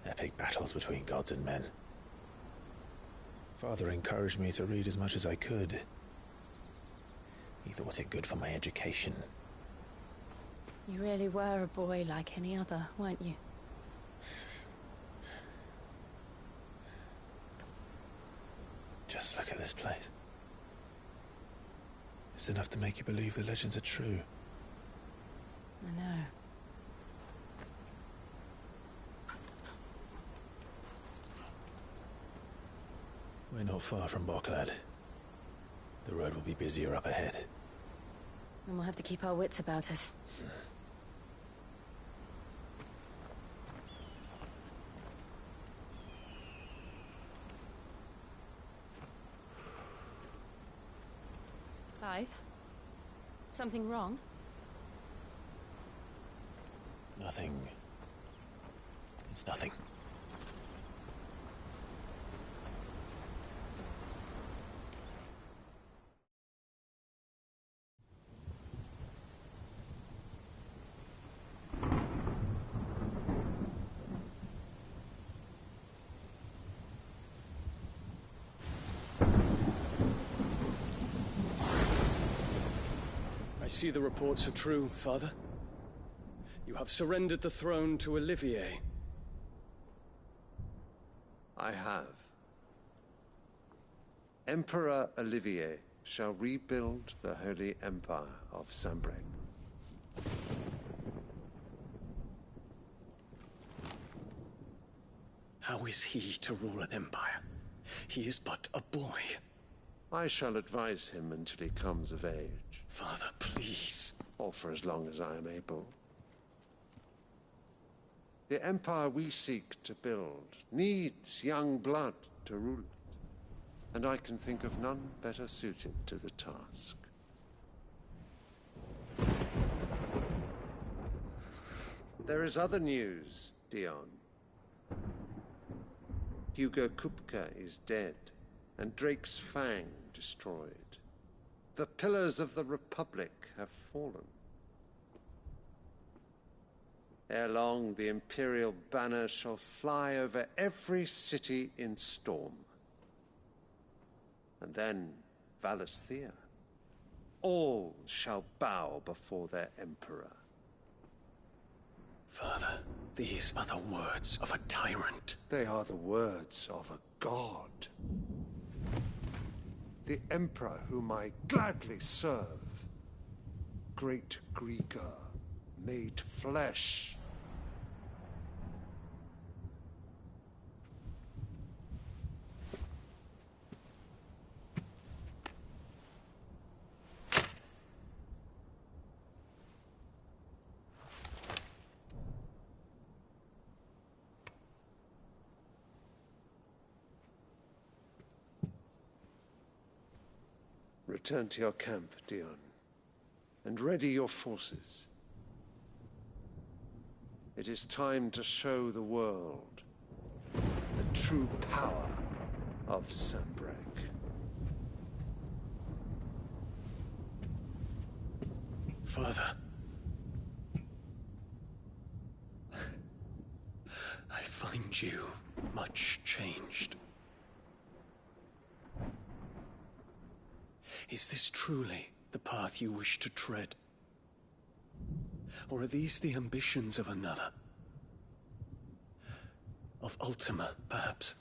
Epic battles between gods and men. Father encouraged me to read as much as I could. He thought it good for my education. You really were a boy like any other, weren't you? Just look at this place. It's enough to make you believe the legends are true. I know. We're not far from Boklad. The road will be busier up ahead. And we'll have to keep our wits about us. Clive? Something wrong? Nothing. It's nothing. I see the reports are true, Father. You have surrendered the throne to Olivier. I have. Emperor Olivier shall rebuild the Holy Empire of Sanbreque. How is he to rule an empire? He is but a boy. I shall advise him until he comes of age. Father, please. Or for as long as I am able. The empire we seek to build needs young blood to rule it, and I can think of none better suited to the task. There is other news, Dion. Hugo Kupka is dead, and Drake's Fang destroyed. The pillars of the Republic have fallen. Ere long, the Imperial banner shall fly over every city in Storm. And then Valisthea. All shall bow before their Emperor. Father, these are the words of a tyrant. They are the words of a god. The Emperor whom I gladly serve. Great Greagor, made flesh. Return to your camp, Dion, and ready your forces. It is time to show the world the true power of Sanbreque. Father. I find you much changed. Is this truly the path you wish to tread? Or are these the ambitions of another? Of Ultima, perhaps?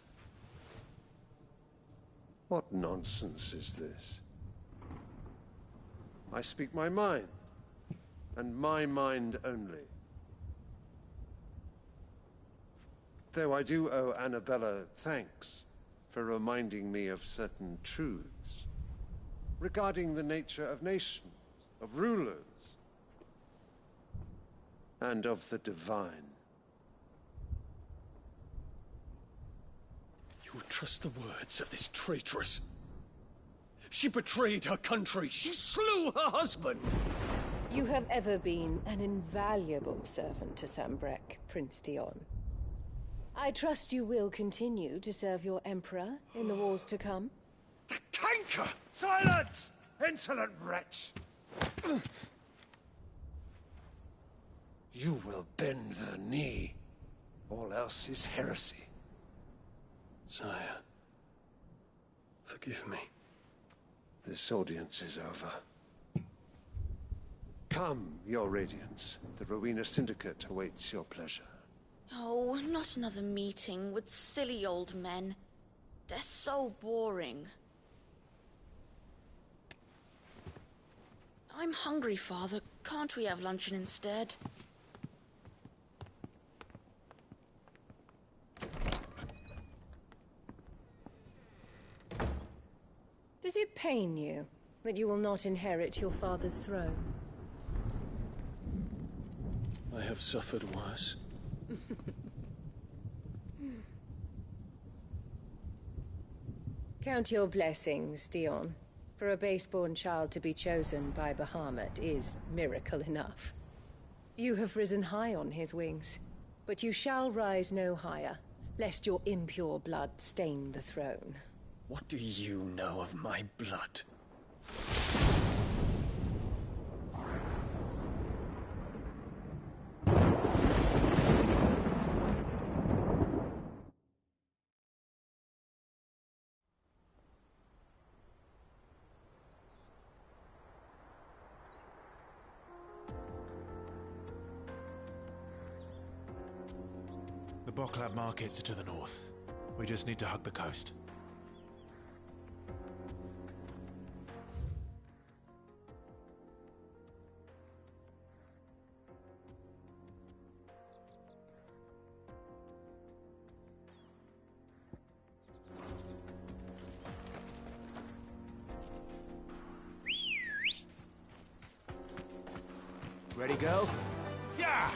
What nonsense is this? I speak my mind, and my mind only. Though I do owe Annabella thanks for reminding me of certain truths regarding the nature of nations, of rulers, and of the divine. You would trust the words of this traitress? She betrayed her country. She slew her husband. You have ever been an invaluable servant to Sanbreque, Prince Dion. I trust you will continue to serve your Emperor in the wars to come. The canker! Silence! Insolent wretch! you will bend the knee. All else is heresy. Sire, forgive me. This audience is over. Come, Your Radiance. The Rowena Syndicate awaits your pleasure. Oh, not another meeting with silly old men. They're so boring. I'm hungry, Father. Can't we have luncheon instead? Does it pain you that you will not inherit your father's throne? I have suffered worse. Count your blessings, Dion. For a base-born child to be chosen by Bahamut is miracle enough. You have risen high on his wings, but you shall rise no higher, lest your impure blood stain the throne. What do you know of my blood? The Boklab markets are to the north. We just need to hug the coast. Ready, go? Yeah!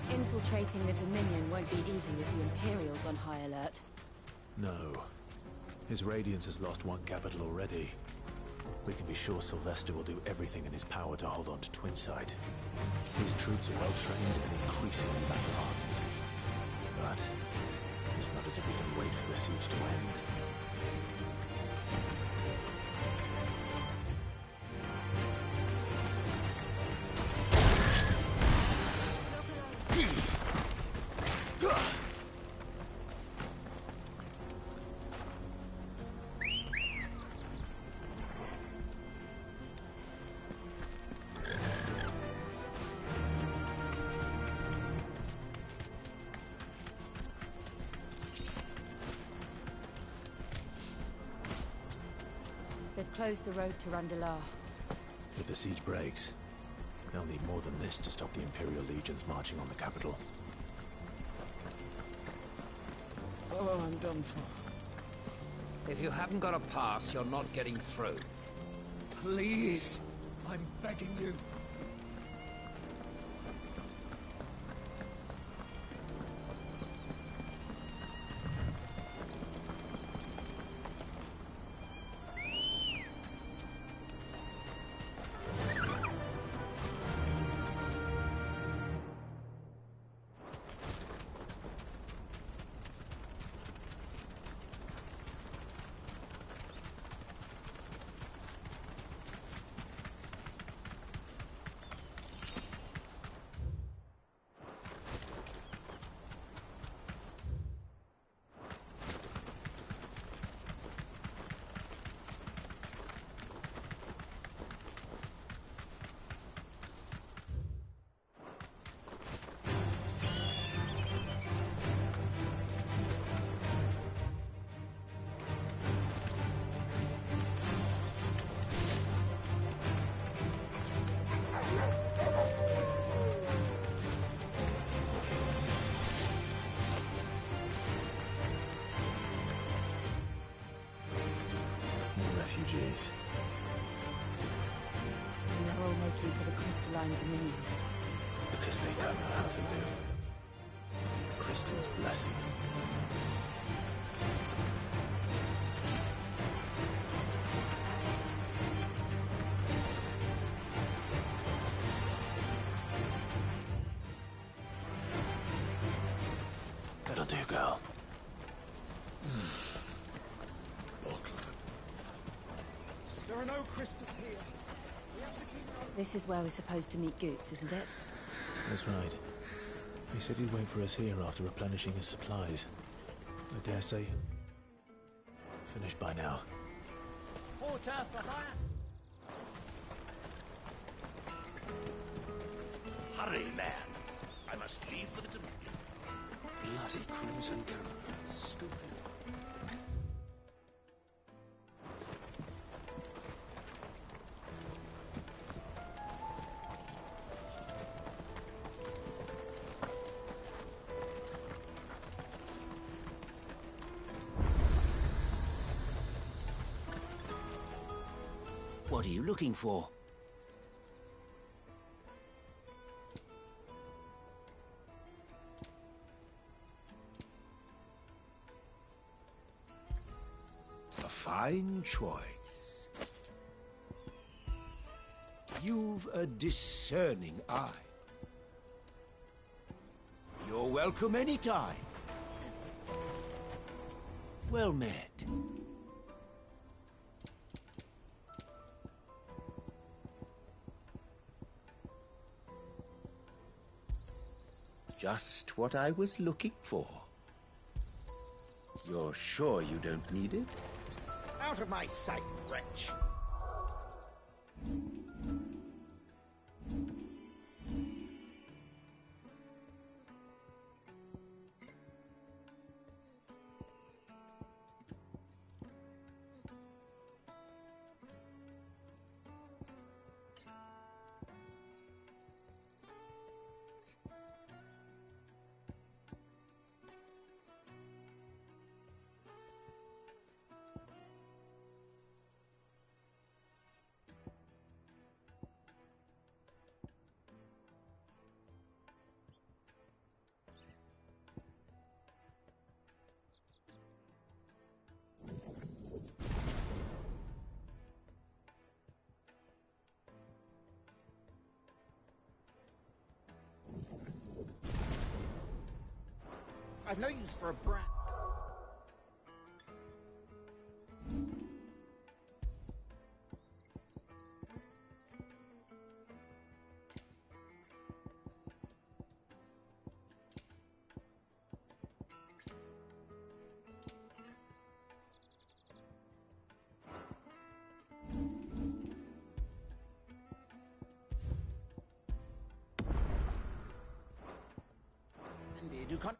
Infiltrating the Dominion won't be easy with the Imperials on high alert. No. His Radiance has lost one capital already. We can be sure Sylvester will do everything in his power to hold on to Twinside. His troops are well-trained and increasingly battle-hardened. But it's not as if we can wait for the siege to end. They've closed the road to Randalar. If the siege breaks, they'll need more than this to stop the Imperial legions marching on the capital. Oh, I'm done for. If you haven't got a pass, you're not getting through. Please, I'm begging you. Refugees. And they're all making for the Crystalline Dominion. Because they don't know how to live. Crystal's blessing. no crystals here. This is where we're supposed to meet Goots, isn't it? That's right. He said he'd wait for us here after replenishing his supplies. I dare say... finished by now. Porter for hire! Hurry, man. I must leave for the Dominion. Bloody crews and caravans. Stupid. What are you looking for? A fine choice. You've a discerning eye. You're welcome anytime. Well met. Just what I was looking for. You're sure you don't need it? Out of my sight, wretch! I've no use for a brat. Indeed, you can't.